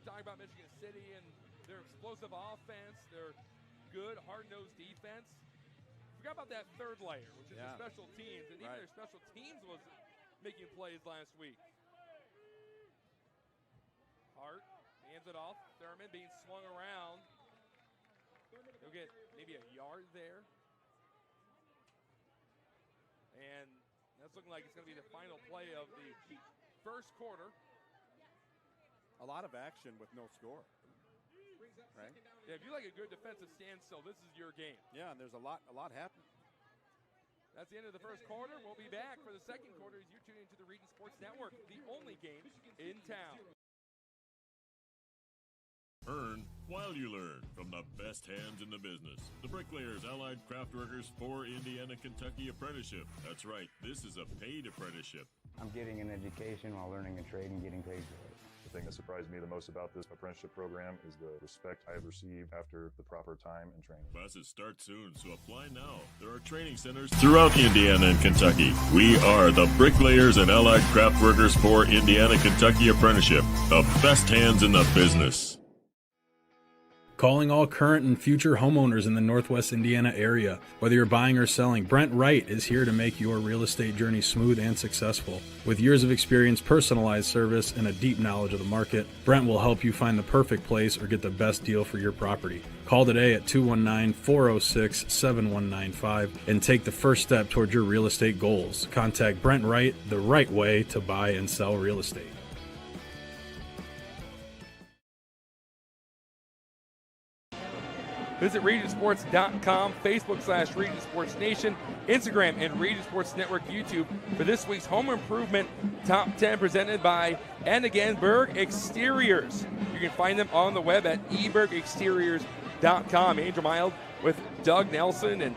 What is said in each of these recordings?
talking about Michigan City and their explosive offense, their good, hard-nosed defense. Forgot about that third layer, which is their special teams, and even their special teams was making plays last week. Hart hands it off. Thurman being swung around. He'll get maybe a yard there. And that's looking like it's going to be the final play of the first quarter. A lot of action with no score. Right? Yeah, if you like a good defensive standstill, this is your game. Yeah, and there's a lot happening. That's the end of the first quarter. We'll be back for the second quarter as you're tuning into the Region Sports Network, the only game in town. Earn while you learn from the best hands in the business. The Bricklayers Allied Craft Workers for Indiana, Kentucky Apprenticeship. That's right, this is a paid apprenticeship. I'm getting an education while learning a trade and getting paid for it. The thing that surprised me the most about this apprenticeship program is the respect I have received after the proper time and training. Classes start soon, so apply now. There are training centers throughout Indiana and Kentucky. We are the Bricklayers and Allied Craft Workers for Indiana, Kentucky Apprenticeship. The best hands in the business. Calling all current and future homeowners in the Northwest Indiana area. Whether you're buying or selling, Brent Wright is here to make your real estate journey smooth and successful. With years of experience, personalized service, and a deep knowledge of the market, Brent will help you find the perfect place or get the best deal for your property. Call today at 219-406-7195 and take the first step toward your real estate goals. Contact Brent Wright, the right way to buy and sell real estate. Visit RegionSports.com, Facebook/Region Sports Nation, Instagram, and Region Sports Network YouTube for this week's Home Improvement Top 10 presented by, and again, Berg Exteriors. You can find them on the web at ebergexteriors.com. Andrew Mild with Doug Nelson, and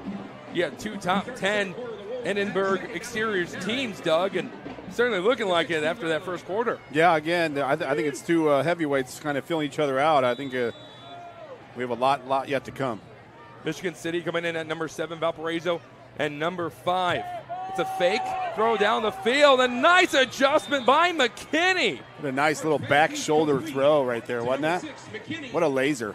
you have two top 10 Edinburgh Exteriors teams, Doug, and certainly looking like it after that first quarter. Yeah, again, I think it's two heavyweights kind of filling each other out. I think we have a lot yet to come. Michigan City coming in at number 7, Valparaiso, and number 5. It's a fake throw down the field. A nice adjustment by McKinney. What a nice little back shoulder throw right there, wasn't that? What a laser.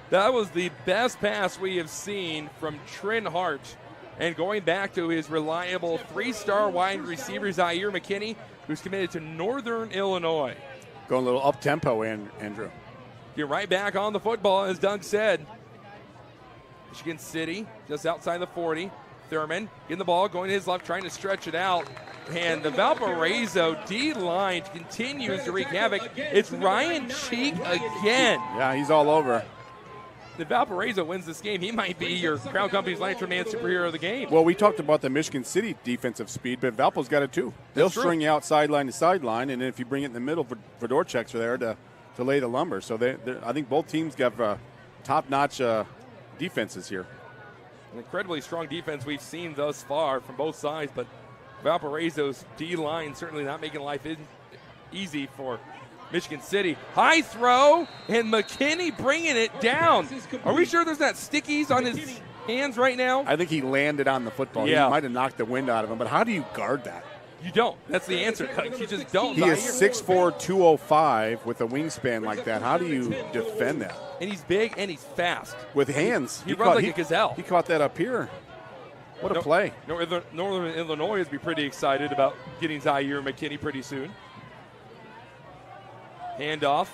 That was the best pass we have seen from Trin Hart. And going back to his reliable 3-star wide receiver, Zaire McKinney, who's committed to Northern Illinois. Going a little up-tempo, Andrew. Get right back on the football, as Doug said. Michigan City just outside the 40. Thurman getting the ball, going to his left, trying to stretch it out. And the Valparaiso D-line continues to wreak havoc. It's Ryan Cheek again. Yeah, he's all over. If Valparaiso wins this game, he might be your Crown Company's Lantern Man superhero of the game. Well, we talked about the Michigan City defensive speed, but Valpo's got it too. They'll string you out sideline to sideline, and then if you bring it in the middle, Fedorchuk's are there to lay the lumber. So I think both teams got top-notch defenses here. An incredibly strong defense we've seen thus far from both sides, but Valparaiso's D-line certainly not making life easy for Michigan City. High throw, and McKinney bringing it down. Are we sure there's not stickies on his hands right now? I think he landed on the football. Yeah. He might have knocked the wind out of him, but how do you guard that? You don't. That's the answer. You just don't. He is 6'4", 205 with a wingspan like that. How do you defend that? And he's big and he's fast. With hands. He runs like a gazelle. He caught that up here. What a play. Northern Illinois is be pretty excited about getting Zaire McKinney pretty soon. Handoff.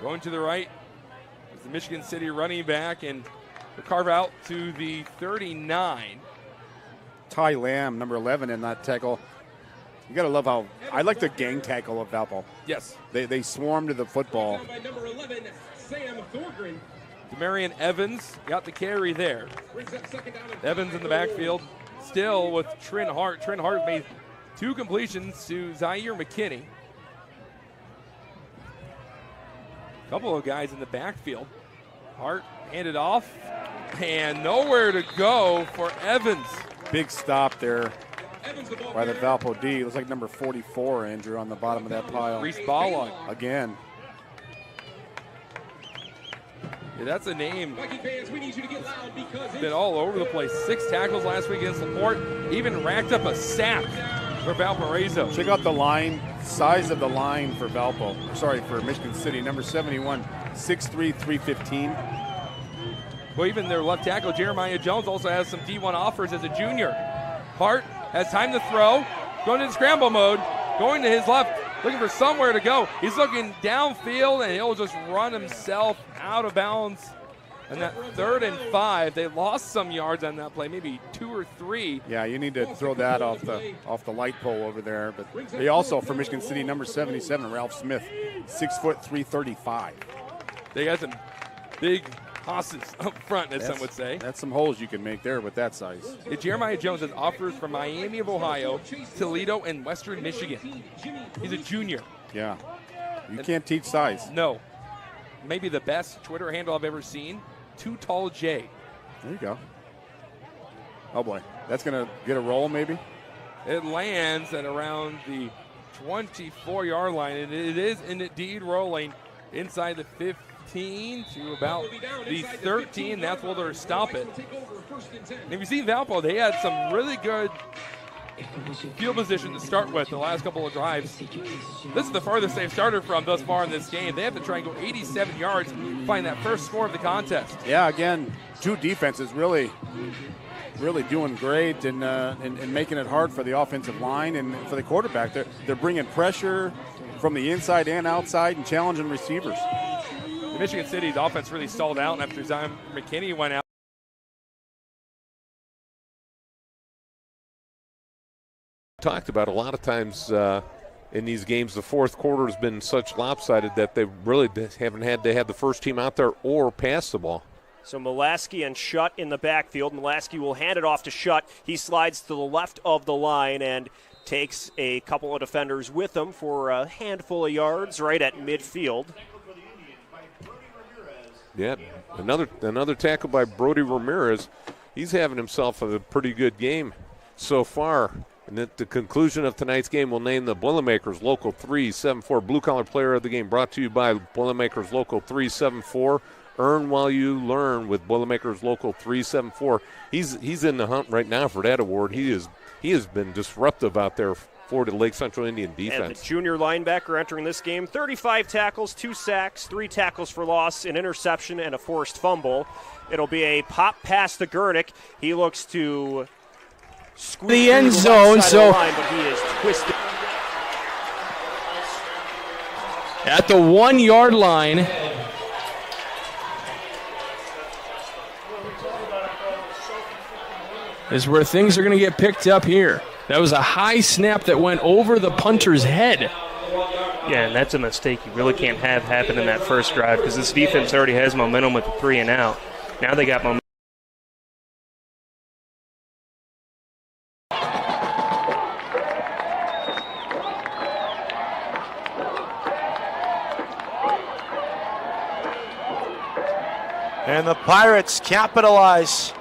Going to the right. It's the Michigan City running back, and the carve out to the 39. Ty Lamb, number 11 in that tackle. You got to love how – I like the gang tackle of Valpo. Yes. They swarm to the football. By number 11, Sam Thorgren. Demarion Evans got the carry there. Evans in the backfield still with Trin Hart. Trin Hart made 2 completions to Zaire McKinney. A couple of guys in the backfield. Hart handed off, and nowhere to go for Evans. Big stop there by the Valpo D. Looks like number 44, Andrew, on the bottom of that pile. Reese Ballon. Again. Yeah, that's a name. Been all over the place. 6 tackles last week against LaPorte. Even racked up a sack for Valparaiso. Check out the line, size of the line for for Michigan City. Number 71, 6'3", 315. Well, even their left tackle, Jeremiah Jones, also has some D1 offers as a junior. Hart has time to throw, going into scramble mode, going to his left, looking for somewhere to go. He's looking downfield, and he'll just run himself out of bounds. And that 3rd and 5, they lost some yards on that play, maybe 2 or 3. Yeah, you need to throw that off the light pole over there. But they also, for Michigan City, number 77, Ralph Smith, 6 foot 335. They got some big hosses up front, as some would say. That's some holes you can make there with that size. Jeremiah Jones has offers from Miami of Ohio, Toledo, and Western Michigan. He's a junior. Yeah, you can't teach size. No. Maybe the best Twitter handle I've ever seen, Too Tall J. There you go. Oh, boy. That's going to get a roll, maybe? It lands at around the 24-yard line, and it is indeed rolling inside the 15 to about the 13. That's where they'll stop it. And if you see Valpo, they had some really good field position to start with the last couple of drives. This is the farthest they've started from thus far in this game. They have to try and go 87 yards to find that first score of the contest. Yeah, again, two defenses really doing great and making it hard for the offensive line and for the quarterback. They're bringing pressure from the inside and outside and challenging receivers. The Michigan City's offense really stalled out after Zion McKinney went out. Talked about a lot of times in these games, the fourth quarter has been such lopsided that they really haven't had to have the first team out there or pass the ball. So Mulaski and Shutt in the backfield. Mulaski will hand it off to Shutt. He slides to the left of the line and takes a couple of defenders with him for a handful of yards right at midfield. Yeah, another tackle by Brody Ramirez. He's having himself a pretty good game so far. And at the conclusion of tonight's game, we'll name the Boilermakers Local 374 Blue Collar Player of the Game, brought to you by Boilermakers Local 374. Earn while you learn with Boilermakers Local 374. He's in the hunt right now for that award. He has been disruptive out there for the Lake Central Indian defense. And the junior linebacker entering this game, 35 tackles, 2 sacks, 3 tackles for loss, an interception, and a forced fumble. It'll be a pop pass to Gurnick. He looks to the end zone, so line, but he is twisted. At the 1 yard line. Is where things are going to get picked up here. That was a high snap that went over the punter's head. Yeah, and that's a mistake you really can't have happen in that first drive because this defense already has momentum with the 3 and out. Now they got momentum. And the Pirates capitalize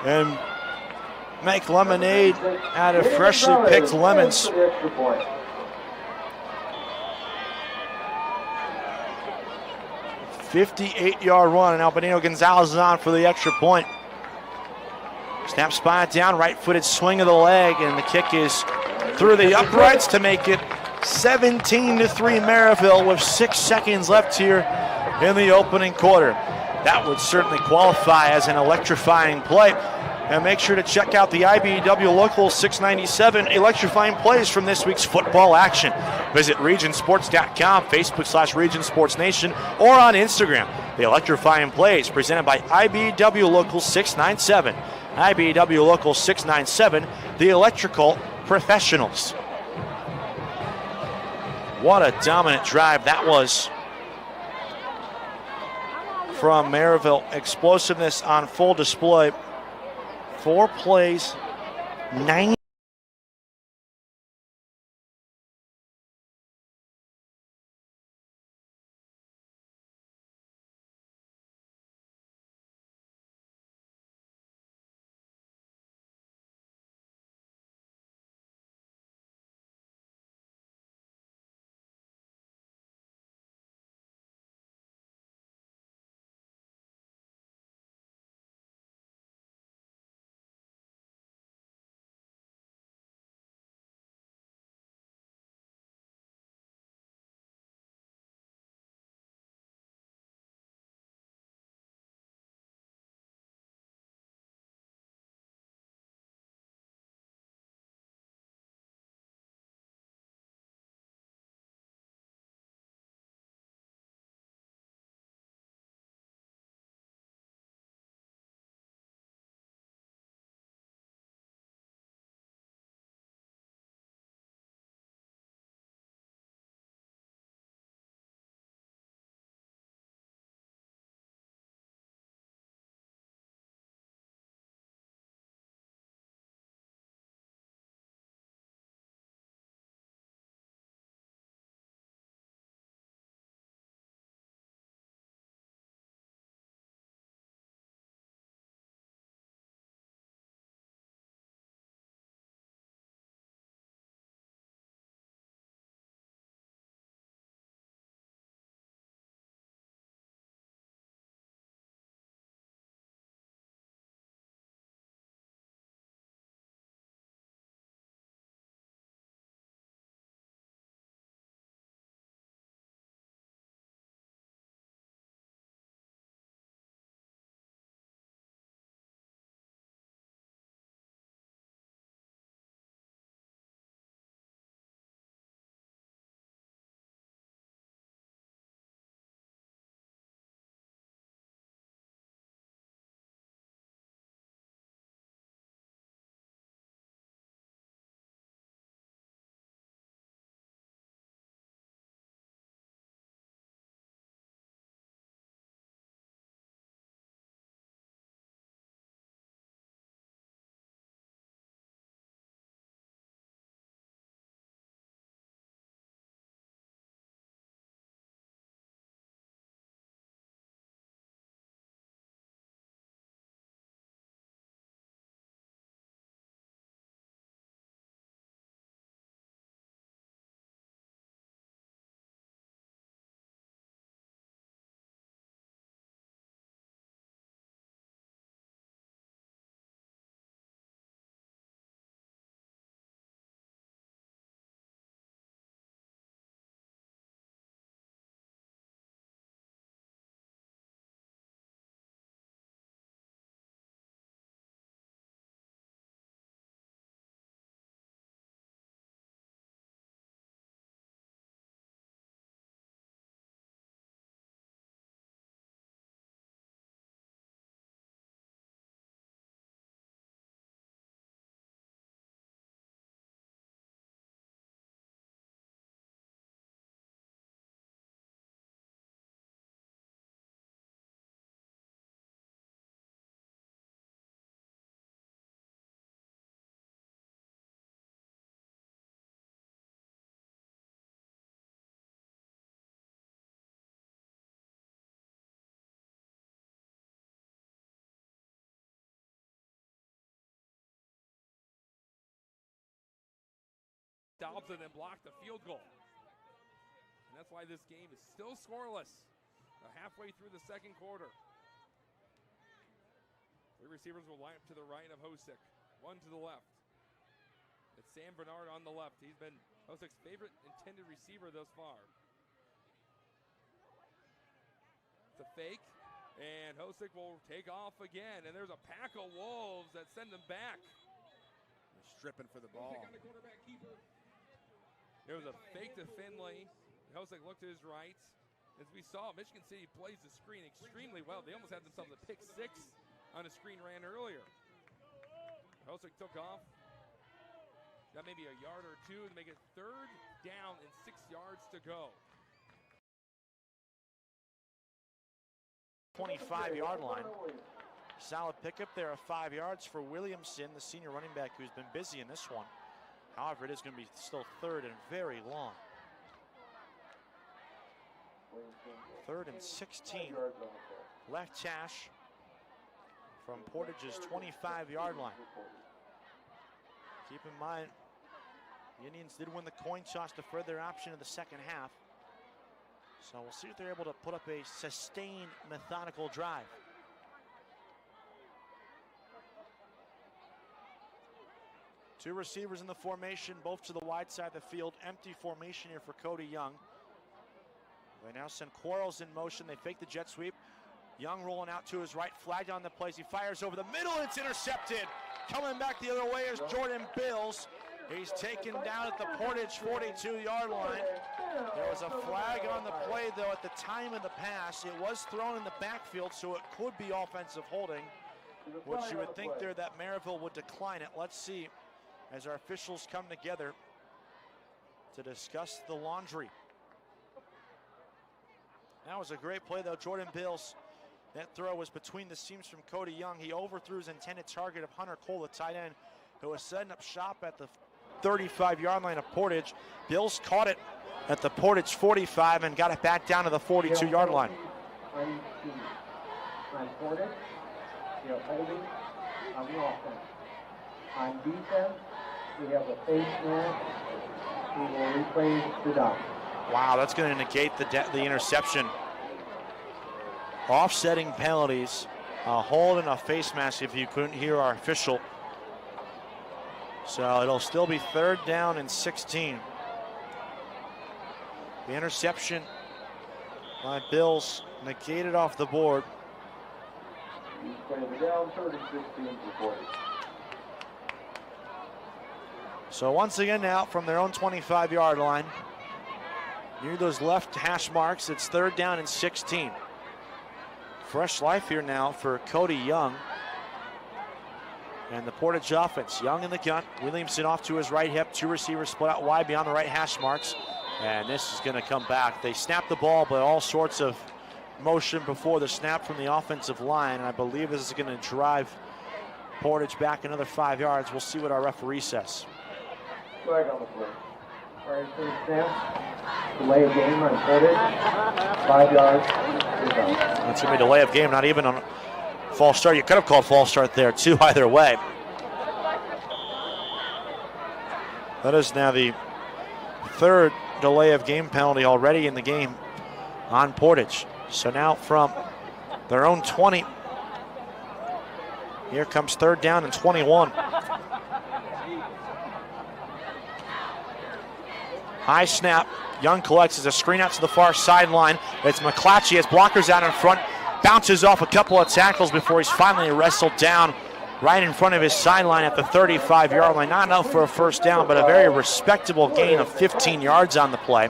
and make lemonade out of freshly picked lemons. "58-yard run, and Albino Gonzalez is on for the extra point. Snap spot down, right-footed swing of the leg, and the kick is through the uprights to make it 17-3 Marville with 6 seconds left here in the opening quarter. That would certainly qualify as an electrifying play. And make sure to check out the IBEW Local 697 electrifying plays from this week's football action. Visit regionsports.com, Facebook/RegionSportsNation, or on Instagram. The electrifying plays presented by IBEW Local 697. IBEW Local 697, the electrical professionals. What a dominant drive that was from Marville. Explosiveness on full display. 4 plays, 9 stops and then blocked the field goal. And that's why this game is still scoreless halfway through the second quarter. 3 receivers will line up to the right of Hosick, 1 to the left. It's Sam Bernard on the left. He's been Hosick's favorite intended receiver thus far. It's a fake, and Hosick will take off again, and there's a pack of Wolves that send them back. They're stripping for the ball. There was a fake to Finley. Hosick looked to his right. As we saw, Michigan City plays the screen extremely well. They almost had themselves a pick 6 on a screen ran earlier. Hosick took off. Got maybe a yard or 2 to make it 3rd down and 6 yards to go. 25-yard line. Solid pickup there of 5 yards for Williamson, the senior running back who's been busy in this one. However, it is going to be still 3rd and very long. 3rd and 16. Left hash from Portage's 25-yard line. Keep in mind, the Indians did win the coin toss to further option in the second half. So we'll see if they're able to put up a sustained, methodical drive. Two receivers in the formation, both to the wide side of the field. Empty formation here for Cody Young. They now send Quarles in motion. They fake the jet sweep. Young rolling out to his right, flagged on the plays. He fires over the middle. It's intercepted. Coming back the other way is Jordan Bills. He's taken down at the Portage 42-yard line. There was a flag on the play, though, at the time of the pass. It was thrown in the backfield, so it could be offensive holding, which you would think there that Marville would decline it. Let's see as our officials come together to discuss the laundry. That was a great play, though. Jordan Bills, that throw was between the seams from Cody Young. He overthrew his intended target of Hunter Cole, the tight end, who was setting up shop at the 35-yard line of Portage. Bills caught it at the Portage 45 and got it back down to the 42-yard line. On Portage, they're holding on the offense. On defense, we have a face mask. We will replay the down. Wow, that's going to negate the interception. Offsetting penalties, a hold and a face mask if you couldn't hear our official. So it'll still be 3rd down and 16. The interception by Bills negated off the board. So once again now from their own 25-yard line, near those left hash marks, it's 3rd down and 16. Fresh life here now for Cody Young and the Portage offense. Young in the gun, Williamson off to his right hip, 2 receivers split out wide beyond the right hash marks, and this is going to come back. They snapped the ball, but all sorts of motion before the snap from the offensive line, and I believe this is going to drive Portage back another 5 yards. We'll see what our referee says. Flag on the play. RSN snap. Delay of game on Portage. 5 yards. That's going to be a delay of game, not even on false start. You could have called false start there, too, either way. That is now the 3rd delay of game penalty already in the game on Portage. So now from their own 20, here comes 3rd down and 21. High snap. Young collects as a screen out to the far sideline. It's McClatchy has blockers out in front. Bounces off a couple of tackles before he's finally wrestled down right in front of his sideline at the 35-yard line. Not enough for a 1st down, but a very respectable gain of 15 yards on the play.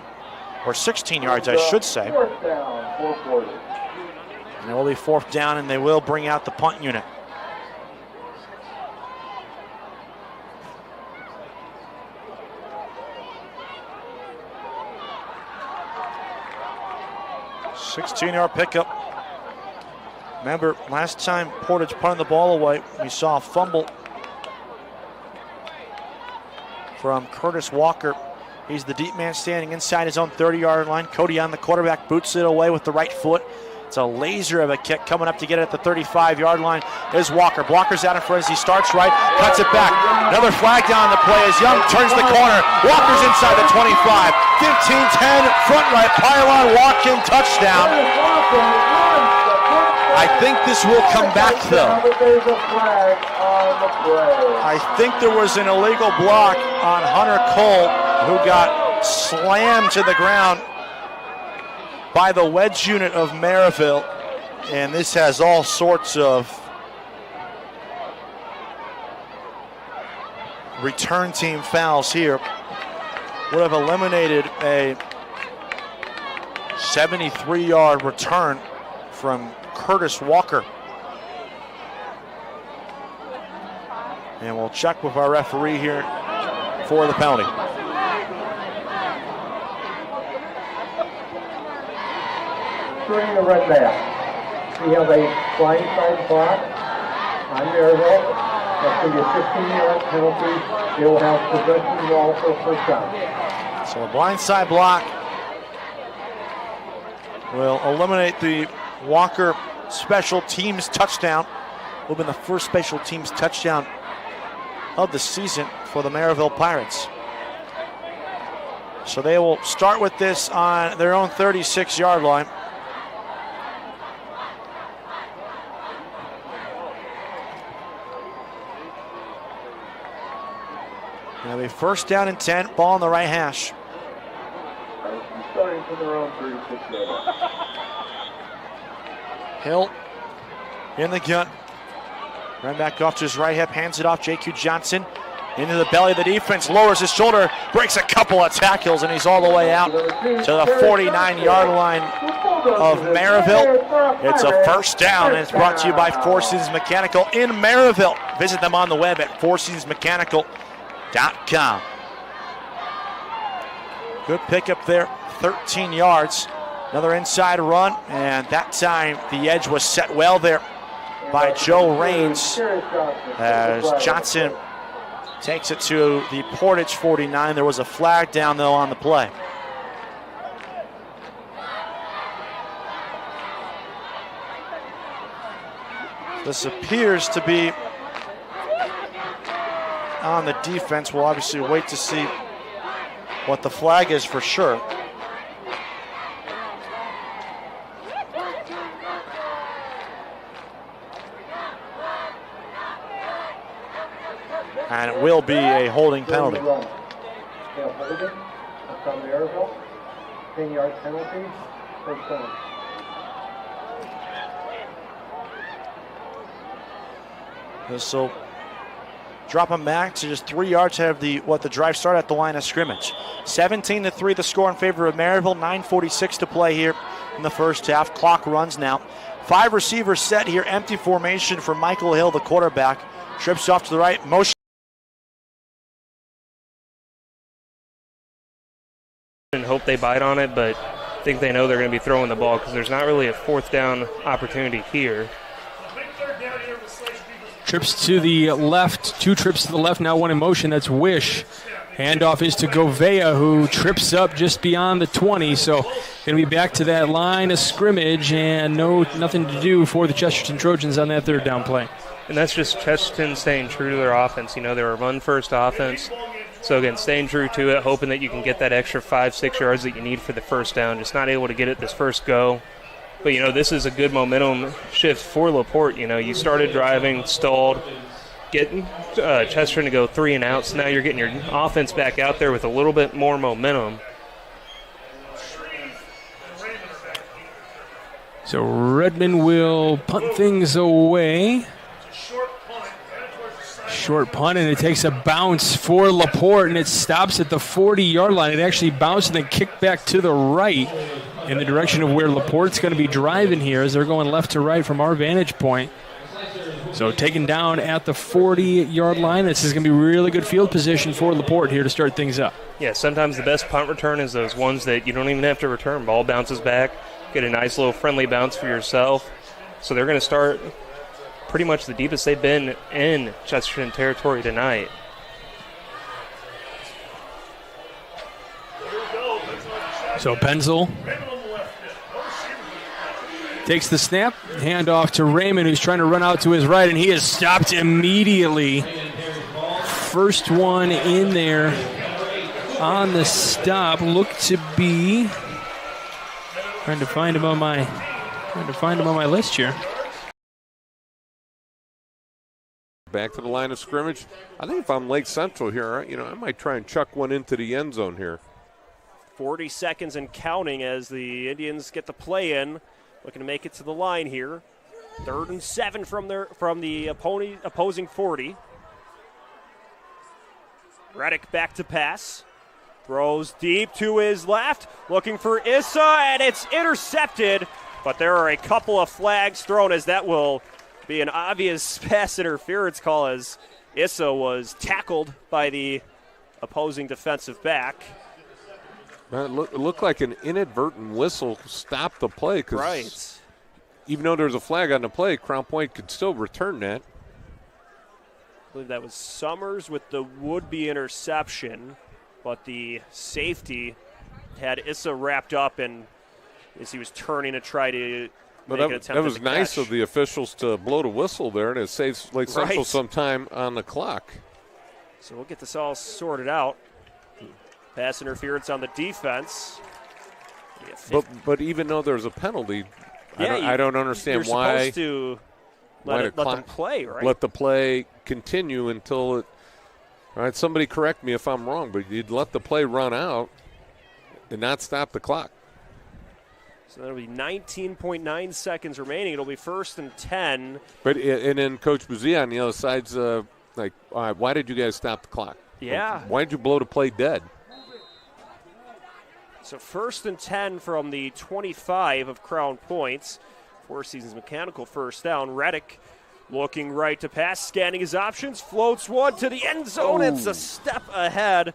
Or 16 yards, I should say. 4th down, 440. And it will be 4th down, and they will bring out the punt unit. $16-yard pickup. Remember, last time Portage punted the ball away, we saw a fumble from Curtis Walker. He's the deep man standing inside his own 30-yard line. Cody on the quarterback, boots it away with the right foot. It's a laser of a kick coming up to get it at the 35-yard line is Walker. Walker's out in front as he starts right, cuts it back. Another flag down the play as Young turns the corner. Walker's inside the 25. 15-10, front right, pylon, walk-in, touchdown. I think this will come back, though. I think there was an illegal block on Hunter Cole, who got slammed to the ground by the wedge unit of Marville, and this has all sorts of return team fouls here. Would have eliminated a 73-yard return from Curtis Walker. And we'll check with our referee here for the penalty. During the red back, we have a blindside block on Marville. That's going to be a 15-yard penalty. They will have possession ball for first down. So a blindside block will eliminate the Walker special teams touchdown. Will have been the first special teams touchdown of the season for the Marville Pirates. So they will start with this on their own 36-yard line. It'll be first down and 10, ball on the right hash. Starting from their own 36-yard. Hill in the gun. Run back off to his right hip, hands it off. J.Q. Johnson into the belly of the defense, lowers his shoulder, breaks a couple of tackles, and he's all the way out to the 49-yard line of Marville. It's a first down, and it's brought to you by Four Seasons Mechanical in Marville. Visit them on the web at fourseasonsmechanical.com. Good pickup there, 13 yards. Another inside run, and that time the edge was set well there by Joe Raines as Johnson takes it to the Portage 49. There was a flag down, though, on the play. This appears to be on the defense. We'll obviously wait to see what the flag is for sure. And it will be a holding penalty. Holding. That's on Marville. 10-yard penalty. First down. This will drop them back to just 3 yards ahead of what the drive started at the line of scrimmage. 17-3 the score in favor of Marville. 9:46 to play here in the first half. Clock runs now. 5 receivers set here. Empty formation for Michael Hill, the quarterback. Trips off to the right. Motion. And hope they bite on it, but I think they know they're going to be throwing the ball because there's not really a fourth down opportunity here. Trips to the left, 2 trips to the left, now 1 in motion. That's Wish. Handoff is to Govea, who trips up just beyond the 20. So going to be back to that line of scrimmage, and nothing to do for the Chesterton Trojans on that third down play. And that's just Chesterton staying true to their offense. You know, they're a run-first offense. So, again, staying true to it, hoping that you can get that extra 5-6 yards that you need for the first down. Just not able to get it this first go. But, you know, this is a good momentum shift for LaPorte. You know, you started driving, stalled, getting Chesterton to go 3 and out. So now you're getting your offense back out there with a little bit more momentum. So Redmond will punt things away. Short punt, and it takes a bounce for LaPorte, and it stops at the 40-yard line. It actually bounced and then kicked back to the right in the direction of where LaPorte's going to be driving here as they're going left to right from our vantage point. So taken down at the 40-yard line. This is going to be really good field position for LaPorte here to start things up. Yeah, sometimes the best punt return is those ones that you don't even have to return. Ball bounces back, get a nice little friendly bounce for yourself. So they're going to start pretty much the deepest they've been in Chesterton territory tonight. So Penzel Takes the snap, handoff to Raymond, who's trying to run out to his right, and he is stopped immediately. First one in there on the stop looked to be trying to find him on my list here. Back to the line of scrimmage. I think if I'm Lake Central here, I might try and chuck one into the end zone here. 40 seconds and counting as the Indians get the play in, looking to make it to the line here. 3rd and 7 from the opposing 40. Reddick back to pass. Throws deep to his left, looking for Issa, and it's intercepted. But there are a couple of flags thrown, as that will be an obvious pass interference call, as Issa was tackled by the opposing defensive back. Man, it looked like an inadvertent whistle stopped the play. Right. Even though there's a flag on the play, Crown Point could still return that. I believe that was Summers with the would-be interception, but the safety had Issa wrapped up, and as he was turning to try to make an attempt. That was nice of the officials to blow the whistle there, and it saves Lake Central some time on the clock. So we'll get this all sorted out. Pass interference on the defense. But even though there's a penalty, I don't understand why. You're supposed to let them play, right? Let the play continue until it. All right, somebody correct me if I'm wrong, but you'd let the play run out and not stop the clock. So that'll be 19.9 seconds remaining. It'll be 1st and 10. And then Coach Buzia on the other side's like, all right, why did you guys stop the clock? Yeah. Why did you blow the play dead? So 1st and 10 from the 25 of Crown Point's. Four Seasons Mechanical first down. Reddick looking right to pass, scanning his options, floats one to the end zone. It's a step ahead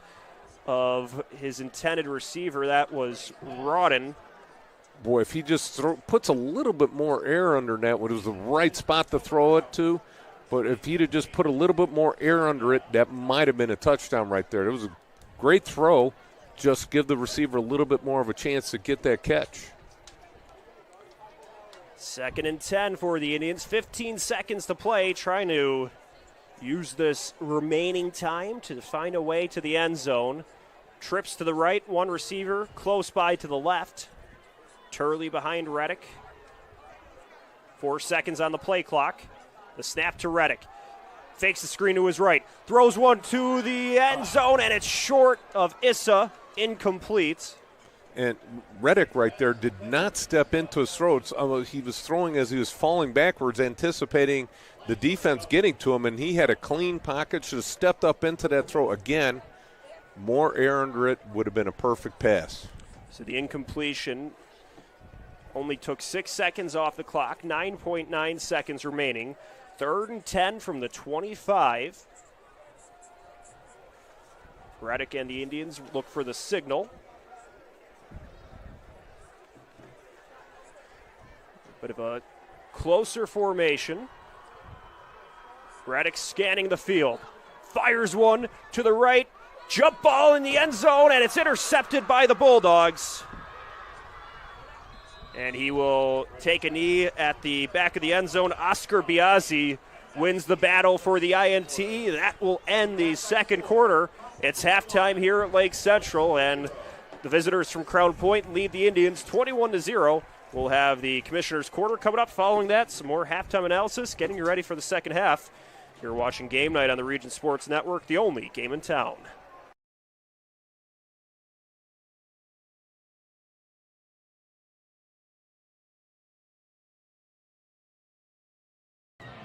of his intended receiver. That was Rodden. Boy, if he just puts a little bit more air under that, it was the right spot to throw it to. But if he'd have just put a little bit more air under it, that might have been a touchdown right there. It was a great throw. Just give the receiver a little bit more of a chance to get that catch. 2nd and 10 for the Indians. 15 seconds to play, trying to use this remaining time to find a way to the end zone. Trips to the right, one receiver close by to the left. Turley behind Reddick. 4 seconds on the play clock. The snap to Reddick. Fakes the screen to his right. Throws one to the end zone, and it's short of Issa. Incomplete. And Reddick right there did not step into his throw. He was throwing as he was falling backwards, anticipating the defense getting to him, and he had a clean pocket, should have stepped up into that throw again. More air under it would have been a perfect pass. So the incompletion only took 6 seconds off the clock, 9.9 seconds remaining. 3rd and 10 from the 25. Reddick and the Indians look for the signal. Bit of a closer formation. Reddick scanning the field. Fires one to the right. Jump ball in the end zone, and it's intercepted by the Bulldogs. And he will take a knee at the back of the end zone. Oscar Biazzi wins the battle for the INT. That will end the second quarter. It's halftime here at Lake Central, and the visitors from Crown Point lead the Indians 21-0. We'll have the Commissioner's Quarter coming up. Following that, some more halftime analysis, getting you ready for the second half. You're watching Game Night on the Region Sports Network, the only game in town.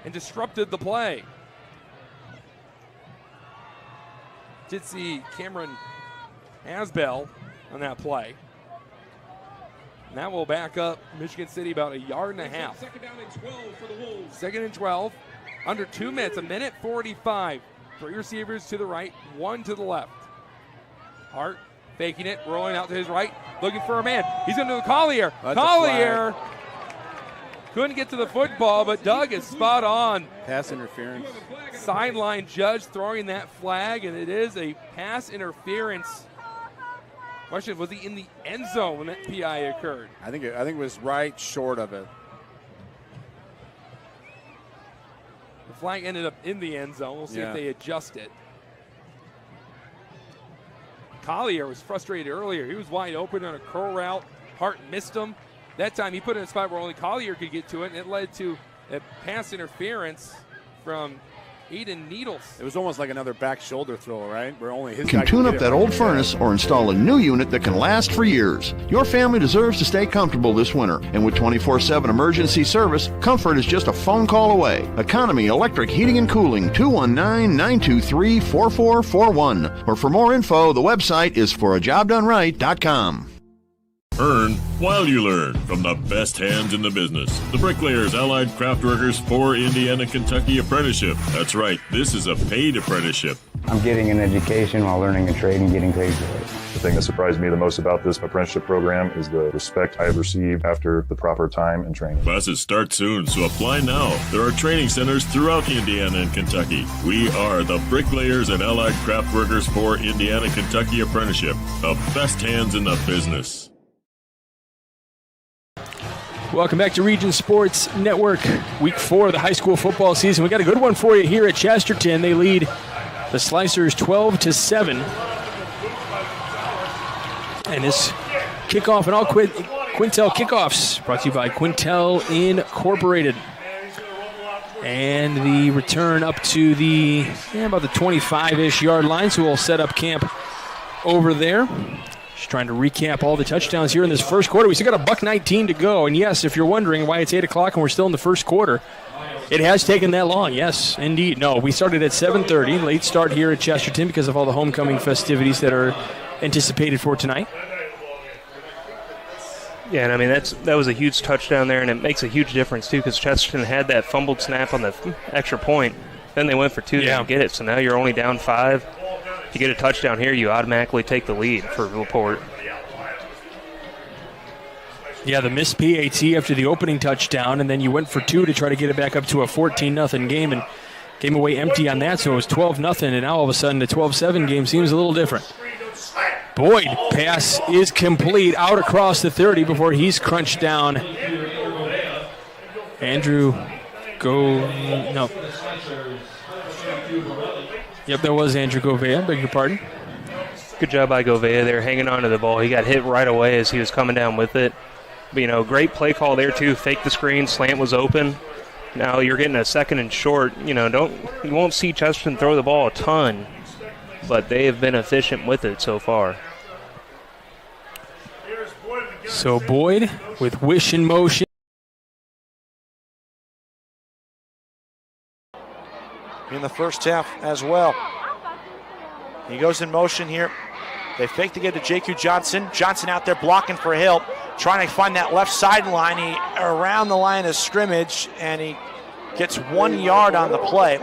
And disrupted the play. Did see Cameron Asbell on that play. And that will back up Michigan City about 1.5 yards. 2nd down and 12 for the Wolves. 2nd and 12. Under 2 minutes, 1:45. 3 receivers to the right, 1 to the left. Hart faking it, rolling out to his right, looking for a man. He's going to do Collier. Collier couldn't get to the football, but Doug is spot on. Pass interference. Sideline judge throwing that flag, and it is a pass interference. Question, was he in the end zone when that PI occurred? I think it was right short of it. flag ended up in the end zone. We'll see if they adjust it. Collier was frustrated earlier. He was wide open on a curl route. Hart missed him. That time he put it in a spot where only Collier could get to it, and it led to a pass interference from Aiden Needles. It was almost like another back shoulder throw, right? Where only his can guy tune can up that old furnace or install a new unit that can last for years. Your family deserves to stay comfortable this winter, and with 24/7 emergency service, comfort is just a phone call away. Economy Electric Heating and Cooling, 219-923-4441. Or for more info, the website is forajobdoneright.com. Earn while you learn from the best hands in the business. The Bricklayers Allied Craft Workers for Indiana, Kentucky Apprenticeship. That's right, this is a paid apprenticeship. I'm getting an education while learning a trade and getting paid for it. The thing that surprised me the most about this apprenticeship program is the respect I have received after the proper time and training. Classes start soon, so apply now. There are training centers throughout Indiana and Kentucky. We are the Bricklayers and Allied Craft Workers for Indiana, Kentucky Apprenticeship. The best hands in the business. Welcome back to Region Sports Network, Week 4 of the high school football season. We got a good one for you here at Chesterton. They lead the Slicers 12-7. And this kickoff and all Quintel kickoffs brought to you by Quintel Incorporated. And the return up to the about the 25-ish yard line, so we'll set up camp over there. Just trying to recap all the touchdowns here in this first quarter. We still got $1:19 to go. And yes, if you're wondering why it's 8 o'clock and we're still in the first quarter, it has taken that long. Yes, indeed. No, we started at 7:30. Late start here at Chesterton because of all the homecoming festivities that are anticipated for tonight. Yeah, and I mean, that was a huge touchdown there, and it makes a huge difference, too, because Chesterton had that fumbled snap on the extra point. Then they went for 2 to get it, so now you're only down 5. If you get a touchdown here, you automatically take the lead for LaPorte. Yeah, the missed PAT after the opening touchdown, and then you went for 2 to try to get it back up to a 14-0 game, and came away empty on that, so it was 12-0, and now all of a sudden the 12-7 game seems a little different. Boyd, pass is complete, out across the 30 before he's crunched down. Yep, there was Andrew Govea, beg your pardon. Good job by Govea there, hanging on to the ball. He got hit right away as he was coming down with it. But, great play call there, too. Fake the screen, slant was open. Now you're getting a second and short. You won't see Chesterton throw the ball a ton, but they have been efficient with it so far. So Boyd with wish in motion. In the first half as well. He goes in motion here. They fake to get to J.Q. Johnson. Johnson out there blocking for help, trying to find that left sideline. He around the line of scrimmage, and he gets 1 yard on the play.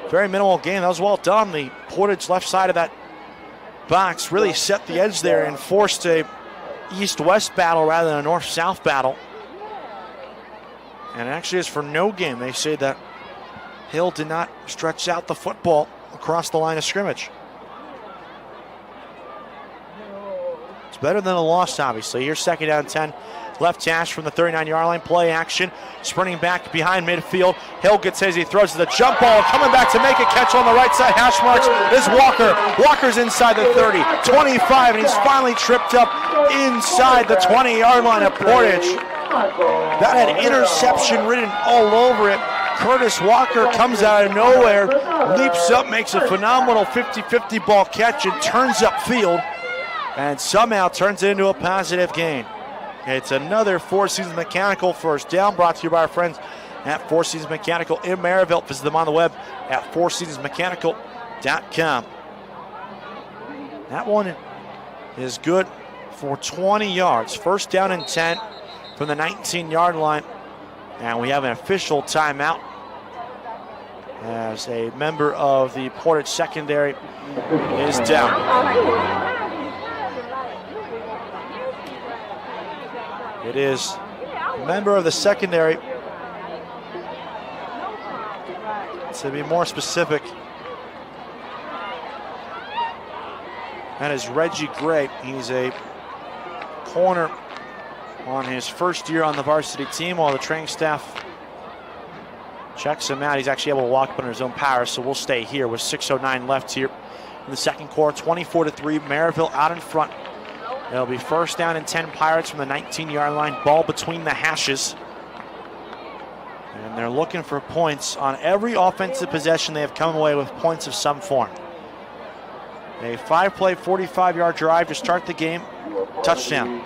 Very minimal gain. That was well done. The Portage left side of that box really set the edge there and forced a east-west battle rather than a north-south battle. And it actually is for no gain. They say that Hill did not stretch out the football across the line of scrimmage. It's better than a loss, obviously. Here's 2nd down 10. Left hash from the 39-yard line. Play action. Sprinting back behind midfield. Hill gets his. He throws the jump ball. Coming back to make a catch on the right side. Hash marks is Walker. Walker's inside the 30. 25, and he's finally tripped up inside the 20-yard line of Portage. That had interception written all over it. Curtis Walker comes out of nowhere, leaps up, makes a phenomenal 50-50 ball catch, and turns upfield, and somehow turns it into a positive gain. It's another Four Seasons Mechanical first down, brought to you by our friends at Four Seasons Mechanical in Marville. Visit them on the web at fourseasonsmechanical.com. That one is good for 20 yards. 1st down and 10 from the 19-yard line. And we have an official timeout as a member of the Portage secondary is down. It is a member of the secondary. To be more specific, that is Reggie Gray. He's a corner on his first year on the varsity team, while the training staff Checks him out. He's actually able to walk up under his own power, so we'll stay here with 6:09 left here in the second quarter. 24-3, Marville out in front. It'll be first down and 10 Pirates from the 19-yard line. Ball between the hashes. And they're looking for points on every offensive possession. They have come away with points of some form. A 5-play, 45-yard drive to start the game. Touchdown.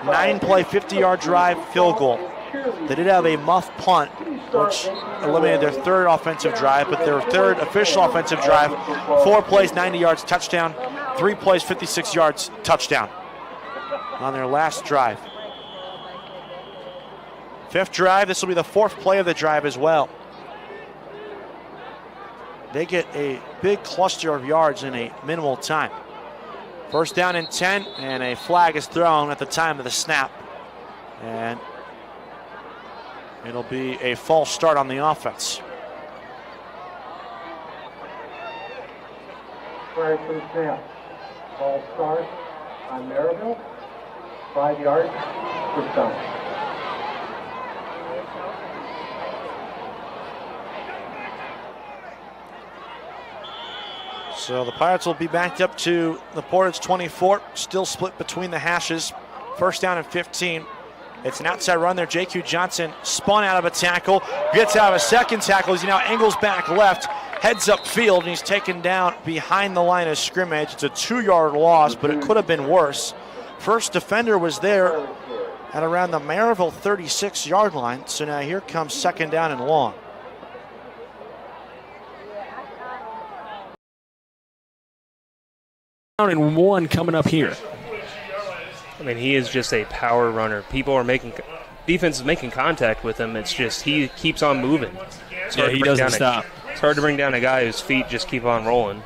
9-play, 50-yard drive, field goal. They did have a muff punt, which eliminated their third offensive drive, but their third official offensive drive, 4 plays, 90 yards, touchdown. 3 plays, 56 yards, touchdown on their last drive. Fifth drive, this will be the 4th play of the drive as well. They get a big cluster of yards in a minimal time. First down and 10, and a flag is thrown at the time of the snap. And it'll be a false start on the offense. Prior to the snap, false start on Marville. 5 yards, first down. So the Pirates will be backed up to the Portage 24, still split between the hashes. First down and 15. It's an outside run there. J.Q. Johnson spun out of a tackle, gets out of a second tackle as he now angles back left, heads up field, and he's taken down behind the line of scrimmage. It's a 2-yard loss, but it could have been worse. First defender was there at around the Marville 36-yard line, so now here comes second down and long. Down and 1 coming up here. I mean, he is just a power runner. Defense is making contact with him. It's just he keeps on moving. Yeah, he doesn't stop. It's hard to bring down a guy whose feet just keep on rolling.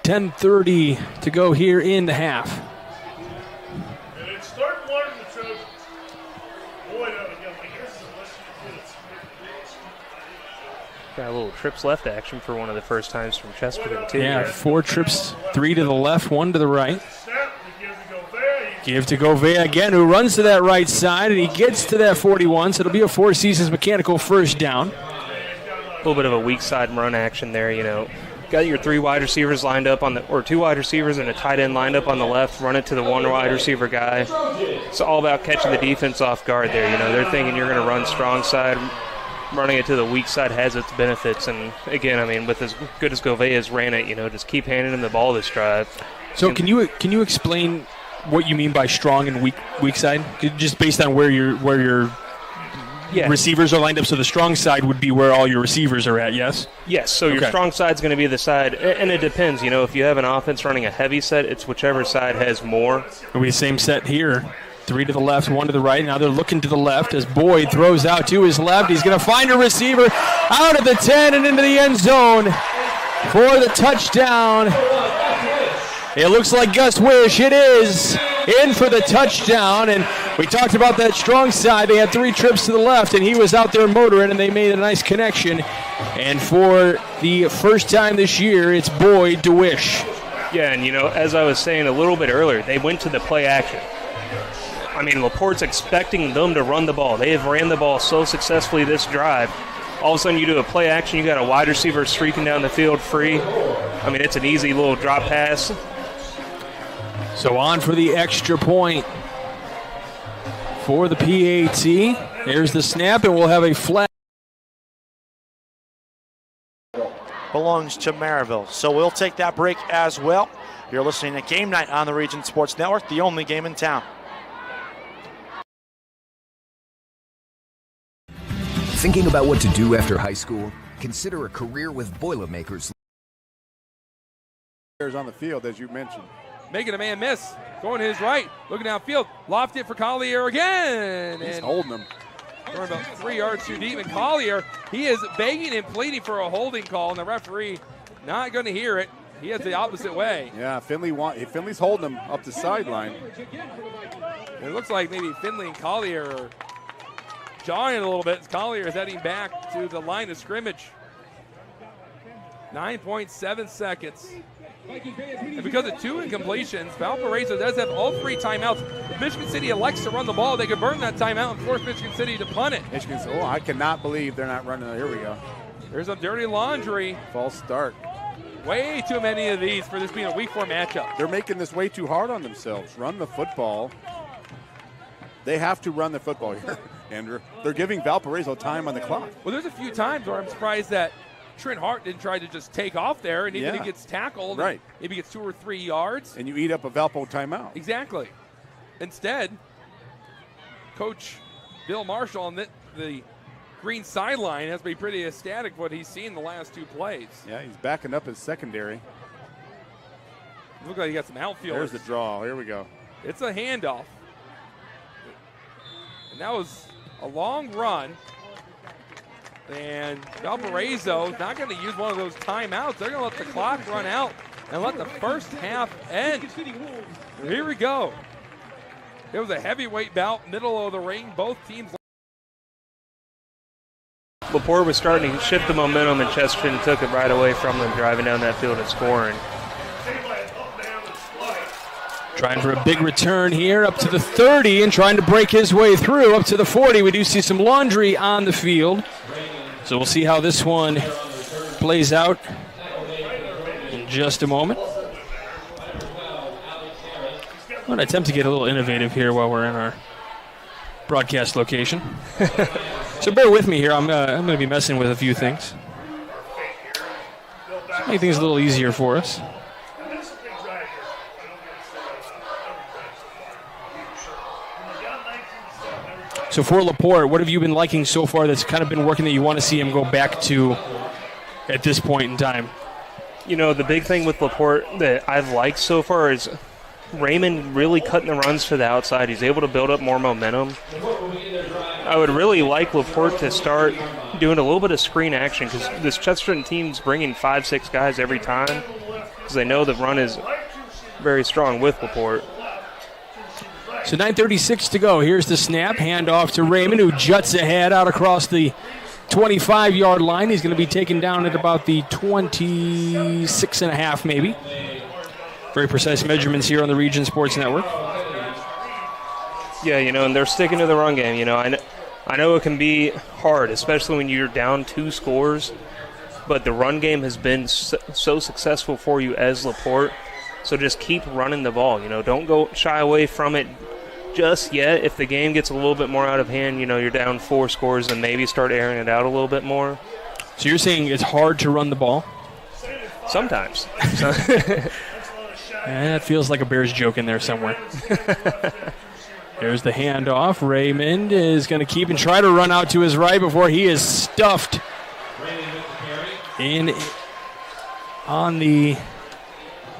10:30 to go here in the half. Got a little trips left action for one of the first times from Chesterton, too. Yeah, 4 trips, 3 to the left, 1 to the right. Give to Gouveia again, who runs to that right side, and he gets to that 41, so it'll be a Four Seasons mechanical first down. A little bit of a weak side run action there, you know. Got your 3 wide receivers lined up or 2 wide receivers and a tight end lined up on the left, run it to the 1 wide receiver guy. It's all about catching the defense off guard there. You know, they're thinking you're going to run strong side. Running it to the weak side has its benefits, and again, I mean, with as good as Gouveia's ran it, you know, just keep handing him the ball this drive. So can you explain what you mean by strong and weak side? Just based on where your receivers are lined up, so the strong side would be where all your receivers are at, yes? Yes, so your strong side's going to be the side, and it depends. You know, if you have an offense running a heavy set, it's whichever side has more. It'll be the same set here. 3 to the left, 1 to the right. Now they're looking to the left as Boyd throws out to his left. He's going to find a receiver out of the 10 and into the end zone for the touchdown. It looks like Gus Wish. It is in for the touchdown. And we talked about that strong side. They had 3 trips to the left, and he was out there motoring, and they made a nice connection. And for the first time this year, it's Boyd to Wish. Yeah, and, you know, as I was saying a little bit earlier, they went to the play action. I mean, LaPorte's expecting them to run the ball. They have ran the ball so successfully this drive. All of a sudden, you do a play action, you got a wide receiver streaking down the field free. I mean, it's an easy little drop pass. So on for the extra point for the PAT. There's the snap, and we'll have a flag. Belongs to Marville. So we'll take that break as well. You're listening to Game Night on the Region Sports Network, the only game in town. Thinking about what to do after high school? Consider a career with Boilermakers. On the field, as you mentioned. Making a man miss. Going to his right. Looking downfield. Loft it for Collier again. He's holding him. Going about 3 yards too deep. And Collier, he is begging and pleading for a holding call, and the referee not going to hear it. He has the opposite way. Yeah, Finley's holding him up the sideline. It looks like maybe Finley and Collier are jawing a little bit. Collier is heading back to the line of scrimmage. 9.7 seconds. And because of 2 incompletions, Valparaiso does have all 3 timeouts. If Michigan City elects to run the ball, they could burn that timeout and force Michigan City to punt it. I cannot believe they're not running. Here we go. There's some dirty laundry. False start. Way too many of these for this being a week 4 matchup. They're making this way too hard on themselves. Run the football. They have to run the football here, Andrew. They're giving Valparaiso time on the clock. Well, there's a few times where I'm surprised that Trent Hart didn't try to just take off there, and even he gets tackled, right? Maybe gets 2 or 3 yards, and you eat up a Valpo timeout. Exactly. Instead, Coach Bill Marshall on the green sideline has been pretty ecstatic what he's seen the last 2 plays. Yeah, he's backing up his secondary. Looks like he got some outfielders. There's the draw. Here we go. It's a handoff. And that was a long run. And Valparaiso not going to use one of those timeouts. They're going to let the clock run out and let the first half end. Here we go. It was a heavyweight bout, middle of the ring. Both teams. LaPorte was starting to shift the momentum, and Chesterton took it right away from them, driving down that field and scoring. Trying for a big return here up to the 30 and trying to break his way through up to the 40. We do see some laundry on the field. So we'll see how this one plays out in just a moment. I'm going to attempt to get a little innovative here while we're in our broadcast location. So bear with me here. I'm going to be messing with a few things. Make things a little easier for us. So for LaPorte, what have you been liking so far that's kind of been working that you want to see him go back to at this point in time? You know, the big thing with LaPorte that I've liked so far is Raymond really cutting the runs to the outside. He's able to build up more momentum. I would really like LaPorte to start doing a little bit of screen action because this Chesterton team's bringing 5-6 guys every time because they know the run is very strong with LaPorte. So 9:36 to go. Here's the snap. Handoff to Raymond, who juts ahead out across the 25-yard line. He's going to be taken down at about the 26.5 maybe. Very precise measurements here on the Region Sports Network. Yeah, you know, and they're sticking to the run game. You know, I know it can be hard, especially when you're down 2 scores, but the run game has been so successful for you as LaPorte. So just keep running the ball. You know, don't go shy away from it just yet. If the game gets a little bit more out of hand, you know, you're down 4 scores, then maybe start airing it out a little bit more. So you're saying it's hard to run the ball? Sometimes. That feels like a Bears joke in there somewhere. There's the handoff. Raymond is going to keep and try to run out to his right before he is stuffed in on the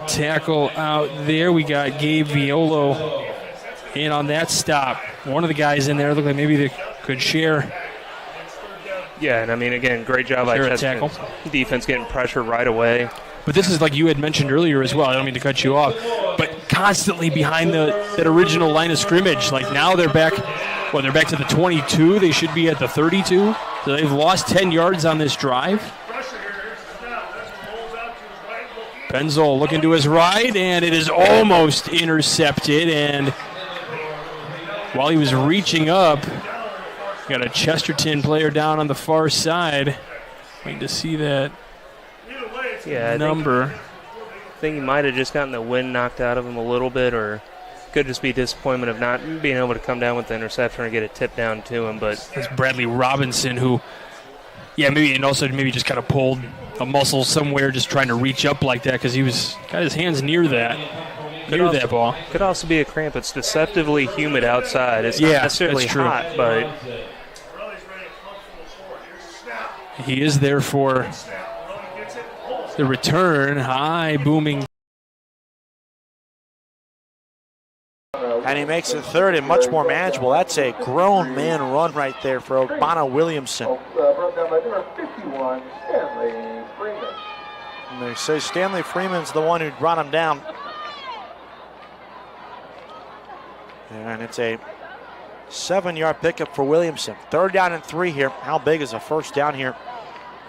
tackle out there. We got Gabe Violo in on that stop. One of the guys in there looked like maybe they could share. Yeah, and I mean, again, great job by Chesterton. Defense getting pressure right away. But this is like you had mentioned earlier as well. I don't mean to cut you off, but constantly behind that original line of scrimmage. Like now they're back. Well, they're back to the 22. They should be at the 32. So they've lost 10 yards on this drive. Penzel looking to his right, and it is almost intercepted. And while he was reaching up, got a Chesterton player down on the far side. Waiting to see that number. I think he might have just gotten the wind knocked out of him a little bit, or could just be disappointment of not being able to come down with the interception or get it tipped down to him. But it's Bradley Robinson who, maybe just kind of pulled a muscle somewhere just trying to reach up like that because he got his hands near that ball. Could also be a cramp. It's deceptively humid outside. It's not necessarily hot, but he is there for the return. High booming. And he makes it third and much more manageable. That's a grown man run right there for Obana Williamson. And they say Stanley Freeman's the one who brought him down. And it's a 7-yard pickup for Williamson. 3rd down and 3 here. How big is a first down here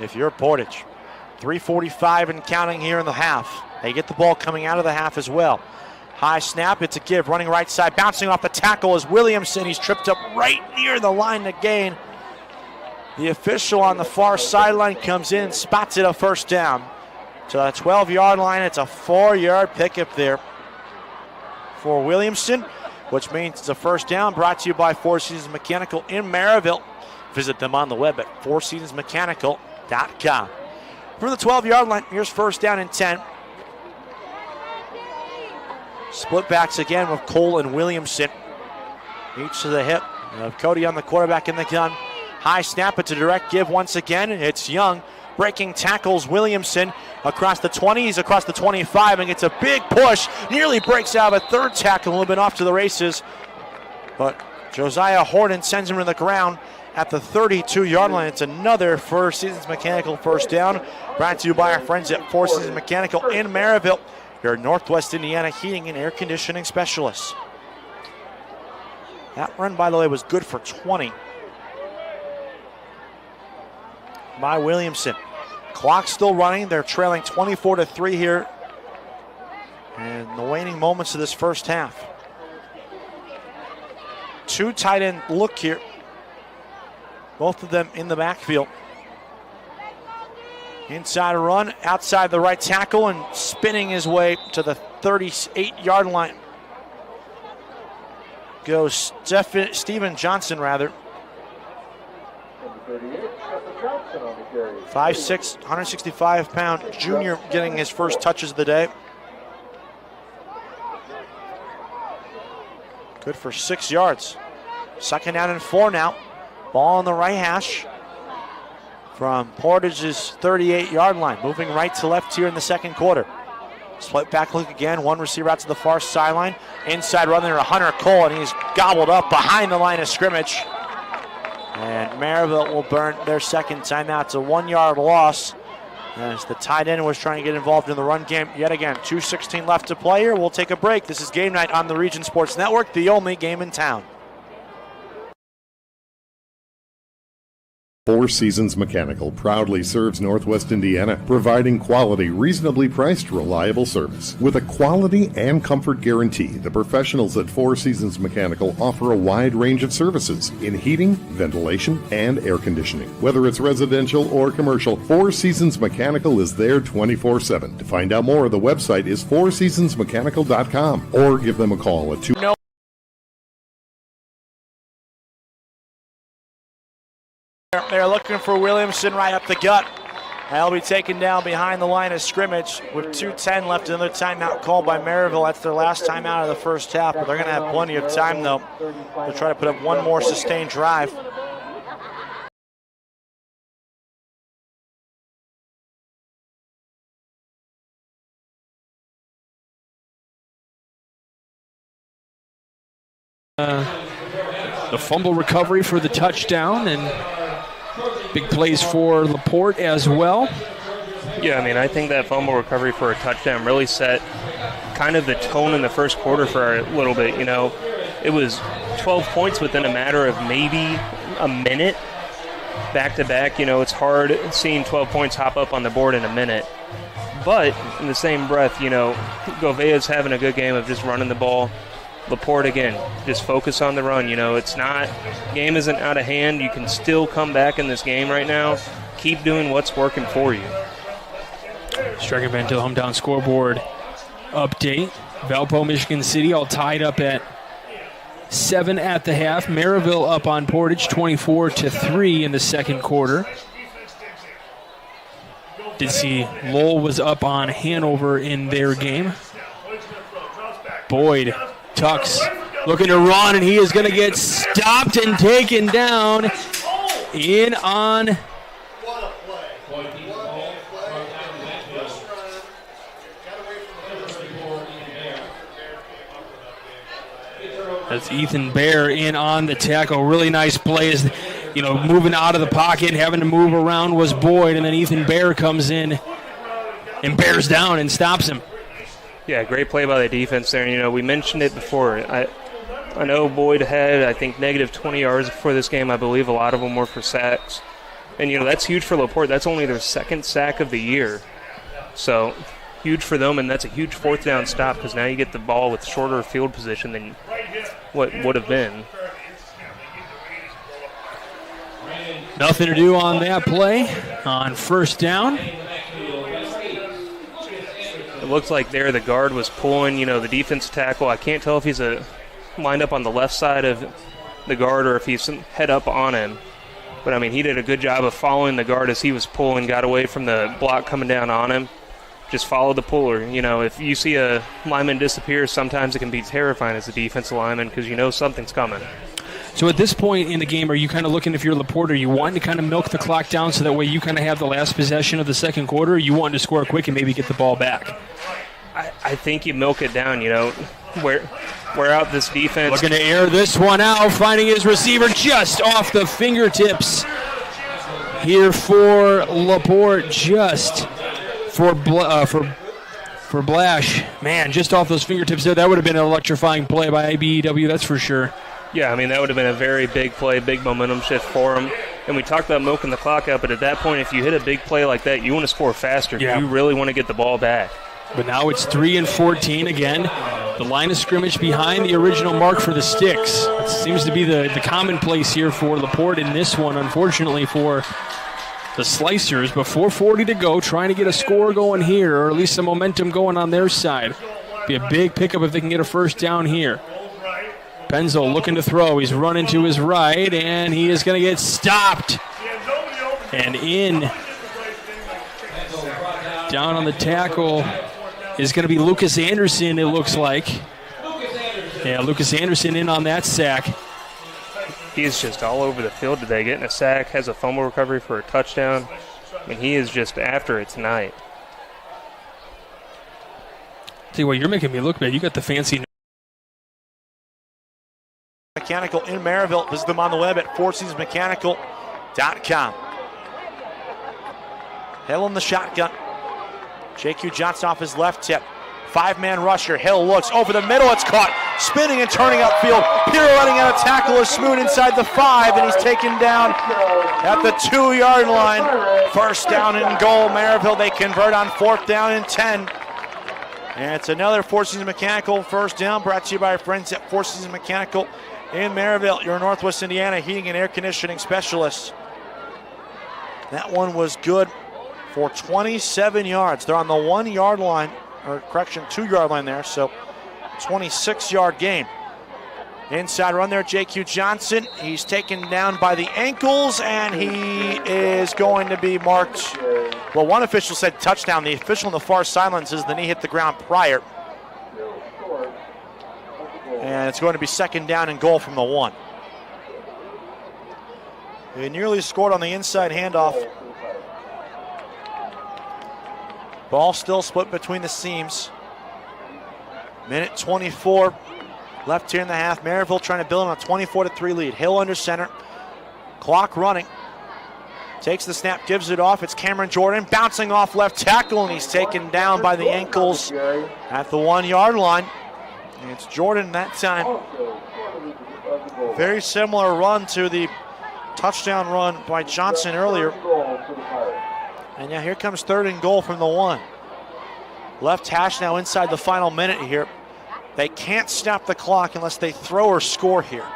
if you're Portage? 3:45 and counting here in the half. They get the ball coming out of the half as well. High snap, it's a give, running right side, bouncing off the tackle is Williamson. He's tripped up right near the line to gain. The official on the far sideline comes in, spots it a first down. To the 12-yard line, it's a 4-yard pickup there for Williamson, which means it's a first down, brought to you by Four Seasons Mechanical in Marville. Visit them on the web at fourseasonsmechanical.com. From the 12-yard line, here's first down and 10. Split backs again with Cole and Williamson. Each to the hip. Cody on the quarterback in the gun. High snap, it's a direct give once again. It's Young. Breaking tackles Williamson across the 20s, across the 25, and gets a big push. Nearly breaks out of a third tackle, a little bit off to the races. But Josiah Horton sends him to the ground at the 32-yard line. It's another Four Seasons Mechanical first down. Brought to you by our friends at Four Seasons Mechanical in Marville, your Northwest Indiana heating and air conditioning specialists. That run, by the way, was good for 20 by Williamson. Clock still running. They're trailing 24-3 here in the waning moments of this first half. Two tight end look here. Both of them in the backfield. Inside run, outside the right tackle, and spinning his way to the 38-yard line goes Stephen Johnson, rather. 5'6", 165-pound junior getting his first touches of the day. Good for 6 yards. Second down and 4 now. Ball on the right hash from Portage's 38-yard line. Moving right to left here in the second quarter. Split back look again. One receiver out to the far sideline. Inside run there, Hunter Cole, and he's gobbled up behind the line of scrimmage. And Marville will burn their second timeout. It's a 1-yard loss as the tight end was trying to get involved in the run game yet again. 2:16 left to play here. We'll take a break. This is Game Night on the Region Sports Network, the only game in town. Four Seasons Mechanical proudly serves Northwest Indiana, providing quality, reasonably priced, reliable service. With a quality and comfort guarantee, the professionals at Four Seasons Mechanical offer a wide range of services in heating, ventilation, and air conditioning. Whether it's residential or commercial, Four Seasons Mechanical is there 24/7. To find out more, the website is fourseasonsmechanical.com or give them a call at 2. They're looking for Williamson right up the gut. He'll be taken down behind the line of scrimmage with 2:10 left. Another timeout called by Marville. That's their last timeout of the first half, but they're going to have plenty of time, though, to try to put up one more sustained drive. The fumble recovery for the touchdown, and big plays for LaPorte as well. Yeah, I mean, I think that fumble recovery for a touchdown really set kind of the tone in the first quarter for a little bit. You know, it was 12 points within a matter of maybe a minute back-to-back. You know, it's hard seeing 12 points hop up on the board in a minute. But in the same breath, you know, Govea's having a good game of just running the ball. LaPorte, again, just focus on the run. You know, it's not, game isn't out of hand. You can still come back in this game right now. Keep doing what's working for you. Striker Van Til Hometown scoreboard update. Valpo, Michigan City all tied up at 7 at the half. Maryville up on Portage 24-3 in the second quarter. Did see Lowell was up on Hanover in their game. Boyd tucks, looking to run, and he is going to get stopped and taken down in on that's Ethan Bear in on the tackle. Really nice play, as you know, moving out of the pocket, having to move around was Boyd, and then Ethan Bear comes in and bears down and stops him. Yeah, great play by the defense there. And, you know, we mentioned it before. I know Boyd had, I think, negative 20 yards before this game. I believe a lot of them were for sacks. And, you know, that's huge for LaPorte. That's only their second sack of the year. So huge for them, and that's a huge fourth down stop because now you get the ball with shorter field position than what would have been. Nothing to do on that play on first down. It looks like there the guard was pulling, the defensive tackle. I can't tell if he's lined up on the left side of the guard or if he's head up on him. But, I mean, he did a good job of following the guard as he was pulling, got away from the block coming down on him. Just follow the puller. If you see a lineman disappear, sometimes it can be terrifying as a defensive lineman because something's coming. So at this point in the game, are you kind of looking, if you're Laporte, are you wanting to kind of milk the clock down so that way you kind of have the last possession of the second quarter, or you want to score quick and maybe get the ball back? I think you milk it down, wear out this defense. Looking to air this one out, finding his receiver just off the fingertips here for Laporte, just for Blash. Man, just off those fingertips there. That would have been an electrifying play by IBEW, that's for sure. Yeah, I mean, that would have been a very big play, big momentum shift for him. And we talked about milking the clock out, but at that point, if you hit a big play like that, you want to score faster. Yeah. You really want to get the ball back. But now it's 3-14 again. The line of scrimmage behind the original mark for the Sticks. It seems to be the commonplace here for Laporte in this one, unfortunately for the Slicers. But 4:40 to go, trying to get a score going here, or at least some momentum going on their side. Be a big pickup if they can get a first down here. Penzo looking to throw. He's running to his right, and he is going to get stopped. And in, down on the tackle, is going to be Lucas Anderson, it looks like. Yeah, Lucas Anderson in on that sack. He is just all over the field today, getting a sack, has a fumble recovery for a touchdown. I mean, he is just after it tonight. Tell you what, you're making me look bad. You got the fancy. Mechanical in Marville. Visit them on the web at fourseasonsmechanical.com. Hill in the shotgun. J.Q. Johnson off his left tip. Five-man rusher. Hill looks over the middle. It's caught. Spinning and turning upfield. Pirouetting out a tackle is Smoot inside the 5, and he's taken down at the 2-yard line. First down and goal. Marville, they convert on 4th down and 10. And it's another Four Seasons Mechanical first down, brought to you by our friends at Four Seasons Mechanical in Marville, your Northwest Indiana heating and air conditioning specialist. That one was good for 27 yards. They're on the 1-yard line, or correction, 2-yard line there, so 26-yard gain. Inside run there, J.Q. Johnson. He's taken down by the ankles, and he is going to be marked. Well, one official said touchdown. The official on the far sideline says the knee hit the ground prior. And it's going to be second down and goal from the 1. They nearly scored on the inside handoff. Ball still split between the seams. Minute 24 left here in the half. Maryville trying to build on a 24-3 lead. Hill under center. Clock running. Takes the snap, gives it off. It's Cameron Jordan bouncing off left tackle, and he's taken down by the ankles at the 1-yard line. And it's Jordan that time. Very similar run to the touchdown run by Johnson earlier. And now here comes 3rd and goal from the 1. Left hash now inside the final minute here. They can't stop the clock unless they throw or score here.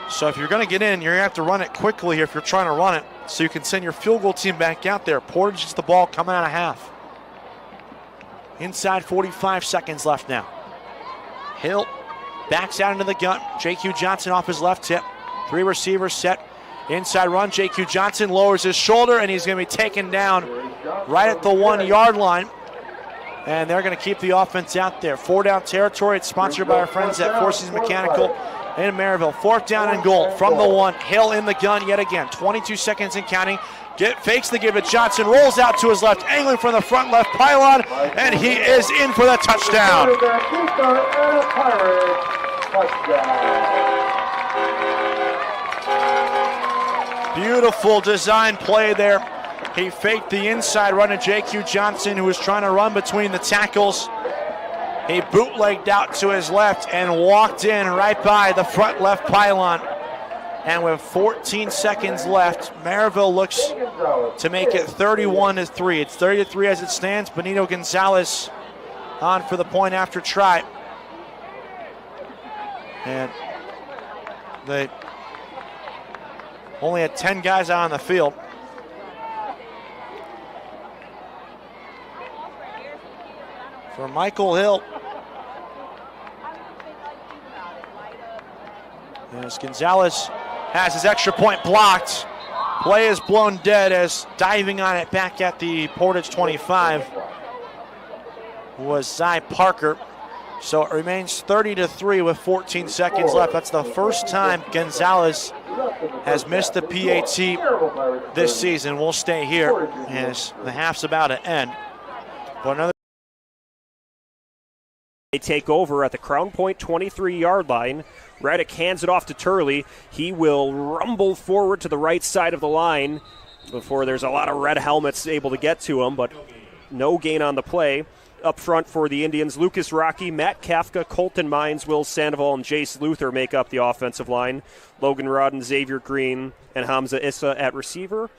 So if you're going to get in, you're going to have to run it quickly here if you're trying to run it, so you can send your field goal team back out there. Portage gets the ball coming out of half. Inside 45 seconds left now. Hill backs out into the gun. J.Q. Johnson off his left tip. 3 receivers set. Inside run, J.Q. Johnson lowers his shoulder, and he's going to be taken down right at the 1-yard line. And they're going to keep the offense out there. 4-down territory. It's sponsored by our friends at Four Seasons Mechanical in Maryville. 4th down and goal from the 1. Hill in the gun yet again. 22 seconds and counting. Fakes the give it. Johnson rolls out to his left, angling from the front left pylon, and he is in for the touchdown. Beautiful design play there. He faked the inside run to J.Q. Johnson, who was trying to run between the tackles. He bootlegged out to his left and walked in right by the front left pylon. And with 14 seconds left, Marville looks to make it 31-3. It's 30-3 as it stands. Benito Gonzalez on for the point after try. And they only had 10 guys out on the field. For Michael Hill. As Gonzalez has his extra point blocked. Play is blown dead as diving on it back at the Portage 25 was Zy Parker. So it remains 30-3 with 14 seconds left. That's the first time Gonzalez has missed the PAT this season. We'll stay here as the half's about to end. But another. They take over at the Crown Point 23-yard line. Reddick hands it off to Turley. He will rumble forward to the right side of the line before there's a lot of red helmets able to get to him, but no gain on the play. Up front for the Indians, Lucas Rocky, Matt Kafka, Colton Mines, Will Sandoval, and Jace Luther make up the offensive line. Logan Rodden, Xavier Green, and Hamza Issa at receiver.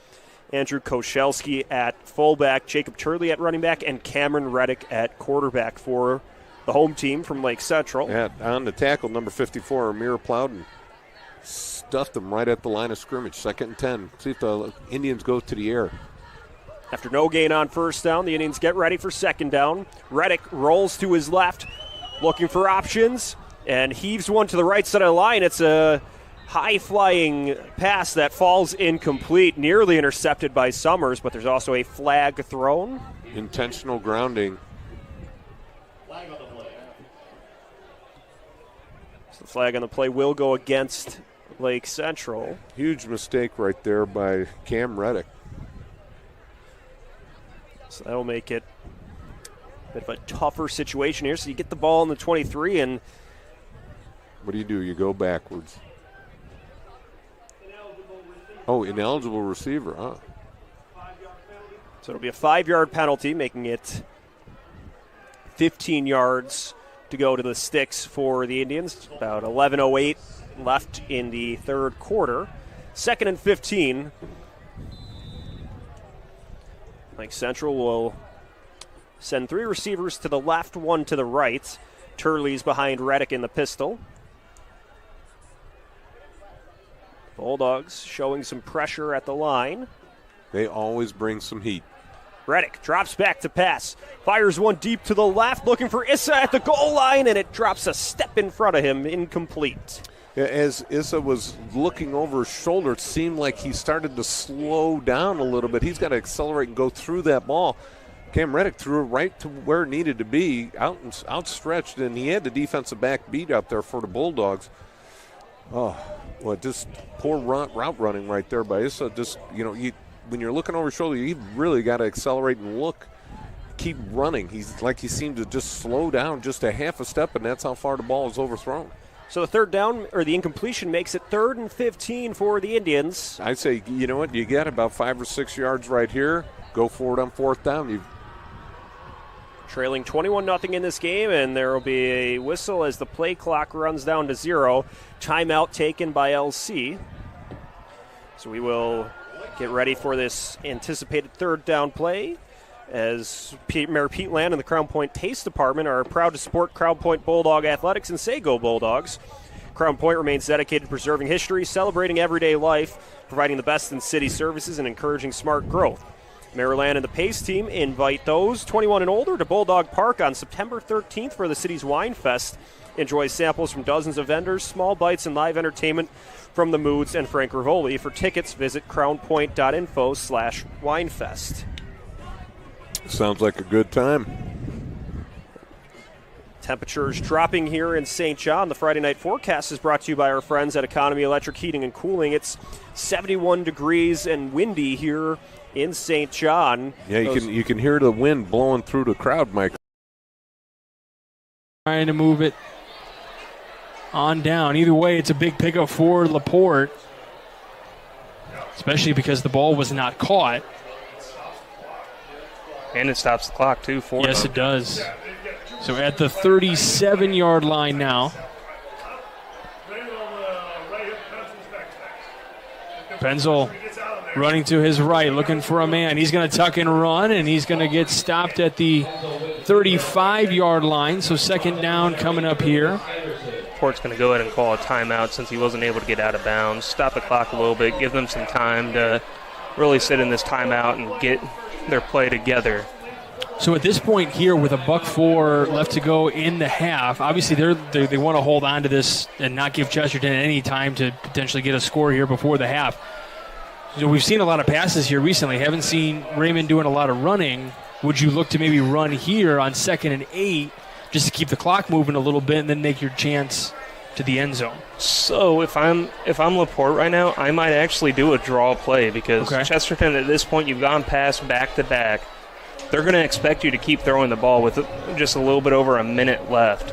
Andrew Koszelski at fullback, Jacob Turley at running back, and Cameron Reddick at quarterback for the home team from Lake Central. Yeah, on the tackle, number 54, Amir Plowden stuffed him right at the line of scrimmage. 2nd and 10. See if the Indians go to the air. After no gain on first down, the Indians get ready for second down. Reddick rolls to his left, looking for options, and heaves one to the right side of the line. It's a high-flying pass that falls incomplete, nearly intercepted by Summers, but there's also a flag thrown. Intentional grounding. The flag on the play will go against Lake Central. Huge mistake right there by Cam Reddick. So that'll make it a bit of a tougher situation here. So you get the ball in the 23 and... What do? You go backwards. Oh, ineligible receiver, huh? So it'll be a 5-yard penalty, making it 15 yards to go to the sticks for the Indians. About 11:08 left in the third quarter. 2nd and 15. Lake Central will send 3 receivers to the left, 1 to the right. Turley's behind Reddick in the pistol. Bulldogs showing some pressure at the line. They always bring some heat. Reddick drops back to pass. Fires one deep to the left, looking for Issa at the goal line, and it drops a step in front of him, incomplete. Yeah, as Issa was looking over his shoulder, it seemed like he started to slow down a little bit. He's got to accelerate and go through that ball. Cam Reddick threw it right to where it needed to be, outstretched, and he had the defensive back beat out there for the Bulldogs. Oh, well, just poor route running right there by Issa. Just, when you're looking over his shoulder, you really got to accelerate and look, keep running. He seemed to just slow down just a half a step, and that's how far the ball is overthrown. So the third down, or the incompletion, makes it 3rd and 15 for the Indians. I say, you know what, you got about 5 or 6 yards right here. Go for it on 4th down. Trailing 21-0 in this game, and there will be a whistle as the play clock runs down to 0. Timeout taken by LC. So we will get ready for this anticipated 3rd down play, as Mayor Pete Land and the Crown Point Pace Department are proud to support Crown Point Bulldog Athletics and say Go Bulldogs. Crown Point remains dedicated to preserving history, celebrating everyday life, providing the best in city services, and encouraging smart growth. Mayor Land and the Pace team invite those 21 and older to Bulldog Park on September 13th for the city's Wine Fest. Enjoy samples from dozens of vendors, small bites, and live entertainment from the Moods and Frank Rivoli. For tickets, visit crownpoint.info/winefest. Sounds like a good time. Temperatures dropping here in St. John. The Friday night forecast is brought to you by our friends at Economy Electric Heating and Cooling. It's 71 degrees and windy here in St. John. Yeah, you can hear the wind blowing through the crowd, Mike. Trying to move it on down. Either way, it's a big pickup for LaPorte, especially because the ball was not caught. And it stops the clock, too, for Yes, them. it does. So at the 37-yard line now. Penzel running to his right, looking for a man. He's going to tuck and run, and he's going to get stopped at the 35-yard line. So second down coming up here. Port's going to go ahead and call a timeout since he wasn't able to get out of bounds. Stop the clock a little bit, give them some time to really sit in this timeout and get their play together. So at this point here, with $1:04 left to go in the half, obviously they want to hold on to this and not give Chesterton any time to potentially get a score here before the half. So we've seen a lot of passes here recently. Haven't seen Raymond doing a lot of running. Would you look to maybe run here on 2nd and 8 just to keep the clock moving a little bit and then make your chance to the end zone? So if I'm Laporte right now, I might actually do a draw play because Chesterton at this point, you've gone past back-to-back. They're going to expect you to keep throwing the ball with just a little bit over a minute left.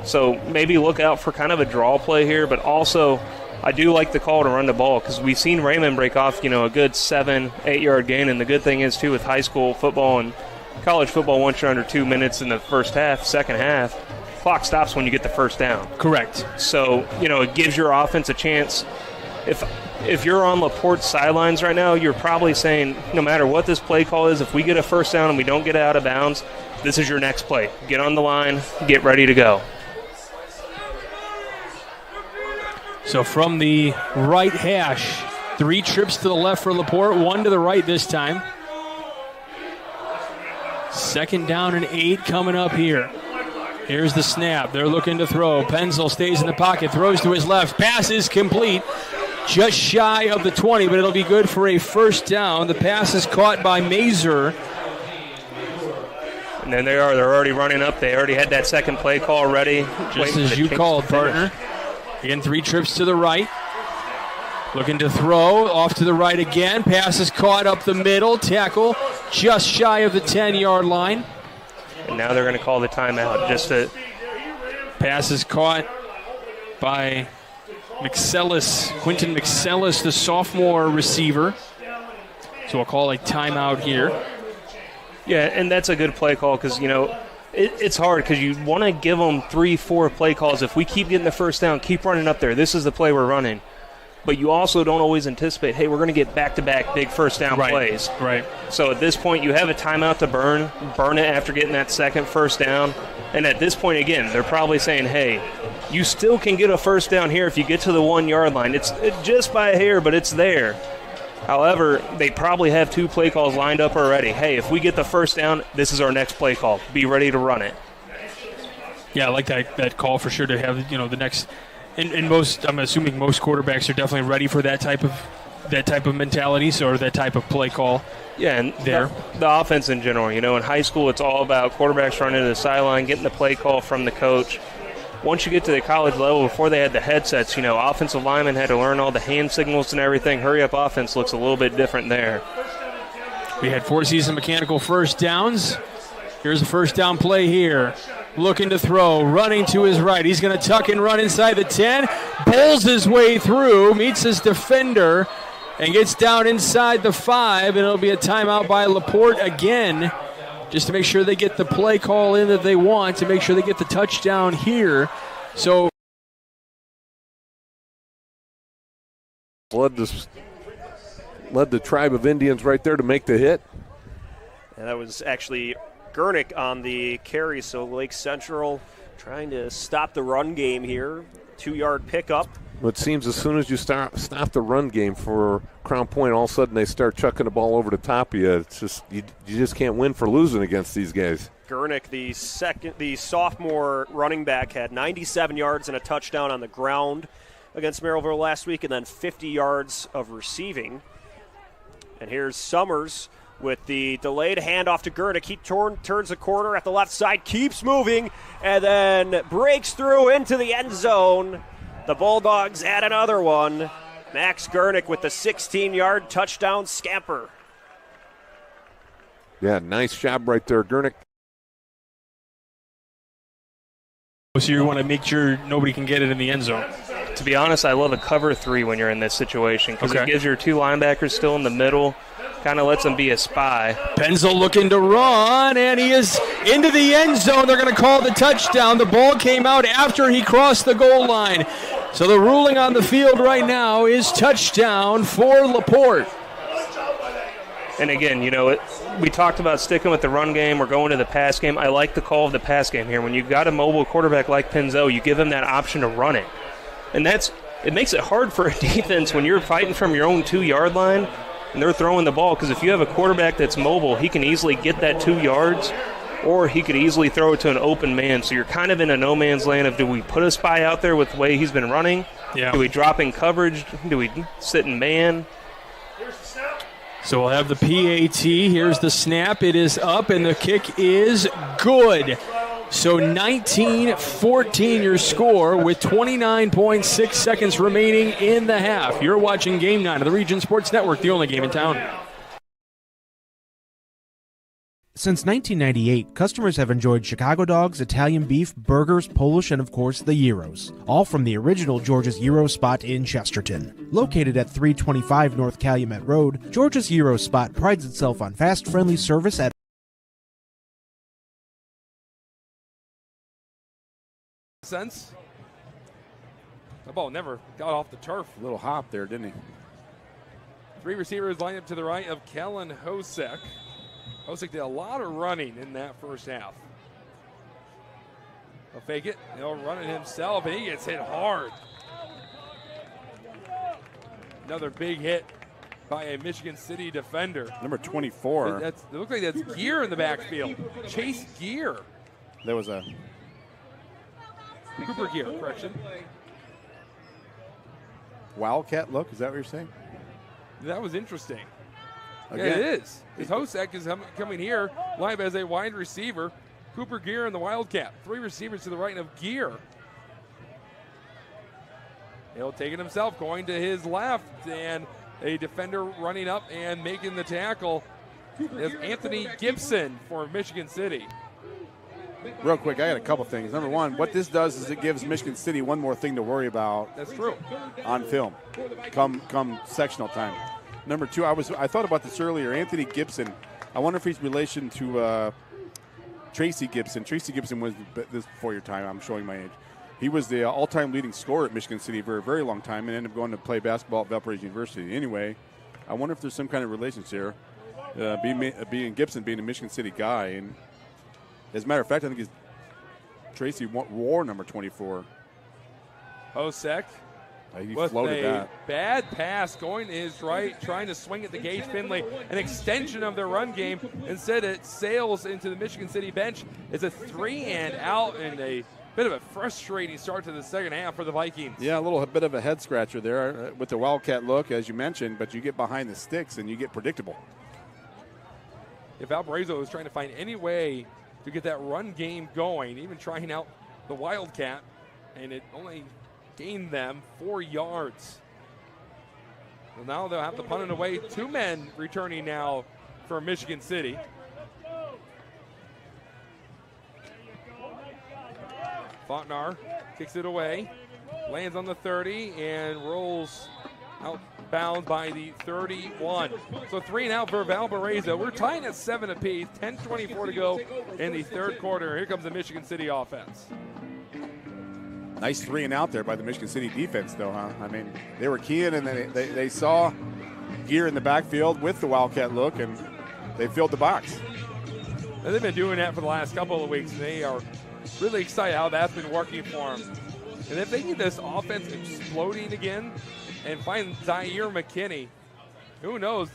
So maybe look out for kind of a draw play here, but also I do like the call to run the ball because we've seen Raymond break off, a good 7-8 yard gain. And the good thing is, too, with high school football and college football, once you're under 2 minutes in the first half, second half, clock stops when you get the first down. Correct. So, it gives your offense a chance. If you're on Laporte's sidelines right now, you're probably saying, no matter what this play call is, if we get a first down and we don't get out of bounds, this is your next play. Get on the line, get ready to go. So from the right hash, 3 trips to the left for Laporte, 1 to the right this time. 2nd down and 8 coming up here. Here's the snap. They're looking to throw. Penzel stays in the pocket, throws to his left. Pass is complete. Just shy of the 20, but it'll be good for a first down. The pass is caught by Mazer. And then they're already running up. They already had that second play call ready. Just as you called, partner. Again, 3 trips to the right. Looking to throw. Off to the right again. Pass is caught up the middle. Tackle just shy of the 10-yard line. And now they're going to call the timeout. Pass is caught by Quinton McSellis, the sophomore receiver. So we'll call a timeout here. Yeah, and that's a good play call because, it's hard because you want to give them 3-4 play calls. If we keep getting the first down, keep running up there. This is the play we're running. But you also don't always anticipate, hey, we're going to get back-to-back big first down plays. Right. So at this point, you have a timeout to burn it after getting that second first down. And at this point, again, they're probably saying, hey, you still can get a first down here if you get to the 1-yard line. It's just by a hair, but it's there. However, they probably have 2 play calls lined up already. Hey, if we get the first down, this is our next play call. Be ready to run it. Yeah, I like that call for sure to have, the next. And most, I'm assuming most quarterbacks are definitely ready for that type of mentality, or that type of play call. Yeah, and the offense in general. In high school, it's all about quarterbacks running to the sideline, getting the play call from the coach. Once you get to the college level, before they had the headsets, offensive linemen had to learn all the hand signals and everything. Hurry-up offense looks a little bit different there. We had 4 season mechanical first downs. Here's a first down play here. Looking to throw, running to his right. He's going to tuck and run inside the 10. Bowls his way through, meets his defender, and gets down inside the 5. And it'll be a timeout by Laporte again, just to make sure they get the play call in that they want, to make sure they get the touchdown here. So led the tribe of Indians right there to make the hit. And that was actually Gurnick on the carry, so Lake Central trying to stop the run game here. 2-yard pickup. Well, it seems as soon as you stop the run game for Crown Point, all of a sudden they start chucking the ball over the top of you. It's just you just can't win for losing against these guys. Gurnick, the sophomore running back, had 97 yards and a touchdown on the ground against Marville last week, and then 50 yards of receiving. And here's Summers with the delayed handoff to Gurnick. He turns the corner at the left side, keeps moving, and then breaks through into the end zone. The Bulldogs add another one. Max Gurnick with the 16-yard touchdown scamper. Yeah, nice job right there, Gurnick. So you want to make sure nobody can get it in the end zone. To be honest, I love a cover 3 when you're in this situation because it gives your 2 linebackers still in the middle. Kind of lets him be a spy. Penzel looking to run, and he is into the end zone. They're going to call the touchdown. The ball came out after he crossed the goal line. So the ruling on the field right now is touchdown for LaPorte. And again, we talked about sticking with the run game or going to the pass game. I like the call of the pass game here. When you've got a mobile quarterback like Penzo, you give him that option to run it. And it makes it hard for a defense when you're fighting from your own 2-yard line and they're throwing the ball, because if you have a quarterback that's mobile, he can easily get that 2 yards, or he could easily throw it to an open man. So you're kind of in a no man's land of, do we put a spy out there with the way he's been running? Yeah. Do we drop in coverage? Do we sit in man? So we'll have the PAT. Here's the snap. It is up, and the kick is good. So 19-14 your score with 29.6 seconds remaining in the half. You're watching Game 9 of the Region Sports Network, the only game in town. Since 1998, customers have enjoyed Chicago dogs, Italian beef, burgers, Polish, and of course the gyros. All from the original George's Gyro Spot in Chesterton. Located at 325 North Calumet Road, George's Gyro Spot prides itself on fast, friendly service at sense. The ball never got off the turf. A little hop there, didn't he? 3 receivers lined up to the right of Kellen Hosek. Hosek did a lot of running in that first half. He'll fake it. He'll run it himself, and he gets hit hard. Another big hit by a Michigan City defender. Number 24. It looks like that's Gear in the backfield. Chase Gear. There was a Cooper Gear, correction. Wildcat look, is that what you're saying? That was interesting. Again. Yeah, it is. Because Hosek is coming here live as a wide receiver. Cooper Gear and the Wildcat. 3 receivers to the right of Gear. He'll take it himself, going to his left, and a defender running up and making the tackle is Anthony Gibson for Michigan City. Real quick, I got a couple things. Number one, what this does is it gives Michigan City one more thing to worry about. That's true. On film, come sectional time. Number two, I thought about this earlier. Anthony Gibson, I wonder if he's relation to Tracy Gibson. Tracy Gibson was this before your time. I'm showing my age. He was the all-time leading scorer at Michigan City for a very long time and ended up going to play basketball at Valparaiso University. Anyway, I wonder if there's some kind of relationship here. Being Gibson being a Michigan City guy, and as a matter of fact, I think Tracy wore number 24. Hosek. He with floated a that. Bad pass going to his right, trying to swing at the Gage Finley, an extension of their run game. Instead, it sails into the Michigan City bench. It's a 3-and-out and a bit of a frustrating start to the second half for the Vikings. Yeah, a bit of a head scratcher there with the Wildcat look, as you mentioned, but you get behind the sticks and you get predictable. If Valparaiso was trying to find any way to get that run game going, even trying out the Wildcat, and it only gained them 4 yards. Well, now they'll have to punt it away. 2 men returning now for Michigan City. Fontnar kicks it away, lands on the 30, and rolls out bound by the 31. So 3 and out for Valparaiso. We're tying at 7 apiece, 10:24 to go in the third quarter. Here comes the Michigan City offense. Nice 3-and-out there by the Michigan City defense, though, huh? I mean, they were keying, and they saw Gear in the backfield with the Wildcat look, and they filled the box. And they've been doing that for the last couple of weeks. They are really excited how that's been working for them. And if they get this offense exploding again and find Zaire McKinney, who knows?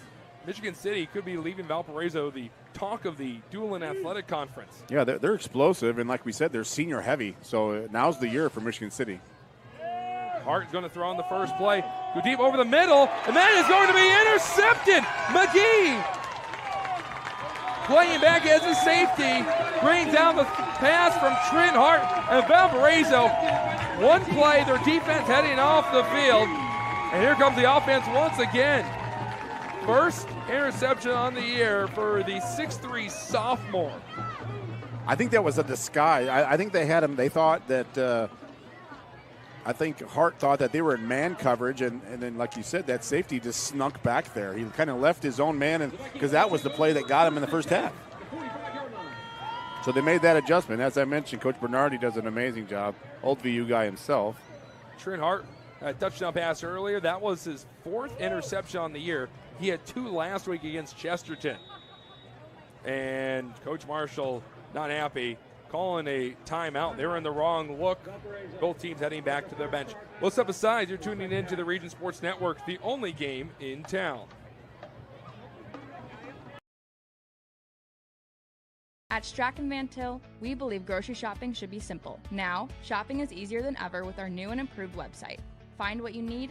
Michigan City could be leaving Valparaiso the talk of the Doolin Athletic Conference. Yeah, they're explosive, and like we said, they're senior heavy. So now's the year for Michigan City. Hart's going to throw on the first play. Go deep over the middle, and that is going to be intercepted. McGee playing back as a safety, brings down the pass from Trent Hart, and Valparaiso, one play, their defense heading off the field, and here comes the offense once again. First interception on the year for the 6'3" sophomore. I think that was a disguise. I think they had him. They thought that. I think Hart thought that they were in man coverage, and then, like you said, that safety just snuck back there. He kind of left his own man, because that was the play that got him in the first half. So they made that adjustment. As I mentioned, Coach Bernardi does an amazing job. Old VU guy himself. Trent Hart, a touchdown pass earlier. That was his 4th interception on the year. He had 2 last week against Chesterton. And Coach Marshall not happy, calling a timeout. They were in the wrong look. Both teams heading back to their bench. We'll step aside. You're tuning into the Region Sports Network, the only game in town. At Strachan Van Til, we believe grocery shopping should be simple. Now, shopping is easier than ever with our new and improved website. Find what you need.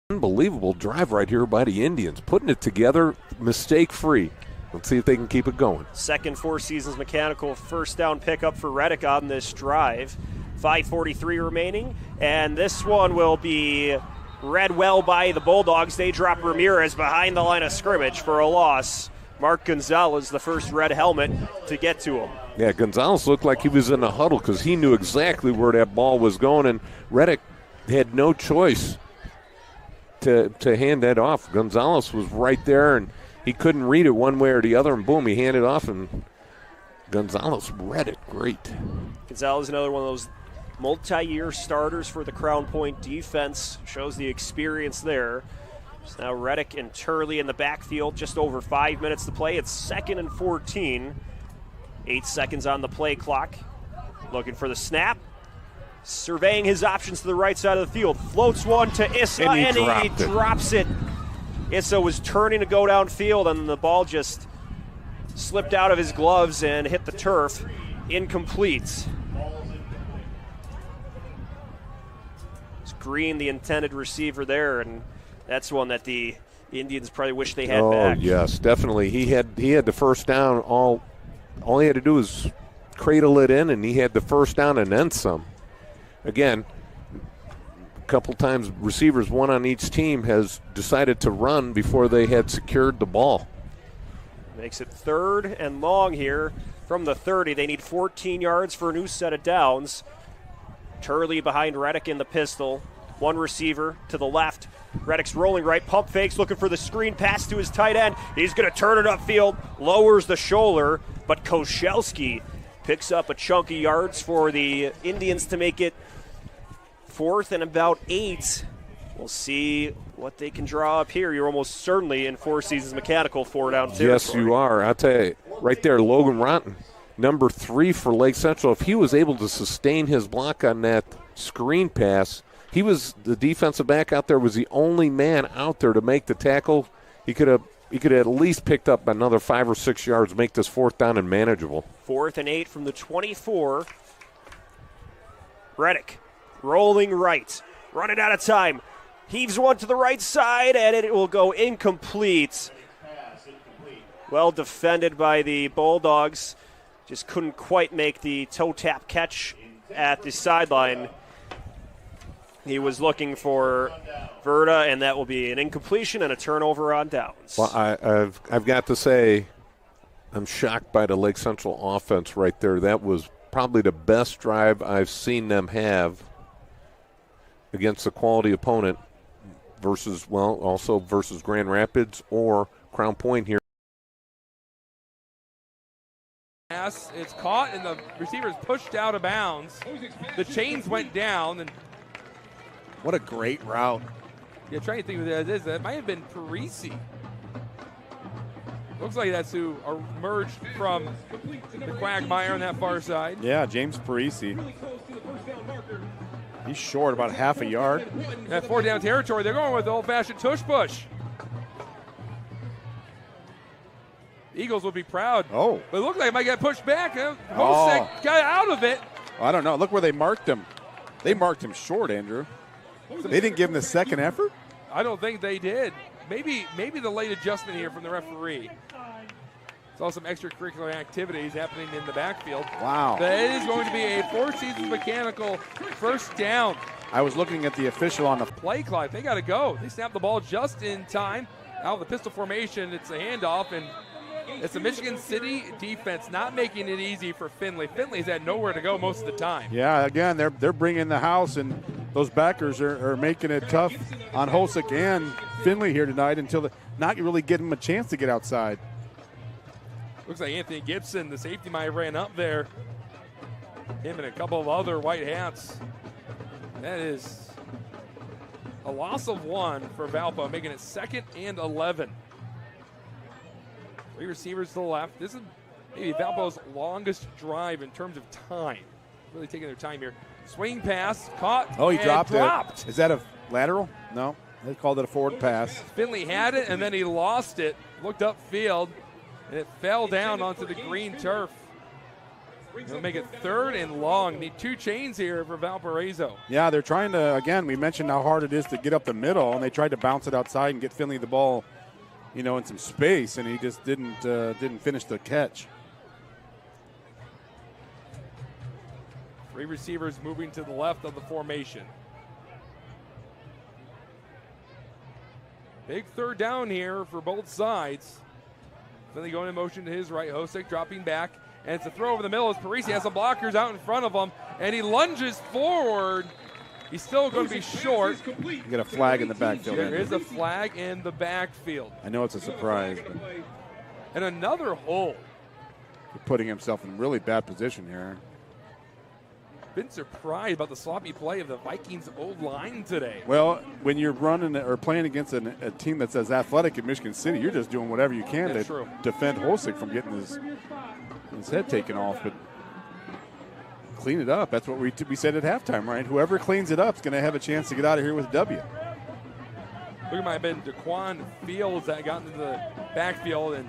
Unbelievable drive right here by the Indians, putting it together mistake-free. Let's see if they can keep it going. Second Four Seasons Mechanical first down pickup for Reddick on this drive. 5:43 remaining, and this one will be read well by the Bulldogs. They drop Ramirez behind the line of scrimmage for a loss. Mark Gonzalez, the first red helmet to get to him. Yeah, Gonzalez looked like he was in a huddle because he knew exactly where that ball was going, and Reddick had no choice to hand that off. Gonzalez was right there, and he couldn't read it one way or the other, and boom, he handed off, and Gonzalez read it great. Gonzalez, another one of those multi-year starters for the Crown Point defense, shows the experience there. So now Reddick and Turley in the backfield, just over 5 minutes to play. It's 2nd and 14. 8 seconds on the play clock. Looking for the snap. Surveying his options to the right side of the field. Floats one to Issa, and he drops it. Issa was turning to go downfield, and the ball just slipped out of his gloves and hit the turf. Incomplete. It's Green, the intended receiver there, and that's one that the Indians probably wish they had back. Oh, yes, definitely. He had the first down. All he had to do was cradle it in, and he had the first down and then some. Again, a couple times receivers, one on each team, has decided to run before they had secured the ball. Makes it 3rd and long here from the 30. They need 14 yards for a new set of downs. Turley behind Reddick in the pistol. One receiver to the left. Reddick's rolling right, pump fakes, looking for the screen pass to his tight end. He's going to turn it upfield, lowers the shoulder, but Koszelski picks up a chunk of yards for the Indians to make it 4th and about 8. We'll see what they can draw up here. You're almost certainly in Four Seasons Mechanical 4-down territory. Yes, you are. I'll tell you, right there, Logan Rotten, number 3 for Lake Central. If he was able to sustain his block on that screen pass, he was the defensive back out there, was the only man out there to make the tackle. He could have at least picked up another 5 or 6 yards, make this 4th down and manageable. 4th and 8 from the 24. Reddick rolling right, running out of time. Heaves one to the right side, and it will go incomplete. Well defended by the Bulldogs. Just couldn't quite make the toe tap catch at the sideline. He was looking for Verda, and that will be an incompletion and a turnover on downs. Well, I've got to say, I'm shocked by the Lake Central offense right there. That was probably the best drive I've seen them have against a quality opponent versus Grand Rapids or Crown Point here. It's caught, and the receiver's pushed out of bounds. The chains went down, and what a great route. Yeah, trying to think who that is. That might have been Parisi. Looks like that's who emerged from the quagmire on that far side. Yeah, James Parisi. He's short about half a yard. That 4-down territory, they're going with the old-fashioned tush push. The Eagles will be proud. Oh. But it looked like it might get pushed back. Hosek got out of it. I don't know. Look where they marked him. They marked him short, Andrew. They didn't give him the second effort? I don't think they did. Maybe the late adjustment here from the referee. Saw some extracurricular activities happening in the backfield. Wow. That is going to be a Four Seasons Mechanical first down. I was looking at the official on the play clock. They got to go. They snapped the ball just in time. Out of the pistol formation, it's a handoff, and it's a Michigan City defense not making it easy for Finley. Finley's had nowhere to go most of the time. Yeah, again, they're bringing the house, and those backers are making it tough on Hosek and Finley here tonight until not really getting them a chance to get outside. Looks like Anthony Gibson, the safety, might have ran up there. Him and a couple of other white hats. That is a loss of 1 for Valpo, making it 2nd and 11. 3 receivers to the left. This is maybe Valpo's longest drive in terms of time. Really taking their time here. Swing pass, caught. Oh, he dropped it. Is that a lateral? No. They called it a forward pass. Finley had it, and then he lost it. Looked upfield, and it fell down onto the green turf. They'll make it 3rd and long. Need 2 chains here for Valparaiso. Yeah, they're trying to, again, we mentioned how hard it is to get up the middle, and they tried to bounce it outside and get Finley the ball, in some space, and he just didn't finish the catch. 3 receivers moving to the left of the formation. Big 3rd down here for both sides. Finley going in motion to his right. Hosick dropping back. And it's a throw over the middle as Parisi has some blockers out in front of him. And he lunges forward. He's still going to be short. You got a flag in the backfield. There is a flag in the backfield. I know it's a surprise. But and another hole. He's putting himself in really bad position here. Been surprised about the sloppy play of the Vikings' old line today. Well, when you're running or playing against a team that's as athletic in Michigan City, you're just doing whatever you can to defend Hosick from getting his head taken off. But clean it up. That's what we said at halftime, right? Whoever cleans it up is going to have a chance to get out of here with a W. Look, it might have been Daquan Fields that got into the backfield and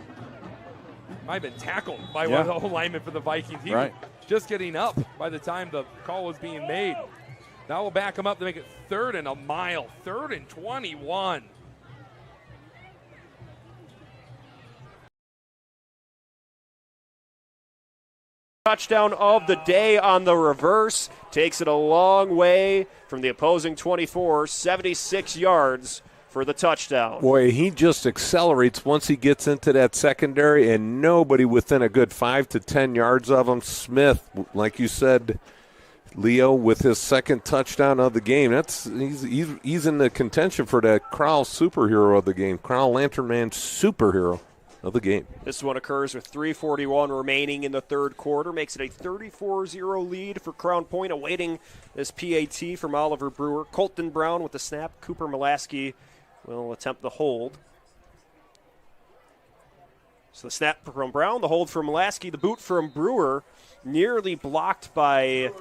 might have been tackled by one of the old linemen for the Vikings. He was just getting up by the time the call was being made. Now we'll back him up to make it 3rd and a mile, 3rd and 21. Touchdown of the day on the reverse. Takes it a long way from the opposing 24, 76 yards for the touchdown. Boy, he just accelerates once he gets into that secondary, and nobody within a good 5 to 10 yards of him. Smith, like you said, Leo, with his 2nd touchdown of the game. He's in the contention for the Crowell superhero of the game, Crowell Lantern Man superhero of the game. This one occurs with 3:41 remaining in the 3rd quarter. Makes it a 34-0 lead for Crown Point, awaiting this PAT from Oliver Brewer. Colton Brown with the snap. Cooper Mulaski will attempt the hold. So the snap from Brown, the hold from Mulaski, the boot from Brewer, nearly blocked by,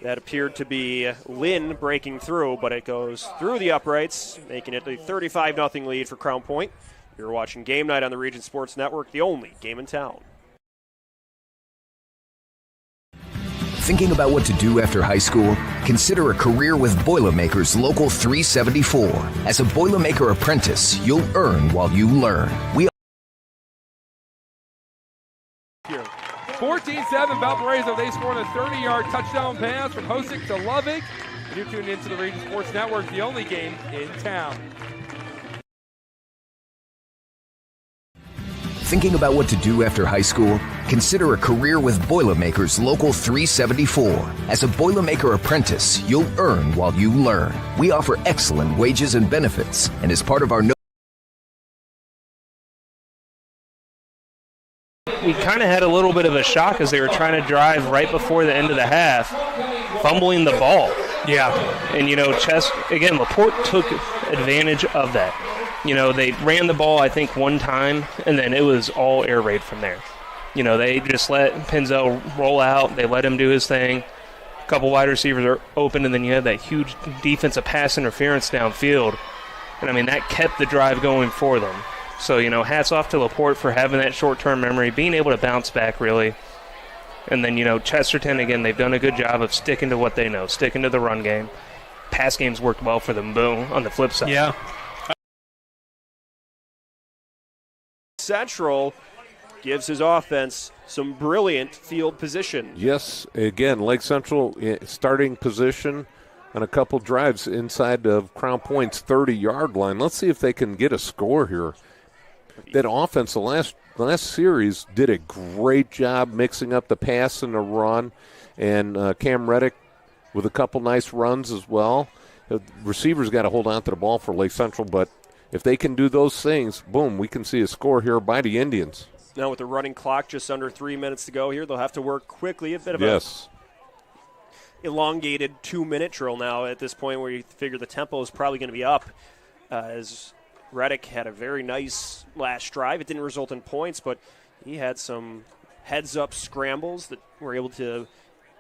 that appeared to be Lynn breaking through, but it goes through the uprights, making it a 35-0 lead for Crown Point. You're watching Game Night on the Region Sports Network, the only game in town. Thinking about what to do after high school? Consider a career with Boilermakers Local 374. As a Boilermaker apprentice, you'll earn while you learn. 14-7 Valparaiso. They scored a 30-yard touchdown pass from Hosick to Lovig. You tune into the Region Sports Network, the only game in town. Thinking about what to do after high school? Consider a career with Boilermakers Local 374. As a Boilermaker apprentice, you'll earn while you learn. We offer excellent wages and benefits, and as part of our we kind of had a little bit of a shock as they were trying to drive right before the end of the half, fumbling the ball. Yeah. And, again, LaPorte took advantage of that. They ran the ball, I think, one time, and then it was all air raid from there. They just let Penzel roll out. They let him do his thing. A couple wide receivers are open, and then you have that huge defensive pass interference downfield. And, that kept the drive going for them. So, hats off to LaPorte for having that short-term memory, being able to bounce back, really. And then, Chesterton, again, they've done a good job of sticking to what they know, sticking to the run game. Pass game's worked well for them, boom, on the flip side. Yeah. Central gives his offense some brilliant field position. Yes, again, Lake Central starting position on a couple drives inside of Crown Point's 30-yard line. Let's see if they can get a score here. That offense, the last series, did a great job mixing up the pass and the run, and Cam Reddick with a couple nice runs as well. The receivers got to hold on to the ball for Lake Central, but if they can do those things, boom, we can see a score here by the Indians. Now with the running clock just under 3 minutes to go here, they'll have to work quickly. A bit of elongated 2-minute drill now at this point, where you figure the tempo is probably going to be up, as Reddick had a very nice last drive. It didn't result in points, but he had some heads-up scrambles that were able to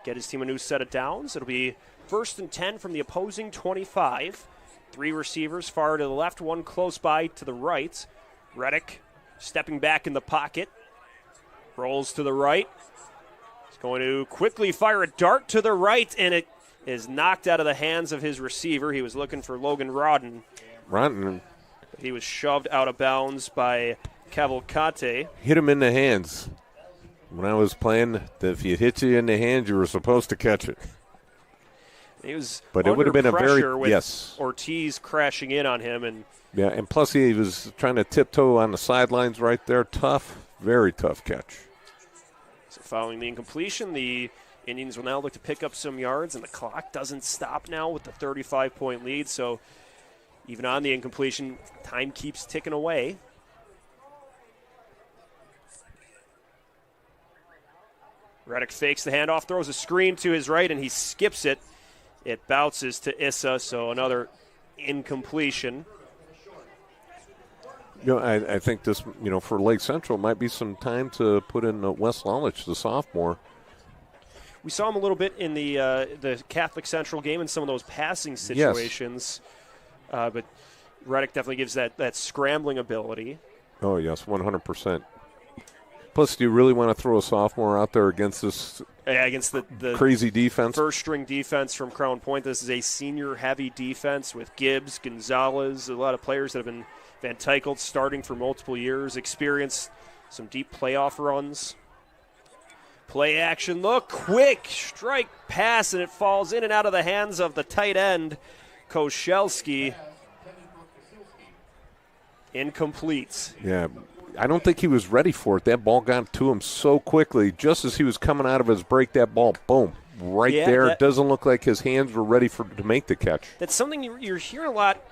get his team a new set of downs. It'll be 1st and 10 from the opposing 25. 3 receivers far to the left, 1 close by to the right. Reddick stepping back in the pocket. Rolls to the right. He's going to quickly fire a dart to the right, and it is knocked out of the hands of his receiver. He was looking for Logan Rodden. He was shoved out of bounds by Cavalcante. Hit him in the hands. When I was playing, if you hit you in the hands, you were supposed to catch it. He was but it would have been a very with Ortiz crashing in on him, and plus he was trying to tiptoe on the sidelines right there. Tough, very tough catch. So following the incompletion, the Indians will now look to pick up some yards, and the clock doesn't stop now with the 35-point lead. So even on the incompletion, time keeps ticking away. Reddick fakes the handoff, throws a screen to his right, and he skips it. It bounces to Issa, so another incompletion. I think this, for Lake Central might be some time to put in Wes Lalich, the sophomore. We saw him a little bit in the Catholic Central game in some of those passing situations. Yes. But Reddick definitely gives that scrambling ability. Oh, yes, 100%. Plus, do you really want to throw a sophomore out there against this against the crazy defense? First-string defense from Crown Point. This is a senior-heavy defense with Gibbs, Gonzalez, a lot of players that have been Van Tykelt starting for multiple years, experienced some deep playoff runs. Play action look, quick strike pass, and it falls in and out of the hands of the tight end, Koszelski. Incomplete. Yeah, I don't think he was ready for it. That ball got to him so quickly. Just as he was coming out of his break, that ball, boom, right there. It doesn't look like his hands were ready to make the catch. That's something you're hearing a lot,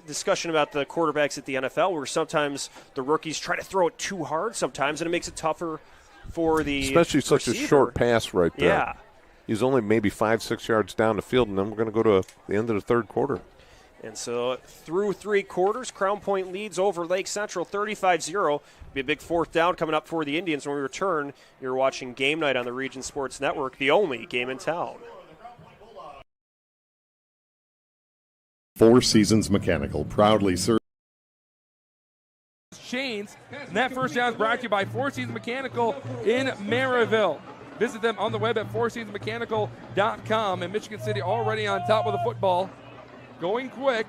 discussion about the quarterbacks at the NFL, where sometimes the rookies try to throw it too hard sometimes, and it makes it tougher for the especially such receiver. A short pass right there. Yeah. He's only maybe 5-6 yards down the field, and then we're going to go to the end of the third quarter. And so through 3 quarters, Crown Point leads over Lake Central 35-0. Be a big 4th down coming up for the Indians. When we return, you're watching Game Night on the Region Sports Network, the only game in town. Four Seasons Mechanical proudly serves Chains. And that first down is brought to you by Four Seasons Mechanical in Marville. Visit them on the web at fourseasonsmechanical.com. And Michigan City already on top of the football. Going quick.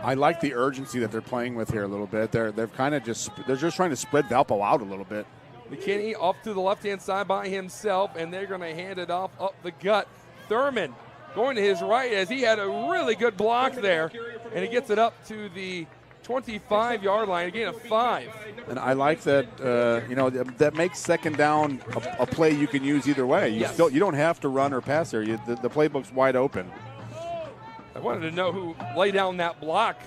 I like the urgency that they're playing with here a little bit. They're just trying to spread Valpo out a little bit. McKinney off to the left-hand side by himself, and they're going to hand it off up the gut. Thurman going to his right as he had a really good block there, and he gets it up to the 25-yard line, a gain of 5. And I like that, that makes second down a play you can use either way. You don't have to run or pass there. The playbook's wide open. I wanted to know who laid down that block.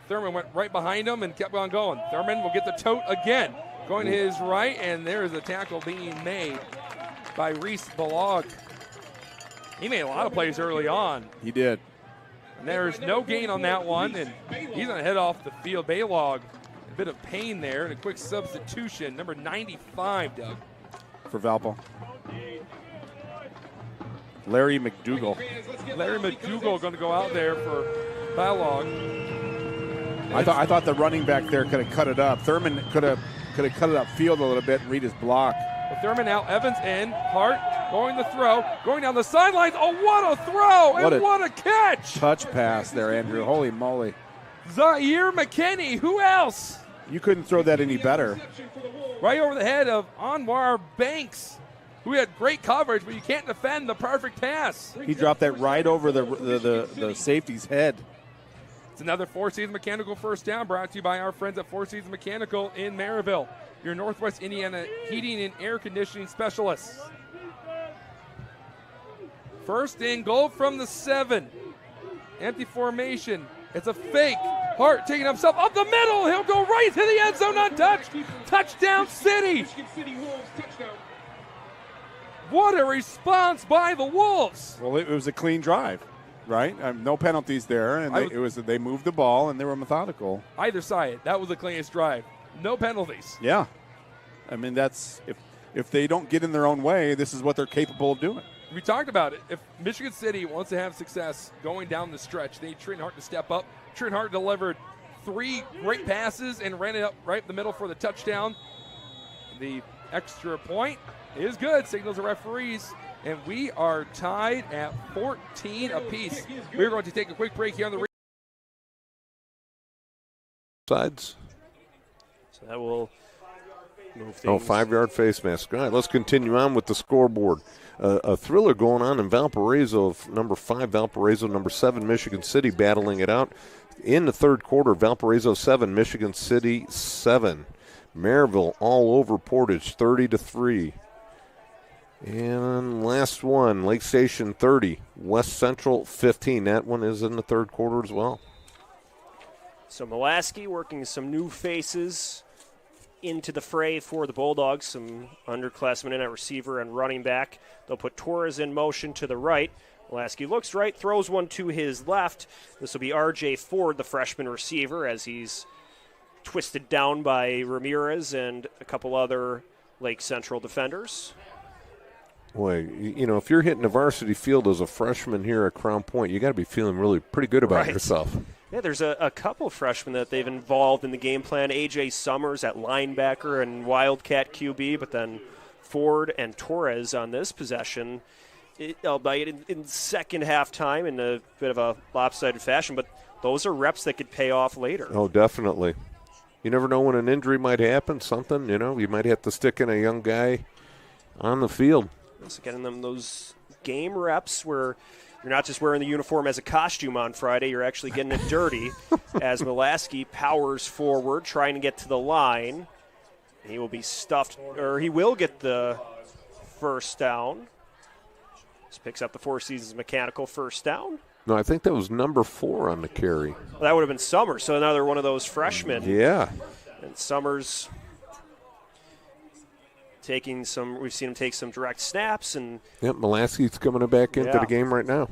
Thurman went right behind him and kept on going. Thurman will get the tote again. Going to his right, and there is a tackle being made by Reese Balog. He made a lot of plays early on. He did. And there's no gain on that one, and he's going to head off the field. Balog, a bit of pain there, and a quick substitution. Number 95, Doug. For Valpo. Larry McDougall. Larry McDougall going to go out there for Balog. I thought the running back there could have cut it up. Thurman could have cut it up field a little bit and read his block. But Thurman out, Evans in, Hart going the throw, going down the sidelines. Oh, what a throw, and what a catch. Touch pass there, Andrew. Holy moly. Zaire McKinney, who else? You couldn't throw that any better. Right over the head of Anwar Banks, who had great coverage, but you can't defend the perfect pass. He dropped that right over the safety's head. It's another Four Seasons Mechanical first down, brought to you by our friends at Four Seasons Mechanical in Marville, your Northwest Indiana heating and air conditioning specialists. First and goal from the 7. Empty formation. It's a fake. Hart taking himself up the middle. He'll go right to the end zone untouched. Touchdown City. What a response by the Wolves. Well, it was a clean drive, right? No penalties there, and they moved the ball and they were methodical. Either side, that was the cleanest drive. No penalties. Yeah. I mean, that's if they don't get in their own way, this is what they're capable of doing. We talked about it. If Michigan City wants to have success going down the stretch, they need Trenton Hart to step up. Trenton Hart delivered 3 great passes and ran it up right in the middle for the touchdown. The extra point is good, signals the referees, and we are tied at 14 apiece. We're going to take a quick break here on the sides. So that will move things. 5-yard face mask. All right, let's continue on with the scoreboard. A thriller going on in Valparaiso. Number 5, Valparaiso. Number 7, Michigan City battling it out. In the third quarter, Valparaiso 7, Michigan City 7. Marville all over Portage, 30-3. And last one, Lake Station 30, West Central 15. That one is in the third quarter as well. So Mulaski working some new faces into the fray for the Bulldogs, some underclassmen in at receiver and running back. They'll put Torres in motion to the right. Mulaski looks right, throws one to his left. This will be R.J. Ford, the freshman receiver, as he's twisted down by Ramirez and a couple other Lake Central defenders. Boy, if you're hitting the varsity field as a freshman here at Crown Point, you got to be feeling really pretty good about yourself. Yeah, there's a couple freshmen that they've involved in the game plan. A.J. Summers at linebacker and Wildcat QB, but then Ford and Torres on this possession, albeit in second half time in a bit of a lopsided fashion, but those are reps that could pay off later. Oh, definitely. You never know when an injury might happen, something, you might have to stick in a young guy on the field. So getting them those game reps where you're not just wearing the uniform as a costume on Friday, you're actually getting it dirty as Mulaski powers forward, trying to get to the line. He will be stuffed, or he will get the first down. Just picks up the Four Seasons Mechanical first down. No, I think that was number 4 on the carry. Well, that would have been Summers, so another one of those freshmen. Yeah. And Summers we've seen him take some direct snaps. And yep, Mulaski's coming back into the game right now.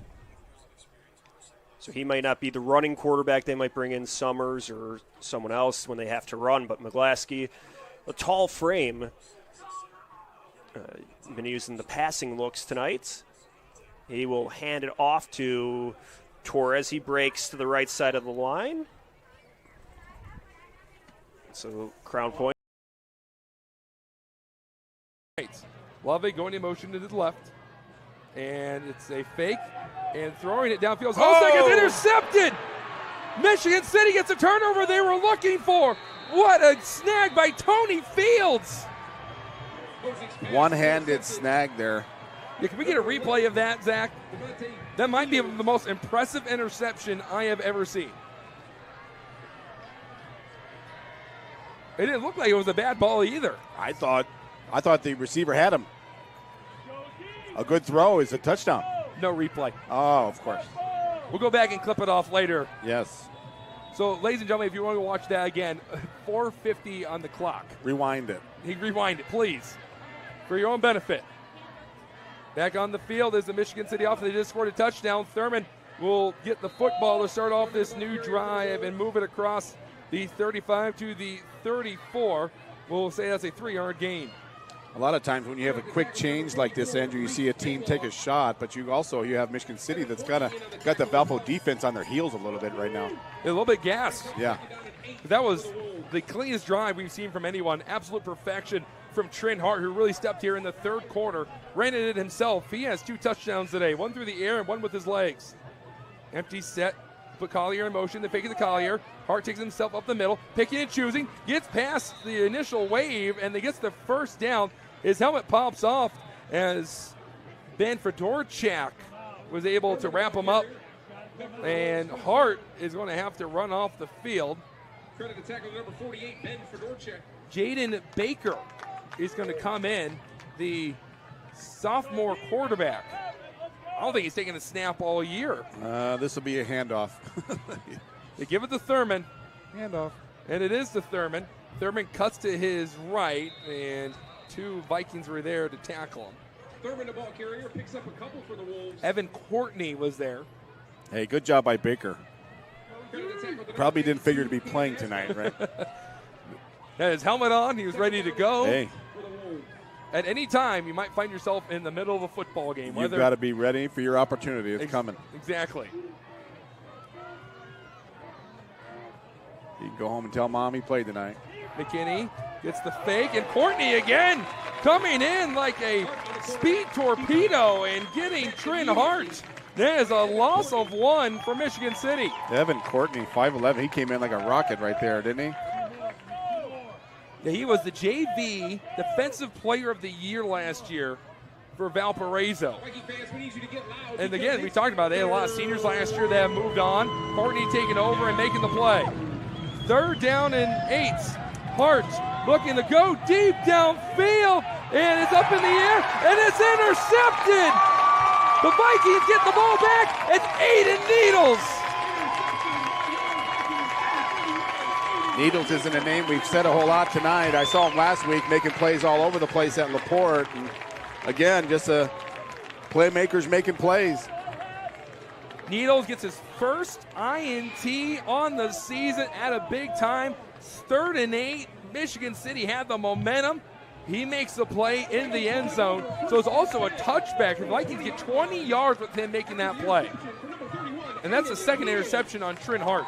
So he might not be the running quarterback. They might bring in Summers or someone else when they have to run. But Mulaski, a tall frame, been using the passing looks tonight. He will hand it off to Torres. He breaks to the right side of the line. So Crown Point. Love it, going in motion to the left. And it's a fake. And throwing it downfield. Seconds intercepted! Michigan City gets a turnover they were looking for. What a snag by Tony Fields! One-handed snag there. Yeah, can we get a replay of that, Zach? That might be the most impressive interception I have ever seen. It didn't look like it was a bad ball either. I thought the receiver had him. A good throw is a touchdown. No replay. Oh, of course. We'll go back and clip it off later. Yes. So, ladies and gentlemen, if you want to watch that again, 4:50 on the clock. Rewind it. Rewind it, please, for your own benefit. Back on the field is the Michigan City offense. They just scored a touchdown. Thurman will get the football to start off this new drive and move it across the 35 to the 34. We'll say that's a 3-yard gain. A lot of times when you have a quick change like this, Andrew, you see a team take a shot, but you have Michigan City that's got the Valpo defense on their heels a little bit right now. A little bit gassed. Yeah. That was the cleanest drive we've seen from anyone. Absolute perfection from Trent Hart, who really stepped here in the third quarter. Ran it himself. He has 2 touchdowns today, one through the air and one with his legs. Empty set. Put Collier in motion. They fake it to Collier. Hart takes himself up the middle, picking and choosing, gets past the initial wave, and they gets the first down. His helmet pops off as Ben Fedorchak was able to wrap him up, and Hart is going to have to run off the field. Credit to tackle number 48, Ben Fedorchak. Jaden Baker is going to come in, the sophomore quarterback. I don't think he's taken a snap all year. This will be a handoff. They give it to Thurman. Handoff. And it is to Thurman. Thurman cuts to his right, and 2 Vikings were there to tackle him. Thurman, the ball carrier, picks up a couple for the Wolves. Evan Courtney was there. Hey, good job by Baker. Probably didn't figure to be playing tonight, right? Had his helmet on. He was ready to go. Hey. At any time, you might find yourself in the middle of a football game. You've got to be ready for your opportunity. It's coming. Exactly. You can go home and tell Mom he played tonight. McKinney gets the fake, and Courtney again coming in like a speed torpedo and getting Trin Hart. That is a loss of 1 for Michigan City. Evan Courtney, 5'11". He came in like a rocket right there, didn't he? Yeah, he was the JV Defensive Player of the Year last year for Valparaiso. And again, we talked about it. They had a lot of seniors last year that have moved on. Courtney taking over and making the play. 3rd down and 8. Hart looking to go deep downfield, and it's up in the air, and it's intercepted. The Vikings get the ball back. It's Aiden Needles. Needles isn't a name we've said a whole lot tonight. I saw him last week making plays all over the place at LaPorte. And again, just a playmakers making plays. Needles gets his first INT on the season at a big time. 3rd and 8. Michigan City had the momentum. He makes the play in the end zone. So it's also a touchback. The Vikings get 20 yards with him making that play. And that's the 2nd interception on Trin Hart.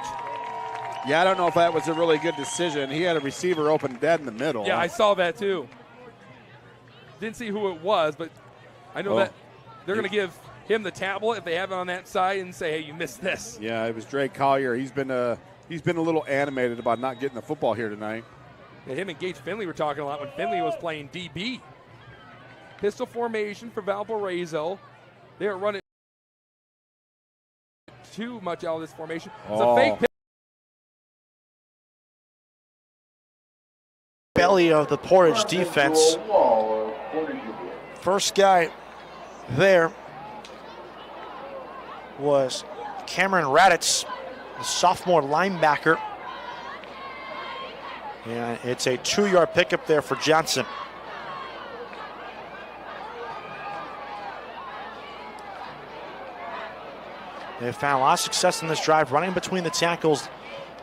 Yeah, I don't know if that was a really good decision. He had a receiver open dead in the middle. Yeah, I saw that too. Didn't see who it was, but I know that they're going to give him the tablet if they have it on that side and say, hey, you missed this. Yeah, it was Drake Collier. He's been a little animated about not getting the football here tonight. Yeah, him and Gage Finley were talking a lot when Finley was playing DB. Pistol formation for Valparaiso. They are running too much out of this formation. It's a fake pick. Belly of the Portage defense. First guy there was Cameron Raditz, the sophomore linebacker. And it's a 2-yard pickup there for Johnson. They've found a lot of success in this drive, running between the tackles.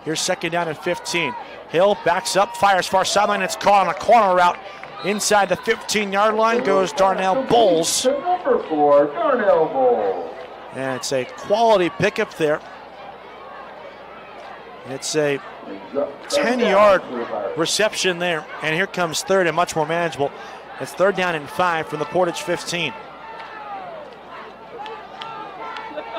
Here's 2nd down and 15. Hill backs up, fires far sideline. It's caught on a corner route inside the 15-yard line. Goes Darnell Bowles. Number 4, Darnell Bowles. And it's a quality pickup there. It's a 10-yard reception there. And here comes 3rd and much more manageable. It's 3rd down and 5 from the Portage 15.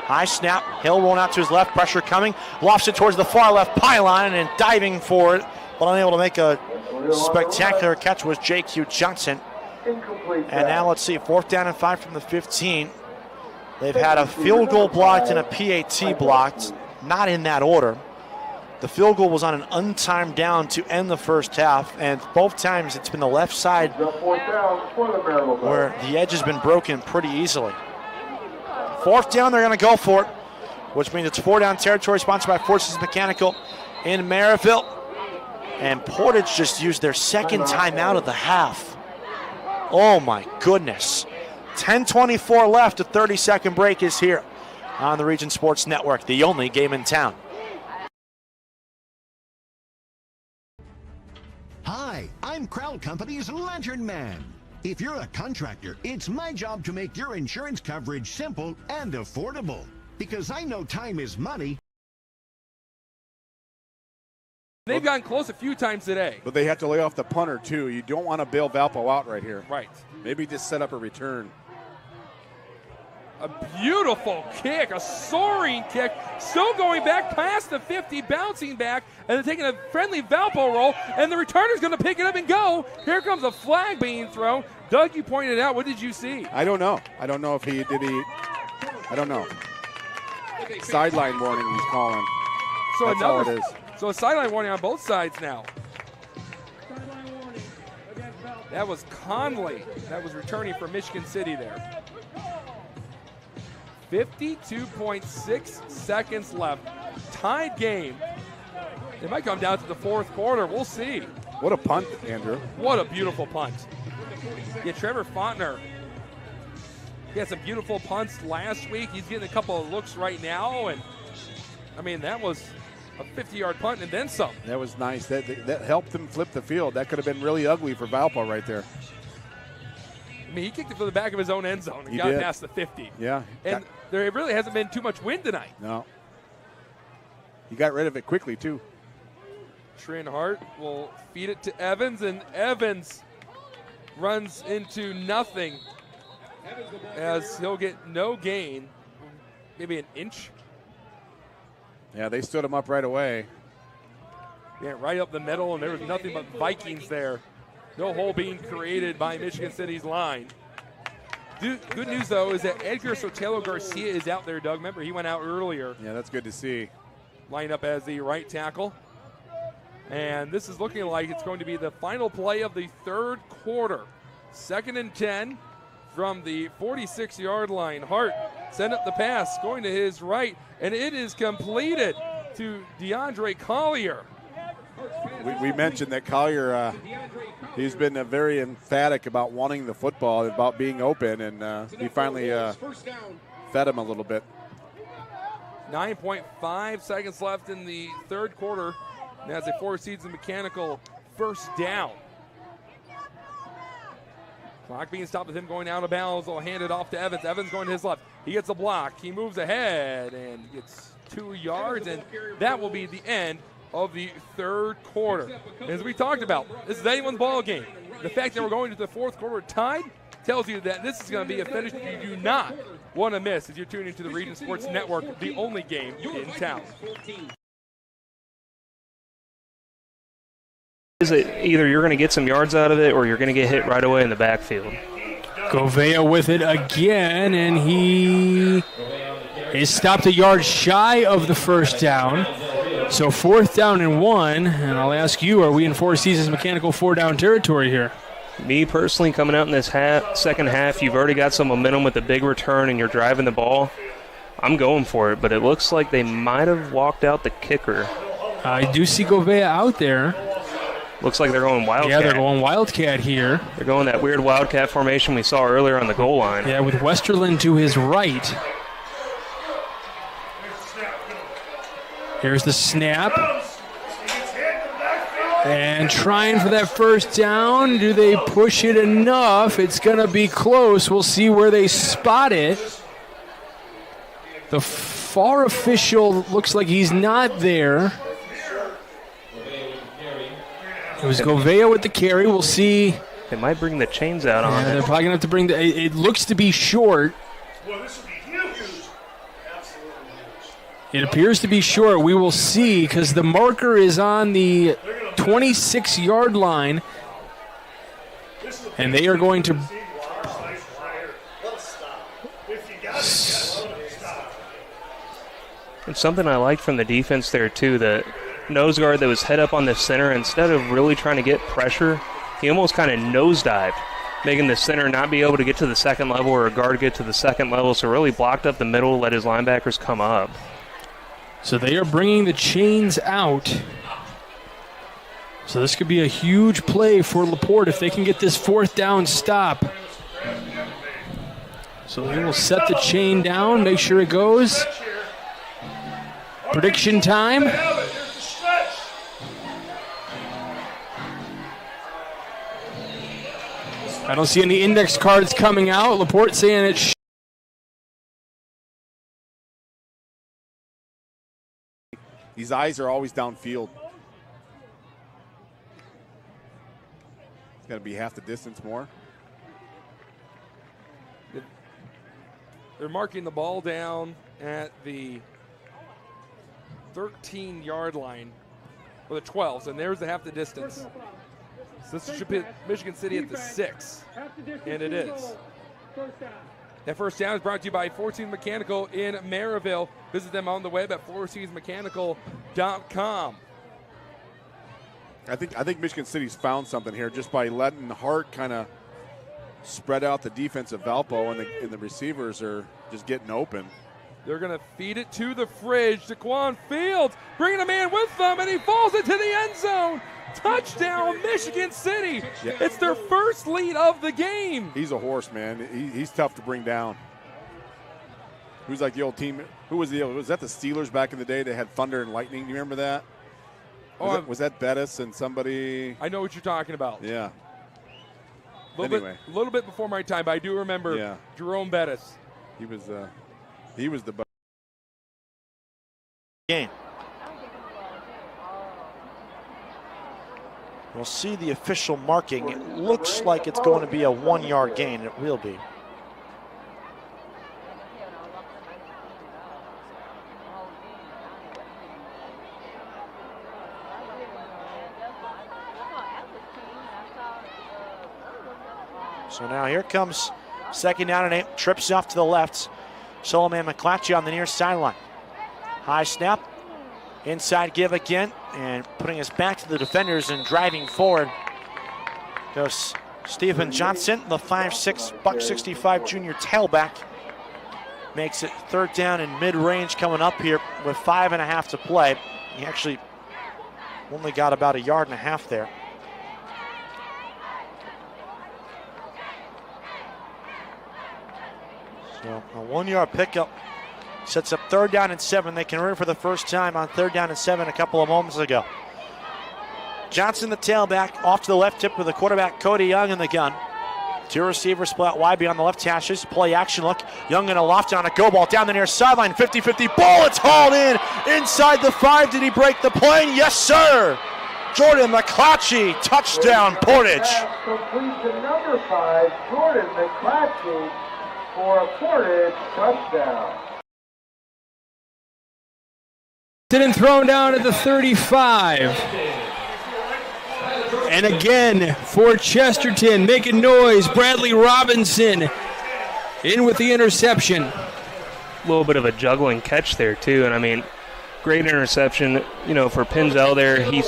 High snap, Hill rolling out to his left, pressure coming, lofts it towards the far left pylon and diving for it, but unable to make a spectacular catch was J.Q. Johnson. And now let's see, 4th down and 5 from the 15. They've had a field goal blocked and a PAT blocked, not in that order. The field goal was on an untimed down to end the first half, and both times it's been the left side where the edge has been broken pretty easily. 4th down, they're going to go for it, which means it's 4-down territory sponsored by Forces Mechanical in Marville. And Portage just used their 2nd timeout of the half. Oh my goodness. 10:24 left, a 30-second break is here on the Region Sports Network, the only game in town. Hi, I'm Crown Company's Lantern Man. If you're a contractor, it's my job to make your insurance coverage simple and affordable. Because I know time is money. They've gotten close a few times today. But they have to lay off the punter, too. You don't want to bail Valpo out right here. Right. Maybe just set up a return. A beautiful kick, a soaring kick, still going back past the 50, bouncing back, and then taking a friendly Valpo roll, and the returner's going to pick it up and go. Here comes a flag being thrown. Doug, you pointed out, what did you see? I don't know. I don't know if he did. I don't know. Sideline warning he's calling. So that's all it is. So a sideline warning on both sides now. That was Conley. That was returning for Michigan City there. 52.6 seconds left. Tied game. It might come down to the 4th quarter. We'll see. What a punt, Andrew. What a beautiful punt. Yeah, Trevor Fontner He had some beautiful punts last week. He's getting a couple of looks right now, and I mean, that was a 50-yard punt and then some. That was nice. That helped him flip the field. That could have been really ugly for Valpo right there. I mean, he kicked it from the back of his own end zone and got past the 50. Yeah. And there really hasn't been too much wind tonight. No. He got rid of it quickly, too. Trin Hart will feed it to Evans, and Evans runs into nothing as he'll get no gain, maybe an inch. Yeah, they stood him up right away. Yeah, right up the middle, and there was nothing but Vikings there. No hole being created by Michigan City's line. Good news, though, is that Edgar Sotelo Garcia is out there, Doug. Remember, he went out earlier. Yeah, that's good to see. Line up as the right tackle. And this is looking like it's going to be the final play of the third quarter. 2nd and 10 from the 46-yard line. Hart sent up the pass, going to his right, and it is completed to DeAndre Collier. We mentioned that Collier, he's been very emphatic about wanting the football, about being open, and he finally fed him a little bit. 9.5 seconds left in the third quarter. And that's a Four Seasons Mechanical first down. Clock being stopped with him going out of bounds. They'll hand it off to Evans. Evans going to his left. He gets a block. He moves ahead and gets 2 yards, and that will be the end of the third quarter. As we talked about, this is anyone's ball game. The fact that we're going to the fourth quarter tied tells you that this is going to be a finish you do not want to miss as you're tuning into the Region Sports Network, the only game in town. Is it either you're going to get some yards out of it or you're going to get hit right away in the backfield? Govea with it again, and he is stopped a yard shy of the first down. So 4th down and 1, and I'll ask you, are we in Four Seasons Mechanical 4-down territory here? Me personally, coming out in this second half, you've already got some momentum with a big return and you're driving the ball. I'm going for it, but it looks like they might have walked out the kicker. I do see Govea out there. Looks like they're going Wildcat. Yeah, they're going Wildcat here. They're going that weird Wildcat formation we saw earlier on the goal line. Yeah, with Westerland to his right. Here's the snap. And trying for that first down. Do they push it enough? It's going to be close. We'll see where they spot it. The far official looks like he's not there. It was Govea with the carry. We'll see. They might bring the chains out on it. They're probably going to have to bring the. It looks to be short. It appears to be short. We will see because the marker is on the 26-yard line, and they are going to. And something I liked from the defense there too, the nose guard that was head up on the center, instead of really trying to get pressure, he almost kind of nosedived, making the center not be able to get to the second level or a guard get to the second level, so really blocked up the middle, let his linebackers come up. So they are bringing the chains out. So this could be a huge play for LaPorte if they can get this 4th down stop. So they will set the chain down, make sure it goes. Prediction time. I don't see any index cards coming out. LaPorte saying it's. These eyes are always downfield. It's got to be half the distance more. They're marking the ball down at the 13-yard line, or the 12s, and there's the half the distance. So this should be Michigan City at the 6, and it is. That first down is brought to you by Four Seasons Mechanical in Marville. Visit them on the web at fourseasonsmechanical.com. I think Michigan City's found something here just by letting Hart kind of spread out the defense of Valpo, and the receivers are just getting open. They're going to feed it to the fridge. Daquan Fields bringing a man with them, and he falls into the end zone. Touchdown, Michigan City. Yeah. It's their first lead of the game. He's a horse, man. He's tough to bring down. Who's like the old team? Who was was that the Steelers back in the day? They had thunder and lightning. Do you remember that? Was that Bettis and somebody? I know what you're talking about. Yeah. A little bit before my time, but I do remember Jerome Bettis. He was the game. We'll see the official marking. It looks like it's going to be a 1-yard gain. It will be. So now here comes 2nd down and 8. Trips off to the left. Solomon McClatchy on the near sideline. High snap. Inside give again. And putting us back to the defenders and driving forward goes Stephen Johnson, the 5'6", $165 junior tailback. Makes it 3rd down and mid-range coming up here with 5.5 to play. He actually only got about 1.5 yards there. So a 1-yard pickup sets up 3rd down and 7. They converted for the first time on 3rd down and 7 a couple of moments ago. Johnson, the tailback, off to the left tip with the quarterback Cody Young in the gun. 2 receivers split wide beyond the left hashes. Play action look. Young in a loft on a go ball down the near sideline. 50-50 ball. It's hauled in inside the 5. Did he break the plane? Yes, sir. Jordan McClatchy, touchdown, Portage. Complete to number 5, Jordan McClatchy, for a Portage touchdown. And thrown down at the 35. And again for Chesterton, making noise. Bradley Robinson in with the interception. A little bit of a juggling catch there too, and I mean, great interception. You know, for Pinzel there, he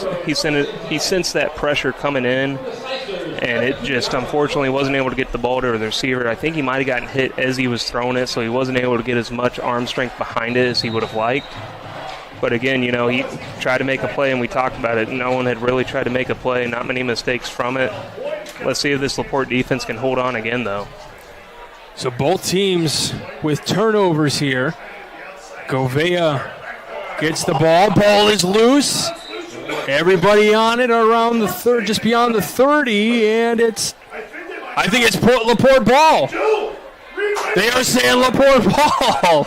sensed that pressure coming in, and it just unfortunately wasn't able to get the ball to the receiver. I think he might have gotten hit as he was throwing it, so he wasn't able to get as much arm strength behind it as he would have liked. But again, you know, he tried to make a play, and we talked about it. No one had really tried to make a play, not many mistakes from it. Let's see if this LaPorte defense can hold on again, though. So both teams with turnovers here. Govea gets the ball. Ball is loose. Everybody on it around the third, just beyond the 30, and I think it's LaPorte ball. They are saying LaPorte ball.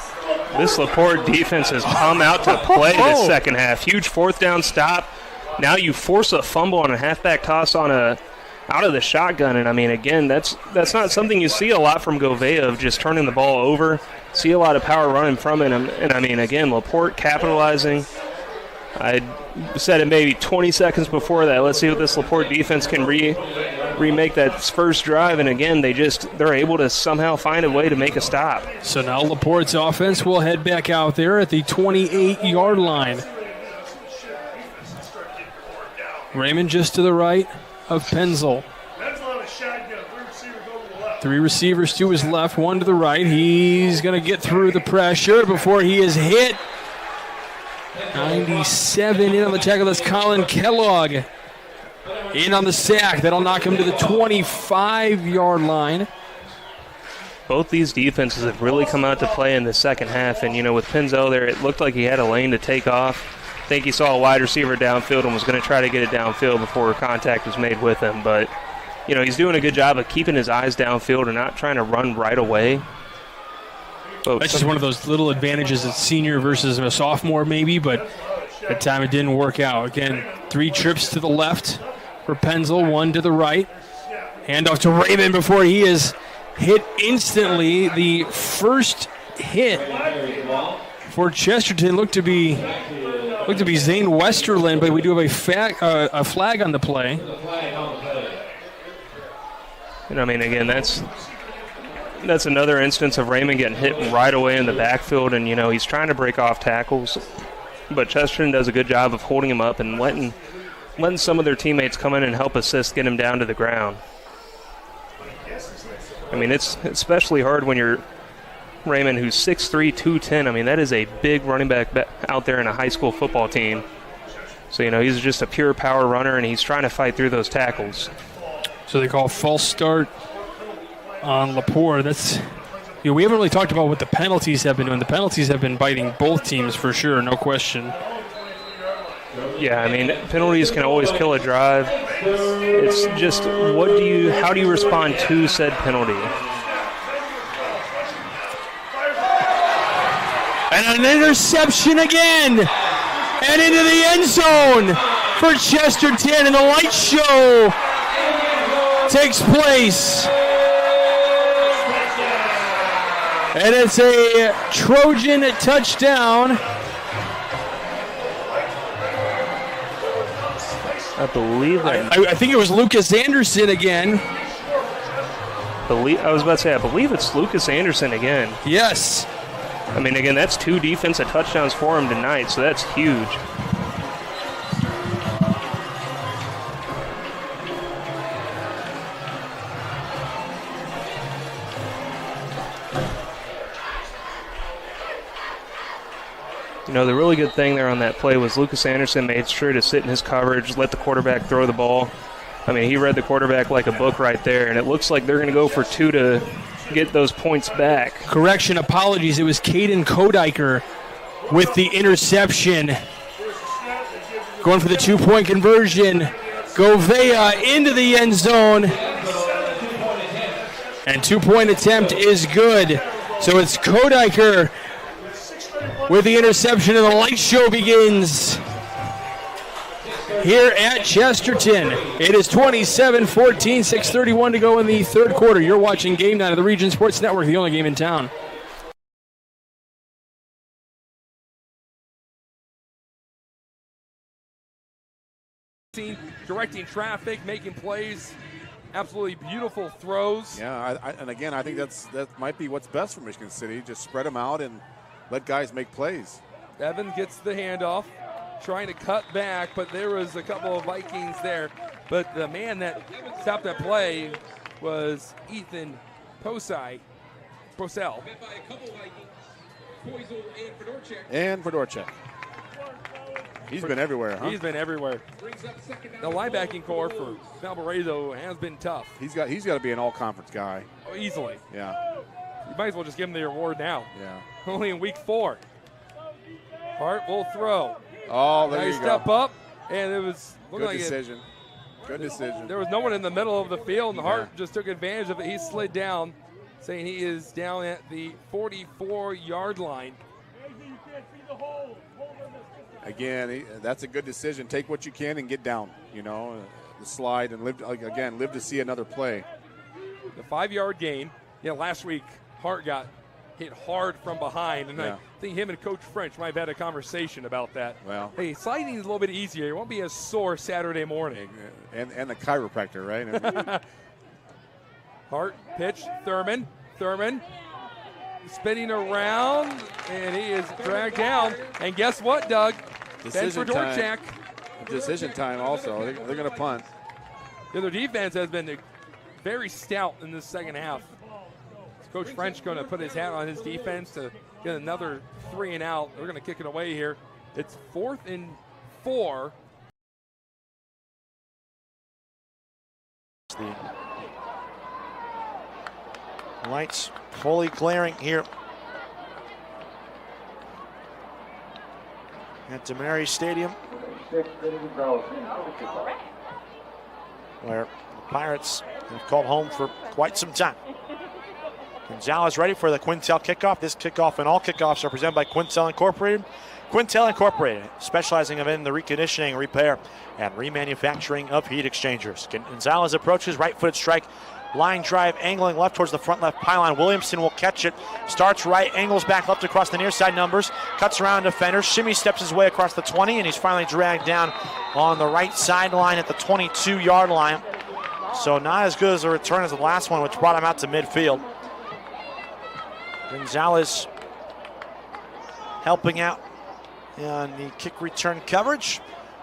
This LaPorte defense has come out to play this second half. Huge 4th down stop. Now you force a fumble on a halfback toss on out of the shotgun, and I mean, again, that's not something you see a lot from Govea of just turning the ball over. See a lot of power running from it, and I mean, again, LaPorte capitalizing. I said it maybe 20 seconds before that. Let's see what this LaPorte defense can remake that first drive, and again, they're able to somehow find a way to make a stop. So now LaPorte's offense will head back out there at the 28-yard line. Raymond just to the right of Penzel. 3 receivers to his left, 1 to the right. He's going to get through the pressure before he is hit. 97 in on the tackle. That's Colin Kellogg in on the sack. That'll knock him to the 25-yard line. Both these defenses have really come out to play in the second half. And, you know, with Pinzel there, it looked like he had a lane to take off. I think he saw a wide receiver downfield and was going to try to get it downfield before contact was made with him. But, you know, he's doing a good job of keeping his eyes downfield and not trying to run right away. That's just one of those little advantages at senior versus a sophomore maybe, but that time it didn't work out. Again, 3 trips to the left for Penzel, 1 to the right. Handoff to Raymond before he is hit instantly. The first hit for Chesterton looked to be Zane Westerland, but we do have a flag on the play. And I mean, again, that's another instance of Raymond getting hit right away in the backfield, and, you know, he's trying to break off tackles, but Chesterton does a good job of holding him up and letting some of their teammates come in and help assist get him down to the ground. I mean, it's especially hard when you're Raymond, who's 6'3", 210. I mean, that is a big running back out there in a high school football team. So, he's just a pure power runner, and he's trying to fight through those tackles. So they call false start on Laporte. That's, we haven't really talked about what the penalties have been doing. The penalties have been biting both teams for sure, no question. Yeah, penalties can always kill a drive. It's just how do you respond to said penalty? And an interception again. And into the end zone for Chesterton, and the light show takes place. And it's a Trojan touchdown. I believe that. I think it was Lucas Anderson again. I was about to say, I believe it's Lucas Anderson again. Yes. Again, that's 2 defensive touchdowns for him tonight, so that's huge. The really good thing there on that play was Lucas Anderson made sure to sit in his coverage, let the quarterback throw the ball. He read the quarterback like a book right there, and it looks like they're going to go for 2 to get those points back. Correction, apologies. It was Caden Kodiker with the interception. Going for the 2-point conversion. Govea into the end zone. And 2-point attempt is good. So it's Kodiker with the interception, and the light show begins here at Chesterton. It is 27-14, 6:31 to go in the third quarter. You're watching Game Night of the Region Sports Network, the only game in town. Directing traffic, making plays, absolutely beautiful throws. Yeah, and again, I think that might be what's best for Michigan City. Just spread them out and let guys make plays. Evan gets the handoff, trying to cut back, but there was a couple of Vikings there. But the man that stopped that play was Ethan Posey. Posel. And Fedorchak. He's been everywhere, huh? He's been everywhere. The linebacking core for Valparaiso has been tough. He's got to be an all-conference guy. Oh, easily. Yeah. You might as well just give him the award now. Yeah. Only in week 4. Hart will throw. Oh, there you go. Step up, and it was good like decision. Good decision. There was no one in the middle of the field, and Hart just took advantage of it. He slid down, saying he is down at the 44-yard line. Again, that's a good decision. Take what you can and get down, the slide, and live to see another play. The 5-yard gain. Last week, Hart got hit hard from behind, and I think him and Coach French might have had a conversation about that. Well, hey, sliding is a little bit easier. It won't be as sore Saturday morning. And the chiropractor, right? Hart pitch, Thurman spinning around, and he is dragged down. And guess what, Doug? Decision time. Decision time also. They're going to punt. Their defense has been very stout in this second half. Coach French going to put his hat on his defense to get another 3 and out. We're going to kick it away here. It's 4th and 4. The lights fully glaring here at DeMary Stadium, where the Pirates have called home for quite some time. Gonzalez ready for the Quintel kickoff. This kickoff and all kickoffs are presented by Quintel Incorporated. Quintel Incorporated, specializing in the reconditioning, repair, and remanufacturing of heat exchangers. Gonzalez approaches, right-footed strike, line drive, angling left towards the front left pylon. Williamson will catch it. Starts right, angles back left across the near side numbers, cuts around defenders. Shimmy steps his way across the 20, and he's finally dragged down on the right sideline at the 22-yard line. So not as good as a return as the last one, which brought him out to midfield. Gonzalez helping out on the kick return coverage.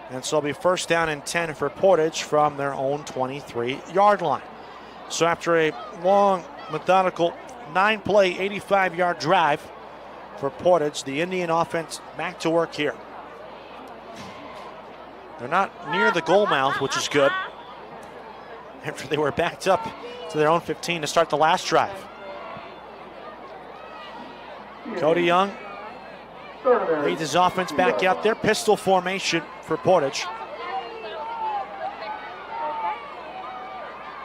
And so it'll be 1st down and 10 for Portage from their own 23-yard line. So after a long, methodical 9-play, 85-yard drive for Portage, the Indian offense back to work here. They're not near the goal mouth, which is good, after they were backed up to their own 15 to start the last drive. Cody Young leads his offense back out there. Pistol formation for Portage.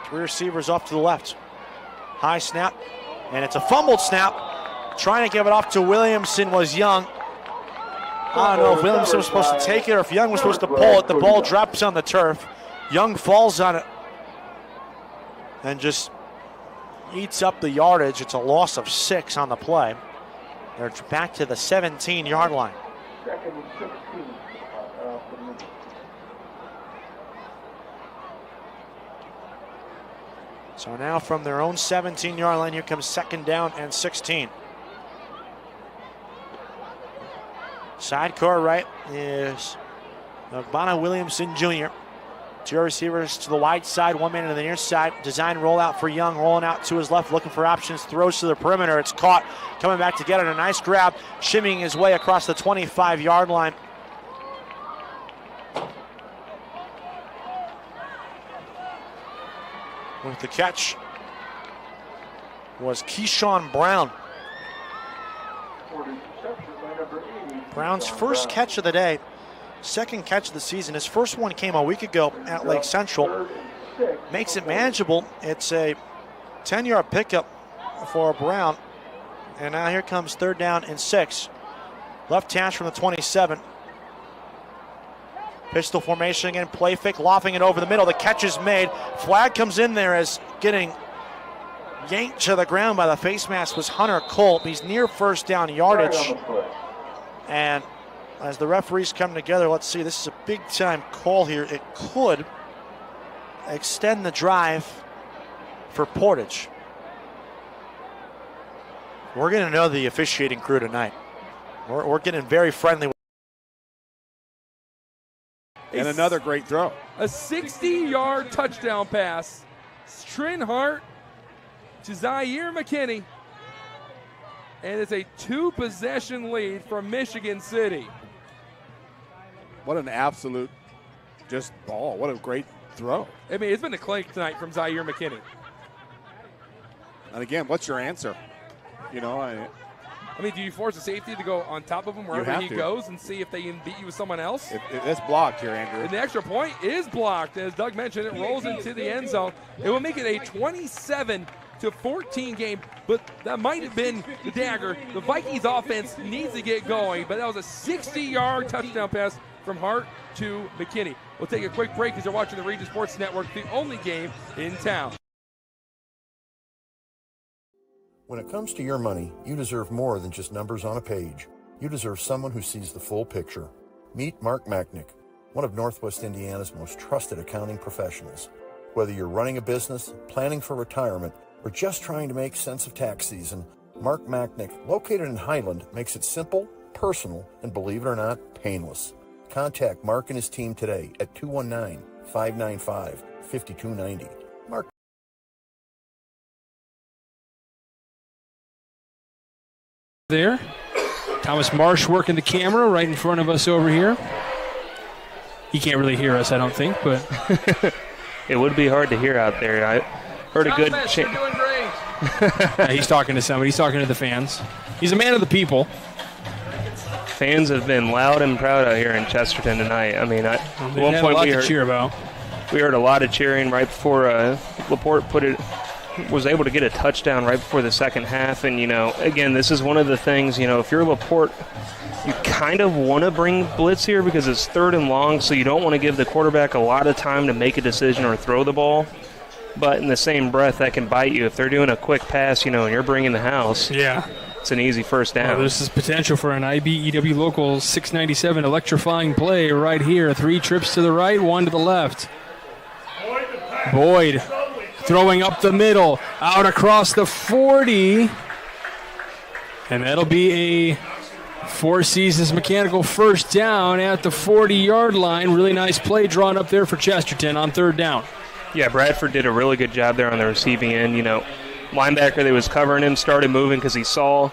3 receivers off to the left. High snap, and it's a fumbled snap. Trying to give it off to Williamson was Young. I don't know if Williamson was supposed to take it or if Young was supposed to pull it. The ball drops on the turf. Young falls on it and just eats up the yardage. It's a loss of 6 on the play. They're back to the 17-yard line. So now from their own 17-yard line, here comes 2nd down and 16. Sidecar right is Ogbonna Williamson Jr. 2 receivers to the wide side, 1 man to the near side. Design rollout for Young, rolling out to his left, looking for options, throws to the perimeter. It's caught, coming back to get it. A nice grab, shimmying his way across the 25-yard line. With the catch was Keyshawn Brown. Brown's first catch of the day, 2nd catch of the season. His first one came a week ago at Lake Central. Makes it manageable. It's a 10-yard pickup for Brown. And now here comes 3rd down and 6. Left hash from the 27. Pistol formation again, play fake, lofting it over the middle. The catch is made. Flag comes in there as getting yanked to the ground by the face mask was Hunter Colt. He's near 1st down yardage. And as the referees come together, let's see, this is a big time call here. It could extend the drive for Portage. We're going to know the officiating crew tonight. We're getting very friendly. And another great throw. A 60-yard touchdown pass. Strinhart to Zaire McKinney. And it's a 2-possession lead for Michigan City. What an absolute just ball. What a great throw. I mean, it's been a clank tonight from Zaire McKinney. And again, what's your answer? You know, I mean, do you force a safety to go on top of him wherever he goes and see if they can beat you with someone else? It's blocked here, Andrew. And the extra point is blocked. As Doug mentioned, it rolls into the end zone. It will make it a 27-14 game, but that might have been the dagger. The Vikings offense needs to get going, but that was a 60-yard touchdown pass from Hart to McKinney. We'll take a quick break as you're watching the Region Sports Network, the only game in town. When it comes to your money, you deserve more than just numbers on a page. You deserve someone who sees the full picture. Meet Mark Machnick, one of Northwest Indiana's most trusted accounting professionals. Whether you're running a business, planning for retirement, or just trying to make sense of tax season, Mark Machnick, located in Highland, makes it simple, personal, and believe it or not, painless. Contact Mark and his team today at 219-595-5290. Mark. There. Thomas Marsh working the camera right in front of us over here. He can't really hear us, I don't think, but it would be hard to hear out there. I heard a good you're doing great. Yeah, he's talking to somebody. He's talking to the fans. He's a man of the people. Fans have been loud and proud out here in Chesterton tonight. I mean, at one point we heard a lot of cheering right before Laporte was able to get a touchdown right before the second half. And, you know, again, this is one of the things, you know, if you're Laporte, you kind of want to bring blitz here because it's 3rd and long, so you don't want to give the quarterback a lot of time to make a decision or throw the ball. But in the same breath, that can bite you. If they're doing a quick pass, you know, and you're bringing the house, it's an easy first down. Well, this is potential for an IBEW Local 697 electrifying play right here. 3 trips to the right, 1 to the left. Boyd throwing up the middle, out across the 40. And that'll be a Four Seasons Mechanical first down at the 40-yard line. Really nice play drawn up there for Chesterton on 3rd down. Yeah, Bradford did a really good job there on the receiving end. You know, linebacker that was covering him started moving because he saw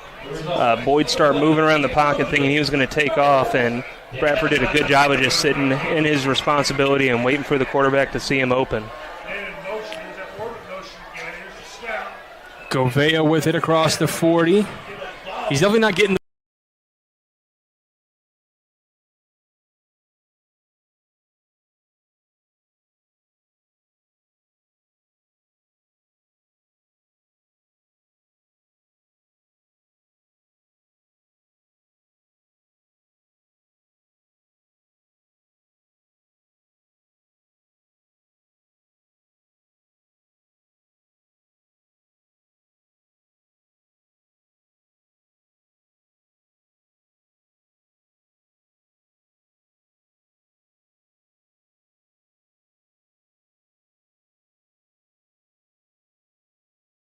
Boyd start moving around the pocket thinking he was going to take off, and Bradford did a good job of just sitting in his responsibility and waiting for the quarterback to see him open. Govea with it across the 40. He's definitely not getting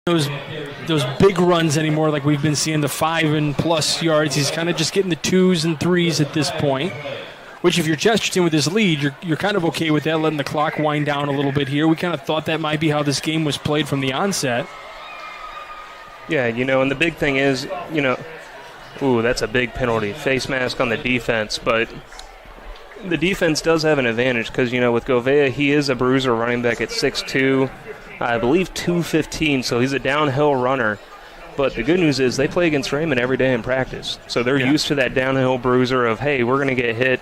those big runs anymore like we've been seeing, the 5+ yards. He's kind of just getting the 2s and 3s at this point, which if you're Chesterton with this lead, you're kind of okay with that, letting the clock wind down a little bit here. We kind of thought that might be how this game was played from the onset. Yeah, and the big thing is, ooh, that's a big penalty. Face mask on the defense, but the defense does have an advantage because, with Govea, he is a bruiser running back at 6'2", I believe 215, so he's a downhill runner. But the good news is they play against Raymond every day in practice. So they're used to that downhill bruiser of, hey, we're going to get hit.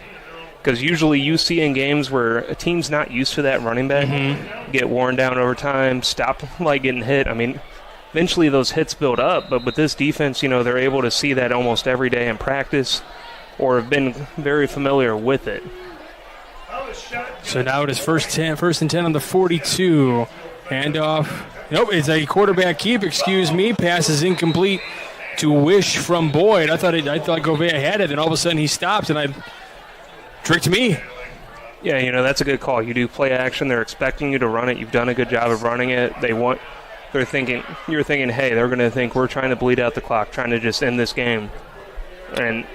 Because usually you see in games where a team's not used to that running back, get worn down over time, stop getting hit. I mean, eventually those hits build up. But with this defense, they're able to see that almost every day in practice or have been very familiar with it. So now it is first and 10 on the 42. Handoff. Nope, it's a quarterback keep, Pass is incomplete to Wish from Boyd. I thought Govea had it, and all of a sudden he stopped, and tricked me. Yeah, that's a good call. You do play action. They're expecting you to run it. You've done a good job of running it. You're thinking, hey, they're going to think we're trying to bleed out the clock, trying to just end this game. And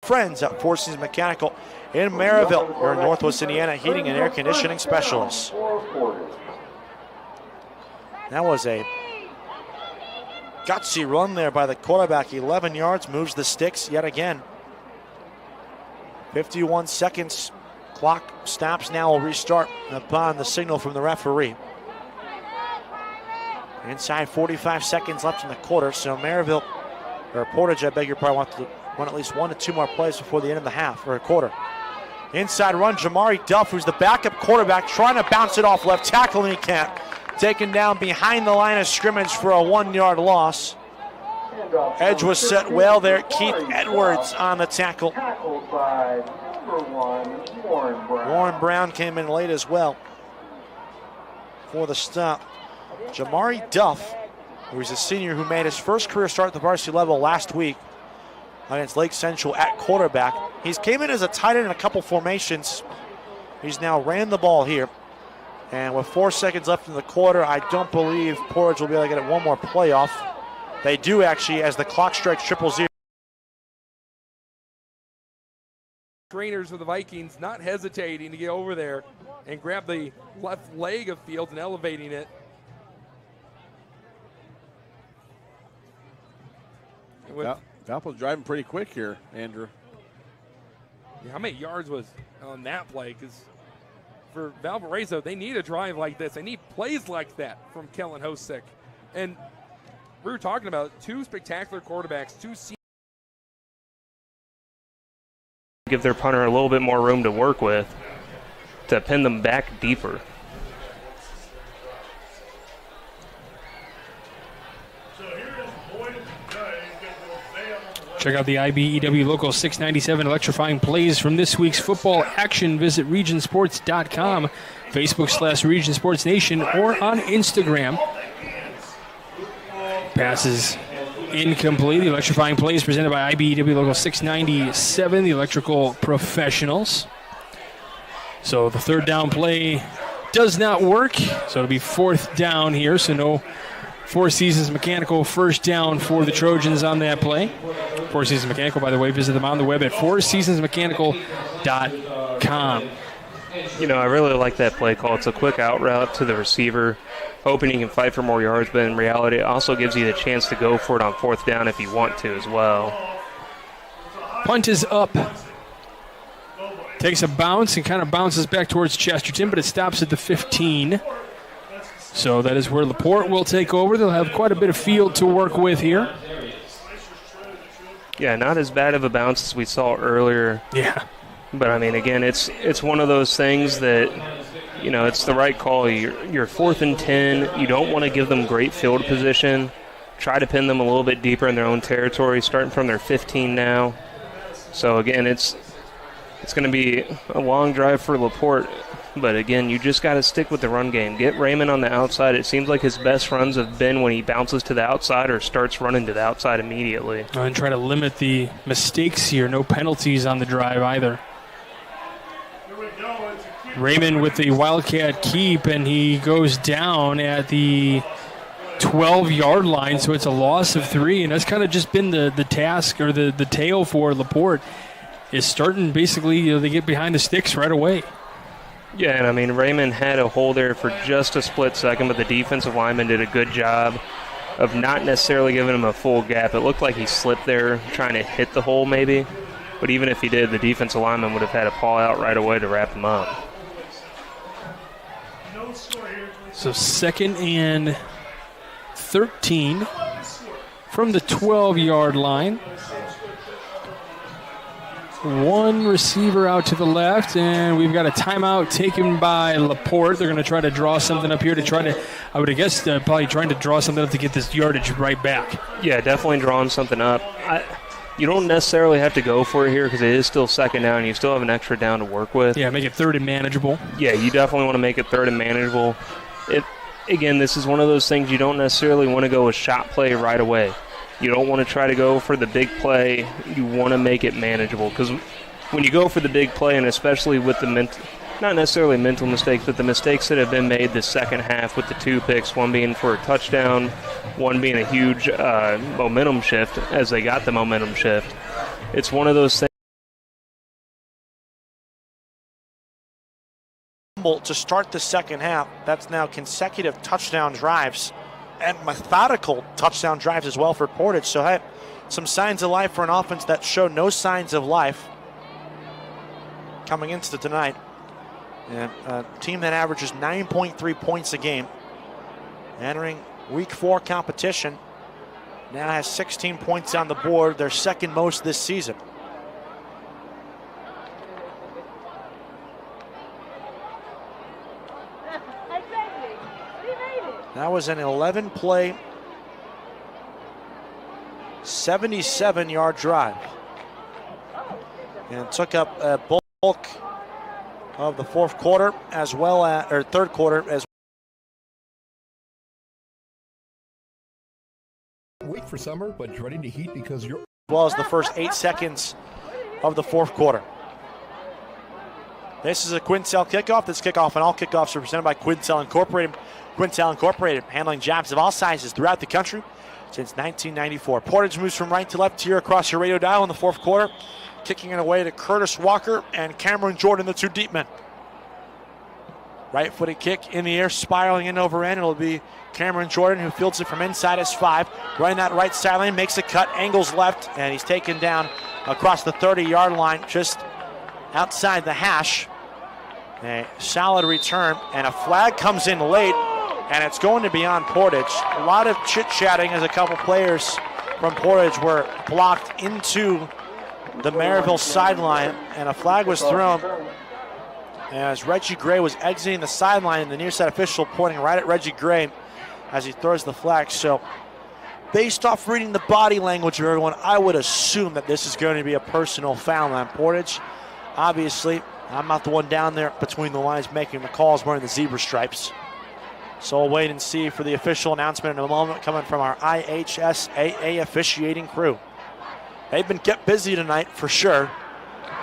friends at Four Seasons Mechanical in Marville, your Northwest Indiana heating and air conditioning specialists. That was a gutsy run there by the quarterback. 11 yards, moves the sticks yet again. 51 seconds. Clock stops now. Will restart upon the signal from the referee. Inside 45 seconds left in the quarter, so Portage, I beg your pardon, want to run at least 1 to 2 more plays before the end of the half, or a quarter. Inside run, Jamari Duff, who's the backup quarterback, trying to bounce it off left tackle, and he can't. Taken down behind the line of scrimmage for a 1-yard loss. Edge was set well there. Keith Edwards on the tackle. Tackled by number 1, Warren Brown. Warren Brown came in late as well for the stop. Jamari Duff, who's a senior who made his first career start at the varsity level last week against Lake Central at quarterback. He's came in as a tight end in a couple formations. He's now ran the ball here. And with 4 seconds left in the quarter, I don't believe Portage will be able to get it one more playoff. They do actually, as the clock strikes 0:00. Trainers of the Vikings not hesitating to get over there and grab the left leg of Fields and elevating it. Valpo's driving pretty quick here, Andrew. Yeah, how many yards was on that play? Because for Valparaiso, they need a drive like this. They need plays like that from Kellen Hosick. And we were talking about 2 spectacular quarterbacks, 2 seniors. Give their punter a little bit more room to work with to pin them back deeper. Check out the IBEW Local 697 electrifying plays from this week's football action. Visit regionsports.com, Facebook/Region Sports Nation, or on Instagram. Passes incomplete. The electrifying plays presented by IBEW Local 697, the electrical professionals. So the third down play does not work. So it'll be 4th down here. So no Four Seasons Mechanical first down for the Trojans on that play. Four Seasons Mechanical, by the way, visit them on the web at fourseasonsmechanical.com. I really like that play call. It's a quick out route to the receiver, hoping he can fight for more yards, but in reality, it also gives you the chance to go for it on fourth down if you want to as well. Punt is up. Takes a bounce and kind of bounces back towards Chesterton, but it stops at the 15. So that is where LaPorte will take over. They'll have quite a bit of field to work with here. Yeah, not as bad of a bounce as we saw earlier. Yeah. But, I mean, again, it's one of those things that, it's the right call. You're 4th and 10. You don't want to give them great field position. Try to pin them a little bit deeper in their own territory, starting from their 15 now. So, again, it's going to be a long drive for LaPorte. But, again, you just got to stick with the run game. Get Raymond on the outside. It seems like his best runs have been when he bounces to the outside or starts running to the outside immediately. And try to limit the mistakes here. No penalties on the drive either. Raymond with the Wildcat keep, and he goes down at the 12-yard line, so it's a loss of 3. And that's kind of just been the task or the tale for LaPorte is starting basically, they get behind the sticks right away. Yeah, and I mean, Raymond had a hole there for just a split second, but the defensive lineman did a good job of not necessarily giving him a full gap. It looked like he slipped there trying to hit the hole maybe, but even if he did, the defensive lineman would have had a paw out right away to wrap him up. So 2nd and 13 from the 12-yard line. One receiver out to the left, and we've got a timeout taken by LaPorte. They're going to try to draw something up here to try to, I would guess, probably trying to draw something up to get this yardage right back. Yeah, definitely drawing something up. You don't necessarily have to go for it here because it is still 2nd down, and you still have an extra down to work with. Yeah, make it 3rd and manageable. Yeah, you definitely want to make it 3rd and manageable. Again, this is one of those things you don't necessarily want to go with shot play right away. You don't want to try to go for the big play. You want to make it manageable because when you go for the big play, and especially with the not necessarily mental mistakes, but the mistakes that have been made the second half with the 2 picks, one being for a touchdown, one being a huge momentum shift as they got the momentum shift. It's one of those things. To start the second half, that's now consecutive touchdown drives and methodical touchdown drives as well for Portage. So hey, some signs of life for an offense that showed no signs of life coming into tonight. And a team that averages 9.3 points a game, entering week 4 competition, now has 16 points on the board, their 2nd most this season. That was an 11-play, 77-yard drive. And took up a bulk of the 4th quarter as well as, or 3rd quarter as Wait for summer, but dreading to heat because you're well as the first 8 seconds of the 4th quarter. This is a Quintel kickoff. This kickoff and all kickoffs are presented by Quintel Incorporated. Quintel Incorporated, handling jobs of all sizes throughout the country since 1994. Portage moves from right to left here across your radio dial in the 4th quarter, kicking it away to Curtis Walker and Cameron Jordan, the 2 deep men. Right-footed kick in the air, spiraling in over end. It'll be Cameron Jordan who fields it from inside his 5. Running that right sideline, makes a cut, angles left, and he's taken down across the 30-yard line, just outside the hash. A solid return, and a flag comes in late, and it's going to be on Portage. A lot of chit-chatting as a couple players from Portage were blocked into the Marville sideline, and a flag was thrown as Reggie Gray was exiting the sideline, and the near side official pointing right at Reggie Gray as he throws the flag. So based off reading the body language of everyone, I would assume that this is going to be a personal foul on Portage. Obviously, I'm not the one down there between the lines making the calls wearing the zebra stripes. So we'll wait and see for the official announcement in a moment coming from our IHSAA officiating crew. They've been kept busy tonight for sure.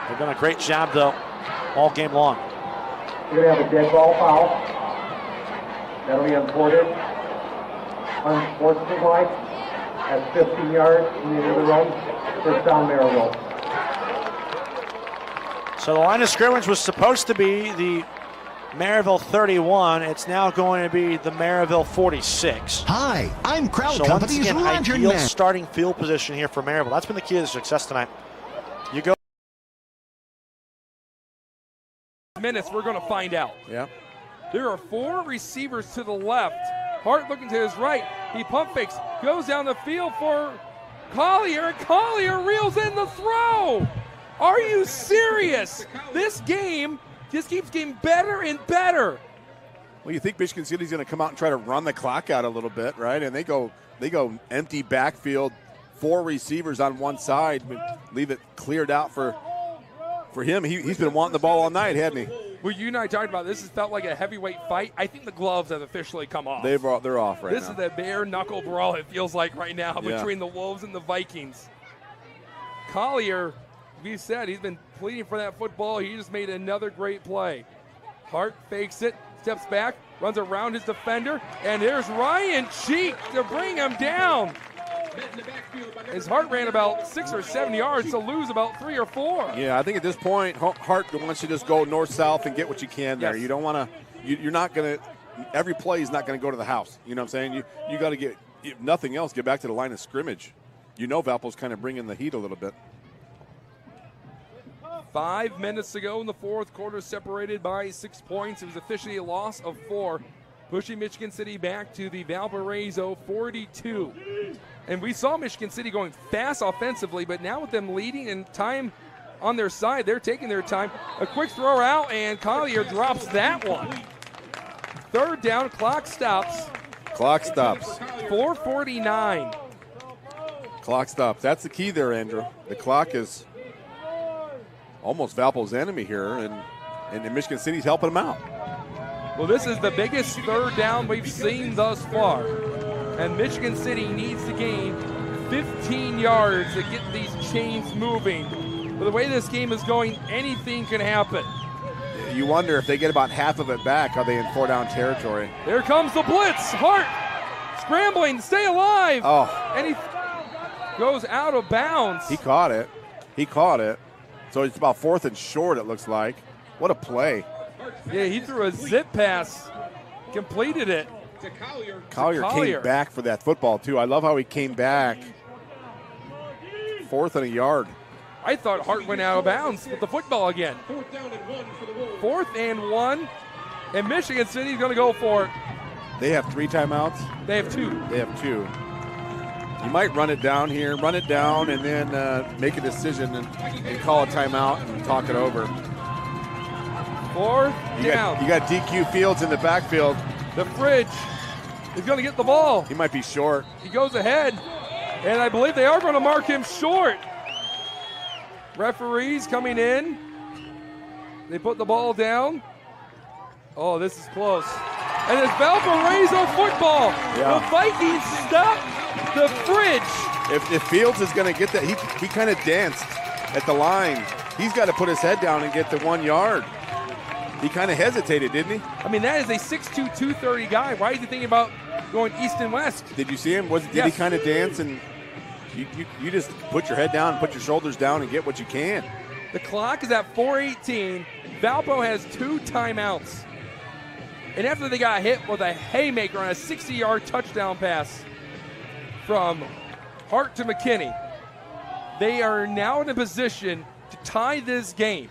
They've done a great job though all game long. We're going to have a dead ball foul. That'll be on Portage. Unsportsmanlike at 15 yards in the end of the run. First down, Marville. So the line of scrimmage was supposed to be the Marville 31. It's now going to be the Marville 46. Hi, I'm Crowd So once Company's again, Lantern ideal Man. starting field position here for Marville. That's been the key to success tonight. You go. Minutes, we're going to find out. Yeah. There are 4 receivers to the left. Hart looking to his right. He pump fakes, goes down the field for Collier, and Collier reels in the throw. Are you serious? This game just keeps getting better and better. Well, you think Michigan City's going to come out and try to run the clock out a little bit, right? And they go empty backfield, 4 receivers on one side, leave it cleared out for him. He's been wanting the ball all night, hasn't he? Well, you and I talked about this. Has felt like a heavyweight fight. I think the gloves have officially come off. They're off right now. This is the bare knuckle brawl, it feels like right now, between the Wolves and the Vikings. Collier, we said, he's been pleading for that football. He just made another great play. Hart fakes it, steps back, runs around his defender, and there's Ryan Cheek to bring him down. His Hart ran about 6 or 7 yards to lose about 3 or 4. Yeah, I think at this point, Hart wants you to just go north-south and get what you can there. Yes. You don't want to, you're not going to, every play is not going to go to the house. You know what I'm saying? You got to get, if nothing else, get back to the line of scrimmage. You know Valpo's kind of bringing the heat a little bit. 5 minutes to go in the fourth quarter, separated by 6 points. It was officially a loss of 4, pushing Michigan City back to the Valparaiso 42. And we saw Michigan City going fast offensively, but now with them leading and time on their side, they're taking their time. A quick throw out, and Collier drops that one. 3rd down, clock stops. Clock stops. 4:49. Clock stops. That's the key there, Andrew. The clock is almost Valpo's enemy here, and Michigan City's helping them out. Well, this is the biggest 3rd down we've seen thus far. And Michigan City needs to gain 15 yards to get these chains moving. But the way this game is going, anything can happen. You wonder if they get about half of it back, are they in 4-down territory? Here comes the blitz. Hart scrambling to stay alive. Oh. And he goes out of bounds. He caught it. So it's about 4th and short, it looks like. What a play. Yeah, he threw a zip pass, completed it. Collier came back for that football, too. I love how he came back. 4th and a yard. I thought Hart went out of bounds with the football again. 4th and 1, and Michigan City's going to go for it. They have 3 timeouts? They have 2. They have 2. You might run it down here, and then make a decision and call a timeout and talk it over. 4th down. You got DQ Fields in the backfield. The Fridge is going to get the ball. He might be short. He goes ahead, and I believe they are going to mark him short. Referees coming in. They put the ball down. Oh, this is close. And it's Valparaiso football. Yeah. The Vikings stop the Fridge. If Fields is going to get that, he kind of danced at the line. He's got to put his head down and get the 1 yard. He kind of hesitated, didn't he? I mean, that is a 6'2", 230 guy. Why is he thinking about going east and west? Did you see him? Did he kind of dance? And you just put your head down, put your shoulders down, and get what you can. The clock is at 4:18. Valpo has 2 timeouts. And after they got hit with a haymaker on a 60-yard touchdown pass from Hart to McKinney, they are now in a position to tie this game.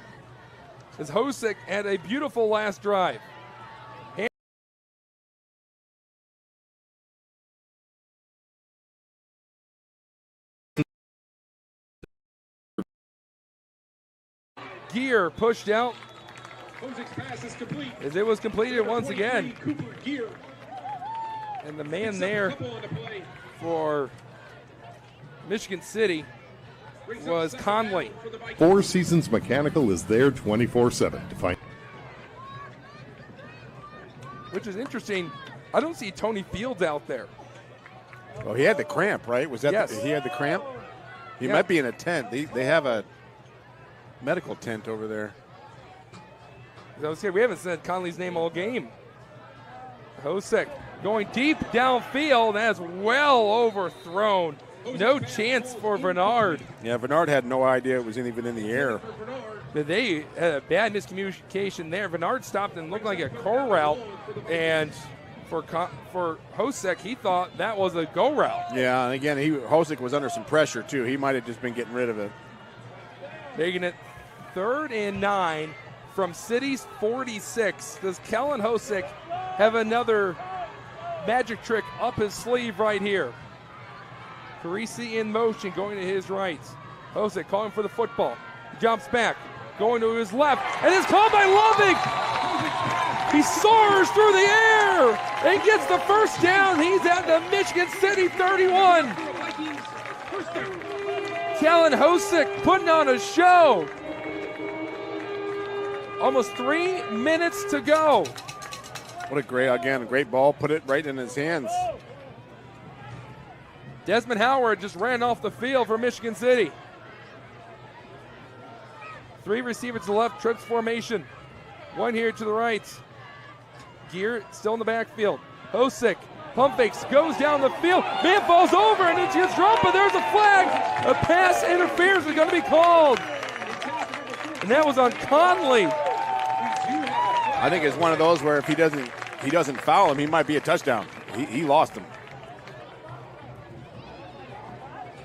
As Hosick had a beautiful last drive. Gear pushed out. Pass is complete. As it was completed once again. Gear. And the man there for Michigan City was Conley. Four Seasons Mechanical is there 24/7 to find. Which is interesting. I don't see Tony Fields out there. Well, he had the cramp, right? Was that yes. He had the cramp? He might be in a tent. They have a medical tent over there. As I was here, we haven't said Conley's name all game. Hosick going deep downfield. That's well overthrown. No chance for Bernard. Yeah, Bernard had no idea it was even in the air. But they had a bad miscommunication there. Bernard stopped and looked like a curl route, and for Hosek, he thought that was a go route. Yeah, and again, Hosek was under some pressure too. He might have just been getting rid of it. Making it 3rd and 9 from City's 46. Does Kellen Hosek have another magic trick up his sleeve right here? Parisi in motion, going to his right. Hosek calling for the football. He jumps back, going to his left, and it's called by Loving. He soars through the air and gets the first down. He's at the Michigan City 31. Kellen Hosek putting on a show. Almost 3 minutes to go. What a great ball. Put it right in his hands. Desmond Howard just ran off the field for Michigan City. 3 receivers to the left, trips formation. 1 here to the right. Gear still in the backfield. Hosek, pump fakes, goes down the field. Man falls over and it gets dropped, but there's a flag. A pass interference is going to be called. And that was on Conley. I think it's one of those where if he doesn't foul him, he might be a touchdown. He lost him.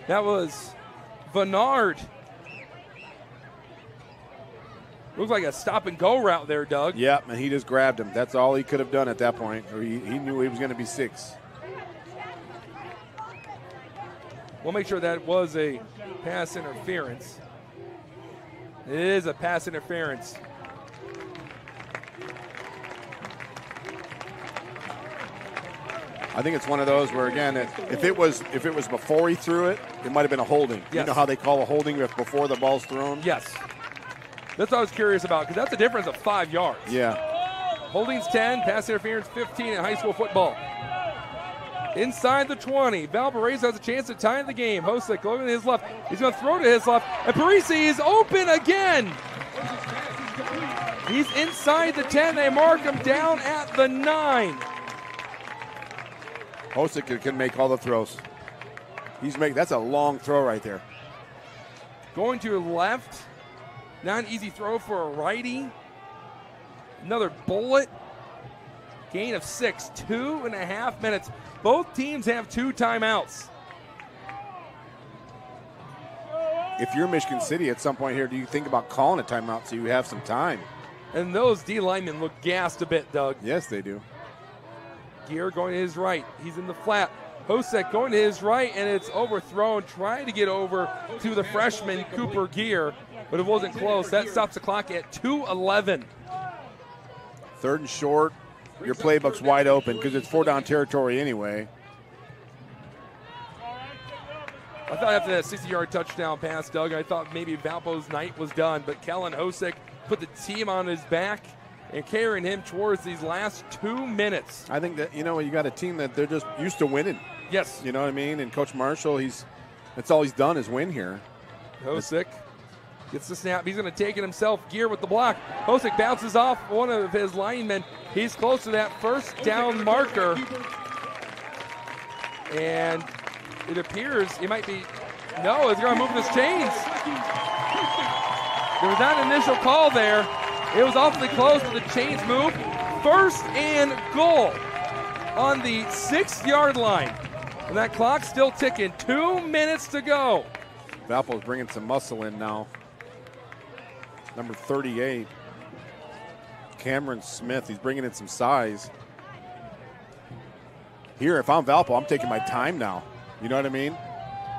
That was Bernard. Looks like a stop and go route there, Doug. Yep, and he just grabbed him. That's all he could have done at that point. Or he knew he was going to be 6. We'll make sure that was a pass interference. It is a pass interference. I think it's one of those where, again, if it was before he threw it, it might have been a holding. Yes. You know how they call a holding before the ball's thrown? Yes. That's what I was curious about, because that's a difference of 5 yards. Yeah. Holdings 10, pass interference 15 in high school football. Inside the 20, Valparaiso has a chance to tie the game. Hosek going to his left. He's going to throw to his left, and Parisi is open again. He's inside the 10. They mark him down at the 9. Hosek can make all the throws. That's a long throw right there. Going to left. Not an easy throw for a righty. Another bullet. Gain of 6, 2.5 minutes. Both teams have 2 timeouts. If you're Michigan City at some point here, do you think about calling a timeout so you have some time? And those D linemen look gassed a bit, Doug. Yes, they do. Gear going to his right. He's in the flat. Hosek going to his right, and it's overthrown. Trying to get over to the freshman, Cooper Gear, but it wasn't close. That stops the clock at 2:11. 3rd and short. Your playbook's wide open because it's 4-down territory anyway. I thought after that 60-yard touchdown pass, Doug, I thought maybe Valpo's night was done, but Kellen Hosek put the team on his back and carrying him towards these last 2 minutes. I think that, you got a team that they're just used to winning. Yes. You know what I mean? And Coach Marshall, that's all he's done is win here. Hosek gets the snap. He's going to take it himself. Gear with the block. Hosek bounces off one of his linemen. He's close to that first down marker. And it appears he might be, no, he's going to move his chains. There was not an initial call there. It was awfully close, but the chains move. 1st and goal on the 6-yard line. And that clock's still ticking. 2 minutes to go. Valpo's bringing some muscle in now. Number 38, Cameron Smith. He's bringing in some size. Here, if I'm Valpo, I'm taking my time now. You know what I mean?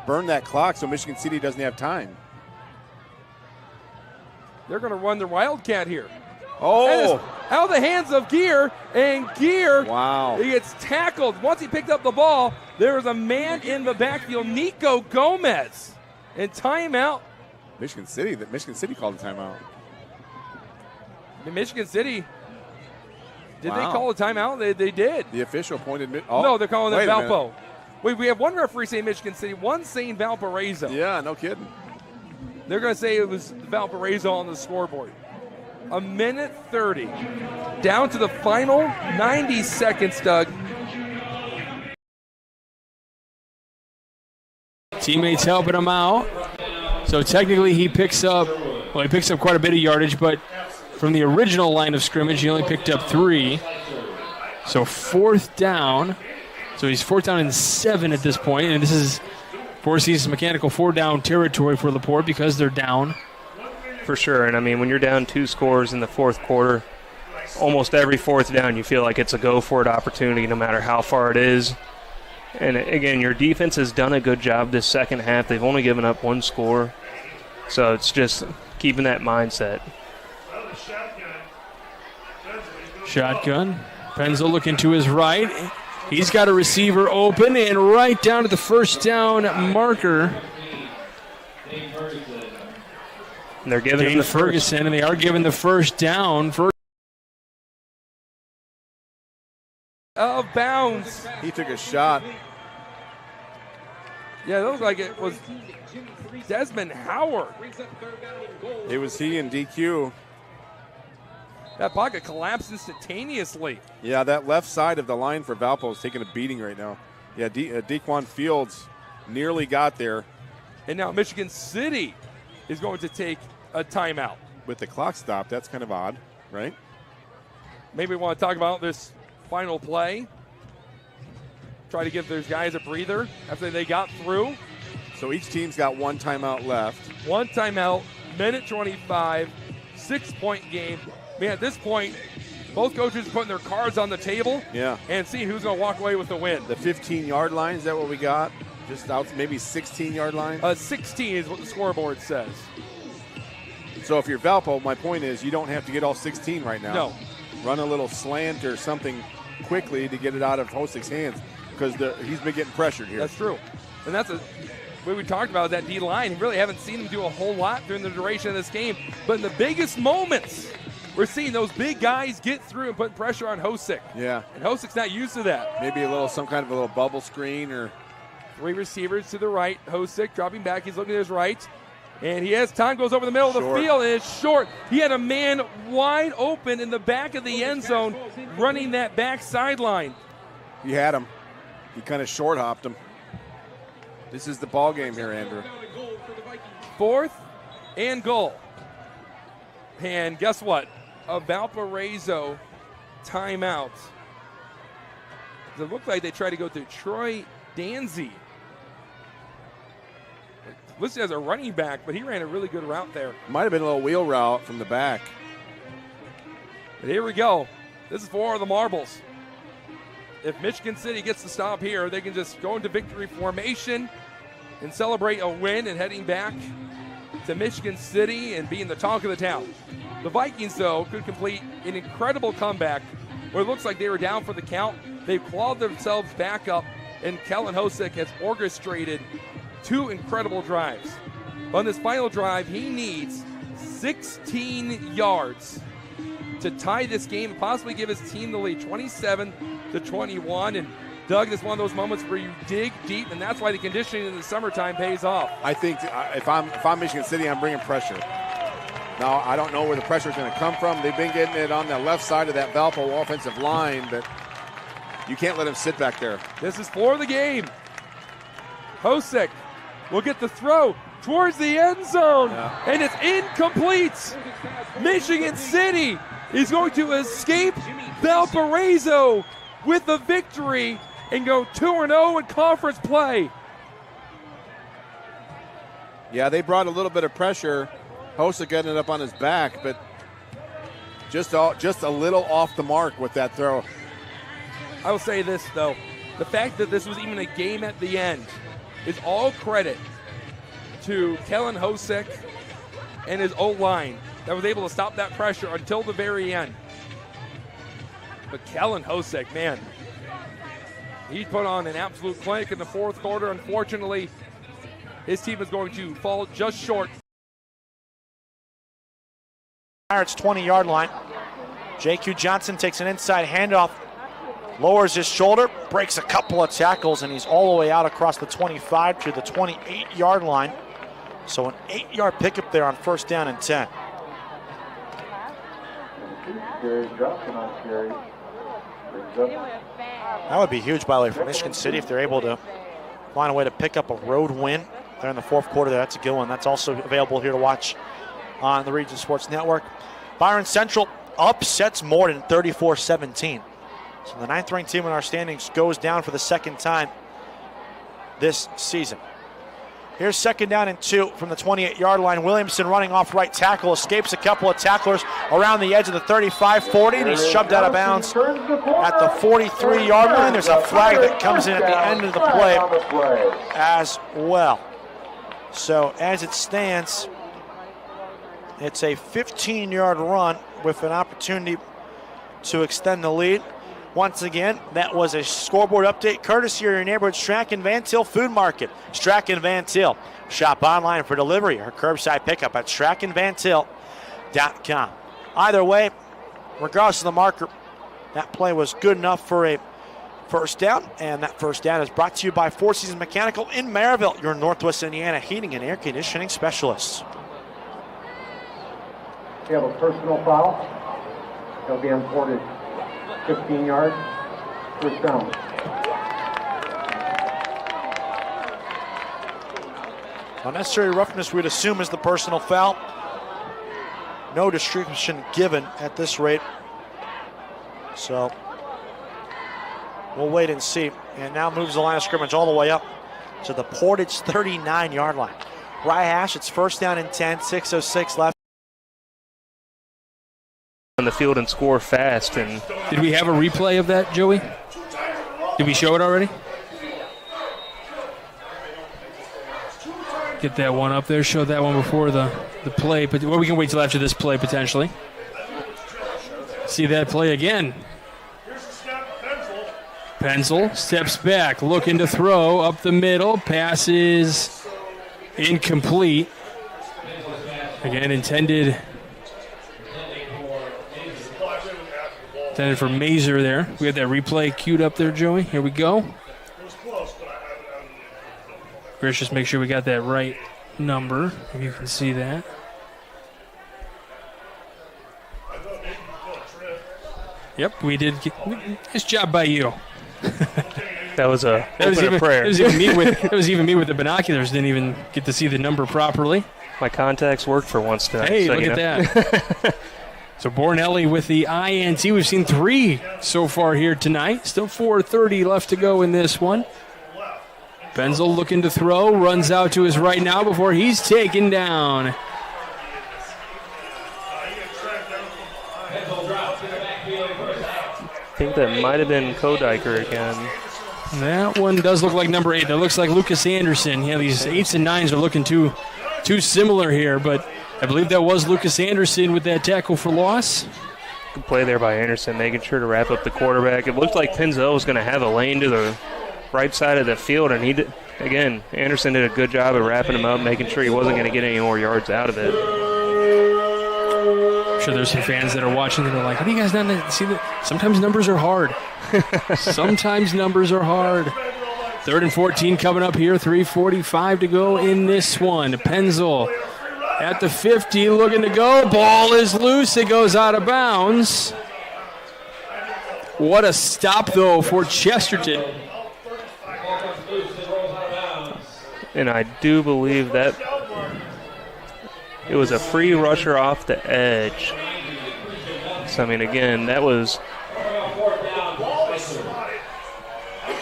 Burn that clock so Michigan City doesn't have time. They're going to run the Wildcat here. Oh! Out of the hands of Gear, and Gear, wow, he gets tackled. Once he picked up the ball, there was a man in the backfield, Nico Gomez, and timeout. Michigan City called a timeout. Michigan City, did they call a timeout? They did. The official pointed. No, they're calling it Valpo. Wait, we have one referee saying Michigan City, one saying Valparaiso. Yeah, no kidding. They're going to say it was Valparaiso on the scoreboard. 1:30. Down to the final 90 seconds, Doug. Teammates helping him out. So technically he picks up Well, he picks up quite a bit of yardage, but from the original line of scrimmage, he only picked up 3. So 4th down. So he's 4th down and 7 at this point, and this is Four Seasons Mechanical 4-down territory for LaPorte because they're down. For sure, and I mean, when you're down 2 scores in the 4th quarter, almost every 4th down you feel like it's a go-for-it opportunity no matter how far it is. And again, your defense has done a good job this second half. They've only given up 1 score. So it's just keeping that mindset. Shotgun. Penzo looking to his right. He's got a receiver open and right down to the first down marker. And they're giving him the Ferguson, and they are giving the first down. Of bounds. He took a shot. Yeah, it looked like it was Desmond Howard. It was he and DQ. That pocket collapsed instantaneously. Yeah, that left side of the line for Valpo is taking a beating right now. Yeah, Dequan Fields nearly got there. And now Michigan City is going to take a timeout. With the clock stopped, that's kind of odd, right? Maybe we want to talk about this final play. Try to give those guys a breather after they got through. So each team's got 1 timeout left. 1 timeout, minute 25, 6-point game. Man, at this point, both coaches are putting their cards on the table and seeing who's going to walk away with the win. The 15-yard line, is that what we got? Just out, maybe 16-yard line? 16 is what the scoreboard says. So if you're Valpo, my point is you don't have to get all 16 right now. No. Run a little slant or something quickly to get it out of Hostek's hands because he's been getting pressured here. That's true. And that's what we talked about, that D-line. We really haven't seen him do a whole lot during the duration of this game. But in the biggest moments, we're seeing those big guys get through and put pressure on Hostek. Yeah. And Hostek's not used to that. Maybe some kind of a little bubble screen or 3 receivers to the right. Hostek dropping back. He's looking to his right. And he has time, goes over the middle of the field, and it's short. He had a man wide open in the back of the end zone running that back sideline. He had him. He kind of short hopped him. This is the ball game here, Andrew. 4th and goal. And guess what? A Valparaiso timeout. It looked like they tried to go to Troy Danzy. Listed as a running back, but he ran a really good route there. Might have been a little wheel route from the back. But here we go. This is for the marbles. If Michigan City gets the stop here, they can just go into victory formation and celebrate a win and heading back to Michigan City and being the talk of the town. The Vikings, though, could complete an incredible comeback where it looks like they were down for the count. They've clawed themselves back up, and Kellen Hostek has orchestrated 2 incredible drives. On this final drive, he needs 16 yards to tie this game and possibly give his team the lead, 27-21. And Doug, this is one of those moments where you dig deep, and that's why the conditioning in the summertime pays off. I think if I'm Michigan City, I'm bringing pressure. Now, I don't know where the pressure is going to come from. They've been getting it on the left side of that Valpo offensive line, but you can't let him sit back there. This is for the game. Hostek will get the throw towards the end zone, and it's incomplete. Michigan City is going to escape Valparaiso with the victory and go 2-0 in conference play. Yeah, they brought a little bit of pressure. Hostek ended up on his back, but just a little off the mark with that throw. I will say this, though. The fact that this was even a game at the end is all credit to Kellen Hostek and his O-line that was able to stop that pressure until the very end. But Kellen Hostek, man, he put on an absolute clinic in the 4th quarter. Unfortunately, his team is going to fall just short. Pirates 20-yard line. J.Q. Johnson takes an inside handoff, lowers his shoulder, breaks a couple of tackles, and he's all the way out across the 25 to the 28-yard line. So an 8-yard pickup there on 1st down and 10. That would be huge, by the way, for Michigan City if they're able to find a way to pick up a road win there in the 4th quarter. That's a good one. That's also available here to watch on the Region Sports Network. Byron Central upsets Morden 34-17. So the 9th-ranked team in our standings goes down for the second time this season. Here's 2nd down and 2 from the 28-yard line. Williamson running off right tackle, escapes a couple of tacklers around the edge of the 35-40, and he's shoved out of bounds at the 43-yard line. There's a flag that comes in at the end of the play as well. So as it stands, it's a 15-yard run with an opportunity to extend the lead. Once again, that was a scoreboard update courtesy of your neighborhood Strachan Van Til Food Market. Strachan Van Til. Shop online for delivery or curbside pickup at strachanvantil.com. Either way, regardless of the marker, that play was good enough for a first down, and that first down is brought to you by Four Seasons Mechanical in Marville, your Northwest Indiana heating and air conditioning specialists. We have a personal foul. It'll be on Portage. 15 yards, first down. Unnecessary roughness, we'd assume, is the personal foul. No description given at this rate. So we'll wait and see. And now moves the line of scrimmage all the way up to the Portage 39-yard line. Ryehash, it's first down and 10, 6:06 left. On the field and score fast. And did we have a replay of that, Joey? Did we show it already? Get that one up there. Show that one before the play. But well, we can wait till after this play potentially. See that play again. Penzel steps back, looking to throw up the middle. Pass is incomplete. Again, intended for Mazer there. We had that replay queued up there, Joey. Here we go. Chris, just make sure we got that right number, if you can see that. Yep, we did. Nice job by you. That was a prayer. It was even me with the binoculars. Didn't even get to see the number properly. My contacts worked for once tonight. Hey, look at that. So Bornelli with the INT. We've seen 3 so far here tonight. Still 4:30 left to go in this one. Benzel looking to throw. Runs out to his right now before he's taken down. I think that might have been Kodiker again. That one does look like number 8. That looks like Lucas Anderson. Yeah, these 8s and 9s are looking too similar here, but I believe that was Lucas Anderson with that tackle for loss. Good play there by Anderson, making sure to wrap up the quarterback. It looked like Penzel was going to have a lane to the right side of the field, and he did. Again, Anderson did a good job of wrapping him up, making sure he wasn't going to get any more yards out of it. I'm sure there's some fans that are watching that are like, how do you guys not see that? Sometimes numbers are hard. Sometimes numbers are hard. 3rd and 14 coming up here, 3:45 to go in this one. Penzel at the 50, looking to go. Ball is loose. It goes out of bounds. What a stop, though, for Chesterton. And I do believe that it was a free rusher off the edge. So, I mean, again, that was,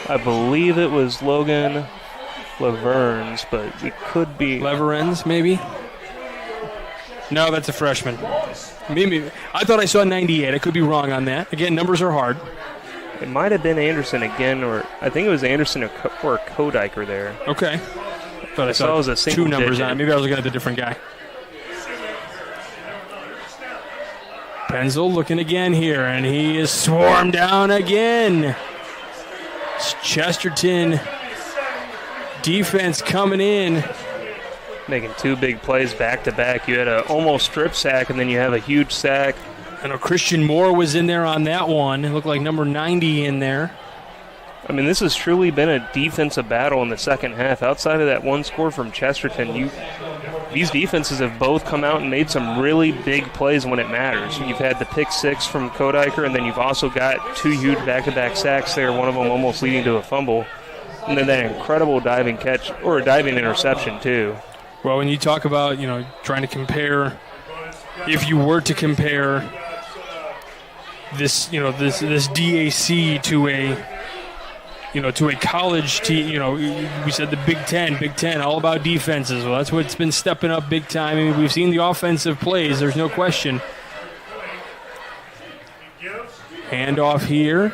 I believe it was Logan Laverne's, but it could be Leveren's, maybe? No, that's a freshman. Maybe. I thought I saw 98. I could be wrong on that. Again, numbers are hard. It might have been Anderson again, or I think it was Anderson or Kodiker there. Okay. But I saw it was two numbers on it. Maybe I was looking at the different guy. Penzel looking again here, and he is swarmed down again. It's Chesterton defense coming in. Making 2 big plays back-to-back. You had an almost strip sack, and then you have a huge sack. I know Christian Moore was in there on that one. It looked like number 90 in there. I mean, this has truly been a defensive battle in the second half. Outside of that one score from Chesterton, these defenses have both come out and made some really big plays when it matters. You've had the pick 6 from Kodiker, and then you've also got 2 huge back-to-back sacks there, one of them almost leading to a fumble. And then that incredible diving catch, or a diving interception, too. Well, when you talk about, trying to compare if you were to compare this, this DAC to a college team, we said the Big Ten, all about defenses. Well, that's what's been stepping up big time. I mean, we've seen the offensive plays. There's no question. Handoff here.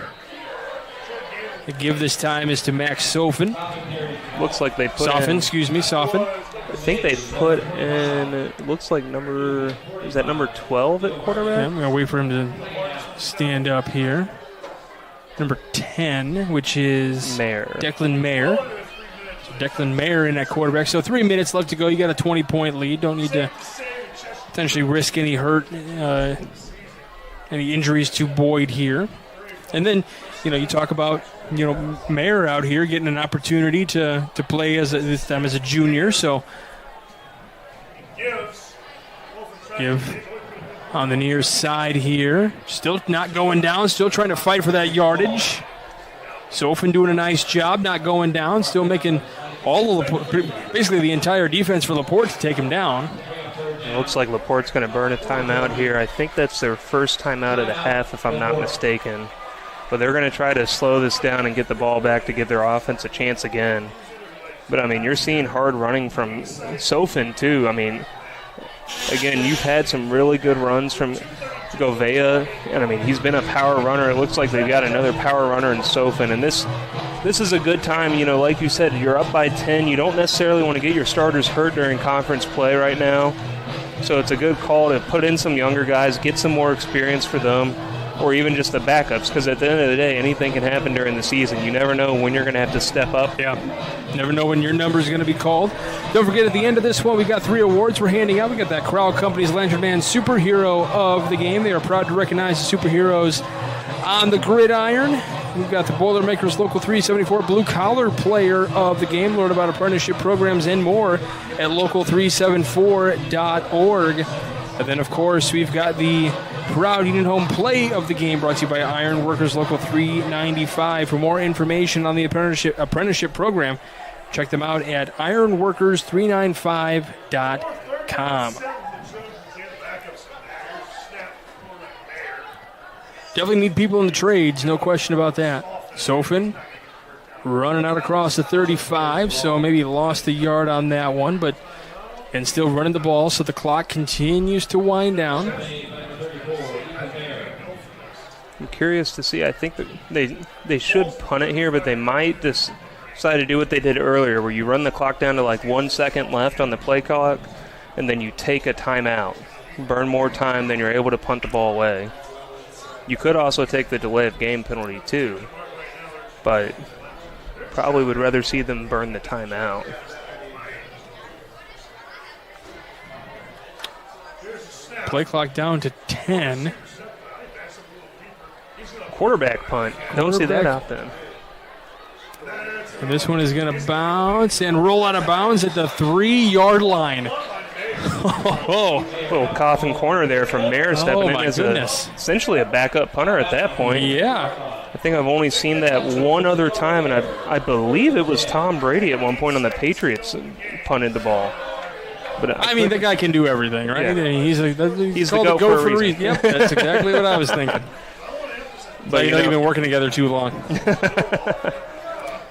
The give this time is to Max Sofen. Looks like they put Sofen. I think they put in, it looks like number 12 at quarterback? Yeah, I'm going to wait for him to stand up here. Number 10, which is Declan Mayer. So Declan Mayer in at quarterback. So 3 minutes left to go. You got a 20-point lead. Don't need to potentially risk any hurt, any injuries to Boyd here. And then, you talk about, Mayer out here getting an opportunity to play this time as a junior. So give on the near side here. Still not going down. Still trying to fight for that yardage. Sofen doing a nice job, not going down. Still making basically the entire defense for LaPorte to take him down. It looks like LaPorte's going to burn a timeout here. I think that's their first timeout of the half, if I'm not mistaken. But they're going to try to slow this down and get the ball back to give their offense a chance again. But, I mean, you're seeing hard running from Sofen, too. I mean, again, you've had some really good runs from Govea. And, I mean, he's been a power runner. It looks like they've got another power runner in Sofen. And this is a good time. Like you said, you're up by 10. You don't necessarily want to get your starters hurt during conference play right now. So it's a good call to put in some younger guys, get some more experience for them, or even just the backups, because at the end of the day, anything can happen during the season. You never know when you're going to have to step up. Yeah, never know when your number is going to be called. Don't forget, at the end of this one, we got 3 awards we're handing out. We got that Crowell Company's Lantern Man Superhero of the Game. They are proud to recognize the superheroes on the gridiron. We've got the Boilermakers Local 374 Blue Collar Player of the Game. Learn about apprenticeship programs and more at local374.org. And then, of course, we've got the Proud Union Home Play of the Game, brought to you by Iron Workers Local 395. For more information on the apprenticeship program, check them out at ironworkers395.com. Definitely need people in the trades, no question about that. Sofen running out across the 35, so maybe lost a yard on that one, and still running the ball, so the clock continues to wind down. I'm curious to see. I think that they should punt it here, but they might decide to do what they did earlier, where you run the clock down to like 1 second left on the play clock, and then you take a timeout. Burn more time than you're able to punt the ball away. You could also take the delay of game penalty too, but probably would rather see them burn the timeout. Play clock down to 10. Quarterback punt. Don't see that often. And this one is going to bounce and roll out of bounds at the 3-yard line. Oh, little coffin corner there from Mayer stepping in as essentially a backup punter at that point. Yeah. I think I've only seen that one other time, and I believe it was Tom Brady at one point on the Patriots punted the ball. But I mean, the guy can do everything, right? Yeah. He's the go for a reason. Yep, that's exactly what I was thinking. But you've been working together too long.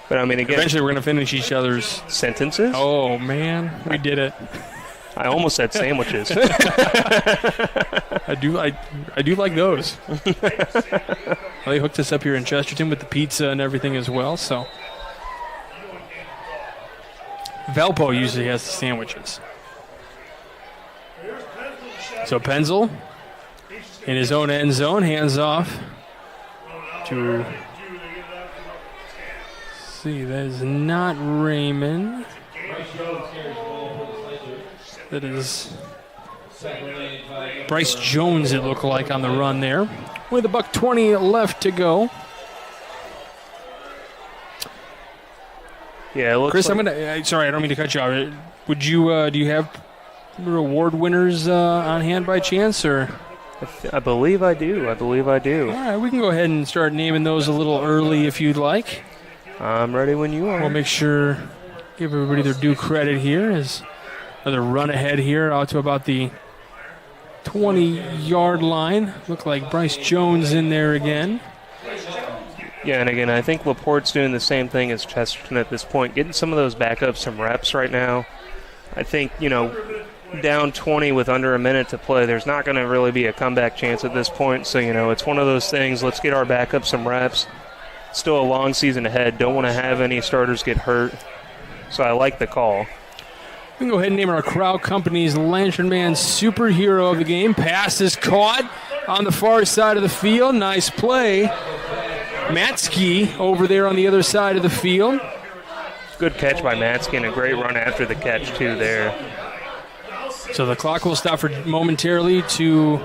But I mean, again, eventually we're going to finish each other's sentences. Oh man, we did it. I almost said sandwiches. I do like those. They hooked us up here in Chesterton with the pizza and everything as well. So Valpo usually has the sandwiches. So Penzel in his own end zone, hands off to. See, that is not Raymond. That is Bryce Jones, it looked like, on the run there. With $1:20 left to go. Yeah, it looks Chris, like I'm gonna. Sorry, I don't mean to cut you off. Would you? Do you have award winners on hand by chance, or? I believe I do. All right, we can go ahead and start naming those a little early if you'd like. I'm ready when you are. We'll make sure, give everybody their due credit here. As another run ahead here out to about the 20-yard line. Look like Bryce Jones in there again. Yeah, and again, I think LaPorte's doing the same thing as Chesterton at this point, getting some of those backups some reps right now. I think, down 20 with under a minute to play, there's not going to really be a comeback chance at this point. So, it's one of those things, let's get our backups some reps. Still a long season ahead. Don't want to have any starters get hurt. So I like the call. We can go ahead and name our Crowd Company's Lantern Man superhero of the game. Pass is caught on the far side of the field. Nice play. Matsky over there on the other side of the field. Good catch by Matsky and a great run after the catch, too, there. So the clock will stop for momentarily to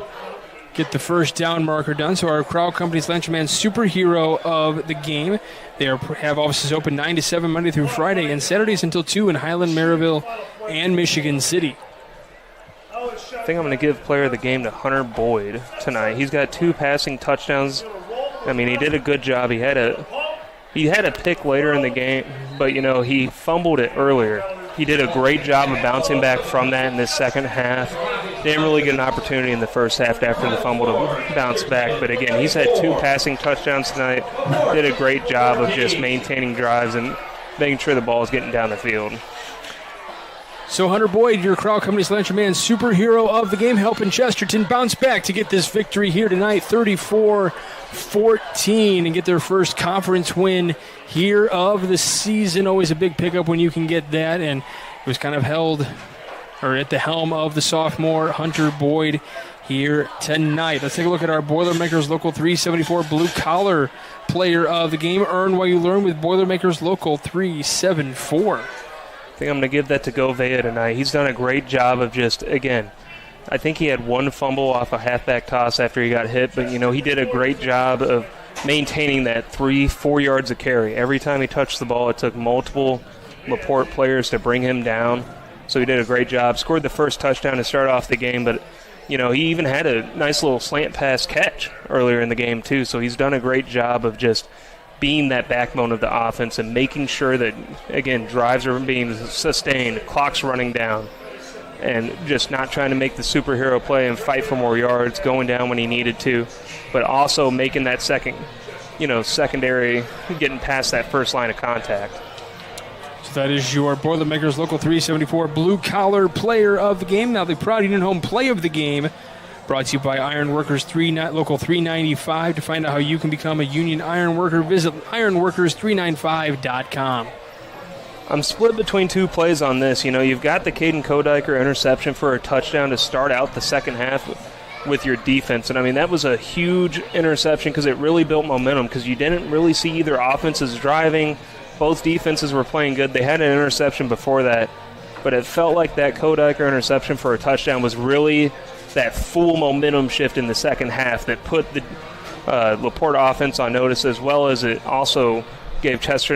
get the first down marker done. So our Crowd Company's Lantern Man superhero of the game. They have offices open 9 to 7 Monday through Friday and Saturdays until 2 in Highland, Marville, and Michigan City. I think I'm going to give player of the game to Hunter Boyd tonight. He's got 2 passing touchdowns. I mean, he did a good job. He had a pick later in the game, but, he fumbled it earlier. He did a great job of bouncing back from that in this second half. Didn't really get an opportunity in the first half after the fumble to bounce back. But, again, he's had 2 passing touchdowns tonight. Did a great job of just maintaining drives and making sure the ball is getting down the field. So Hunter Boyd, your Crowd Company's Lantern Man superhero of the game, helping Chesterton bounce back to get this victory here tonight, 34-14, and get their first conference win here of the season. Always a big pickup when you can get that, and it was kind of at the helm of the sophomore Hunter Boyd here tonight. Let's take a look at our Boilermakers Local 374 Blue Collar player of the game. Earn while you learn with Boilermakers Local 374. I think I'm going to give that to Govea tonight. He's done a great job of I think he had 1 fumble off a halfback toss after he got hit, but, he did a great job of maintaining that 3-4 yards of carry. Every time he touched the ball, it took multiple LaPorte players to bring him down. So he did a great job. Scored the first touchdown to start off the game, but, he even had a nice little slant pass catch earlier in the game, too. So he's done a great job of just being that backbone of the offense and making sure that, again, drives are being sustained, clock's running down, and just not trying to make the superhero play and fight for more yards, going down when he needed to, but also making that secondary, getting past that first line of contact. So that is your Boilermakers Local 374 Blue Collar player of the game. Now the Proud Union Home play of the game, brought to you by Ironworkers Local 395. To find out how you can become a union iron worker, visit ironworkers395.com. I'm split between 2 plays on this. You've got the Caden Kodiker interception for a touchdown to start out the second half with your defense. And, that was a huge interception because it really built momentum because you didn't really see either offenses driving. Both defenses were playing good. They had an interception before that, but it felt like that Kodiker interception for a touchdown was really that full momentum shift in the second half that put the LaPorte offense on notice, as well as it also gave Chesterton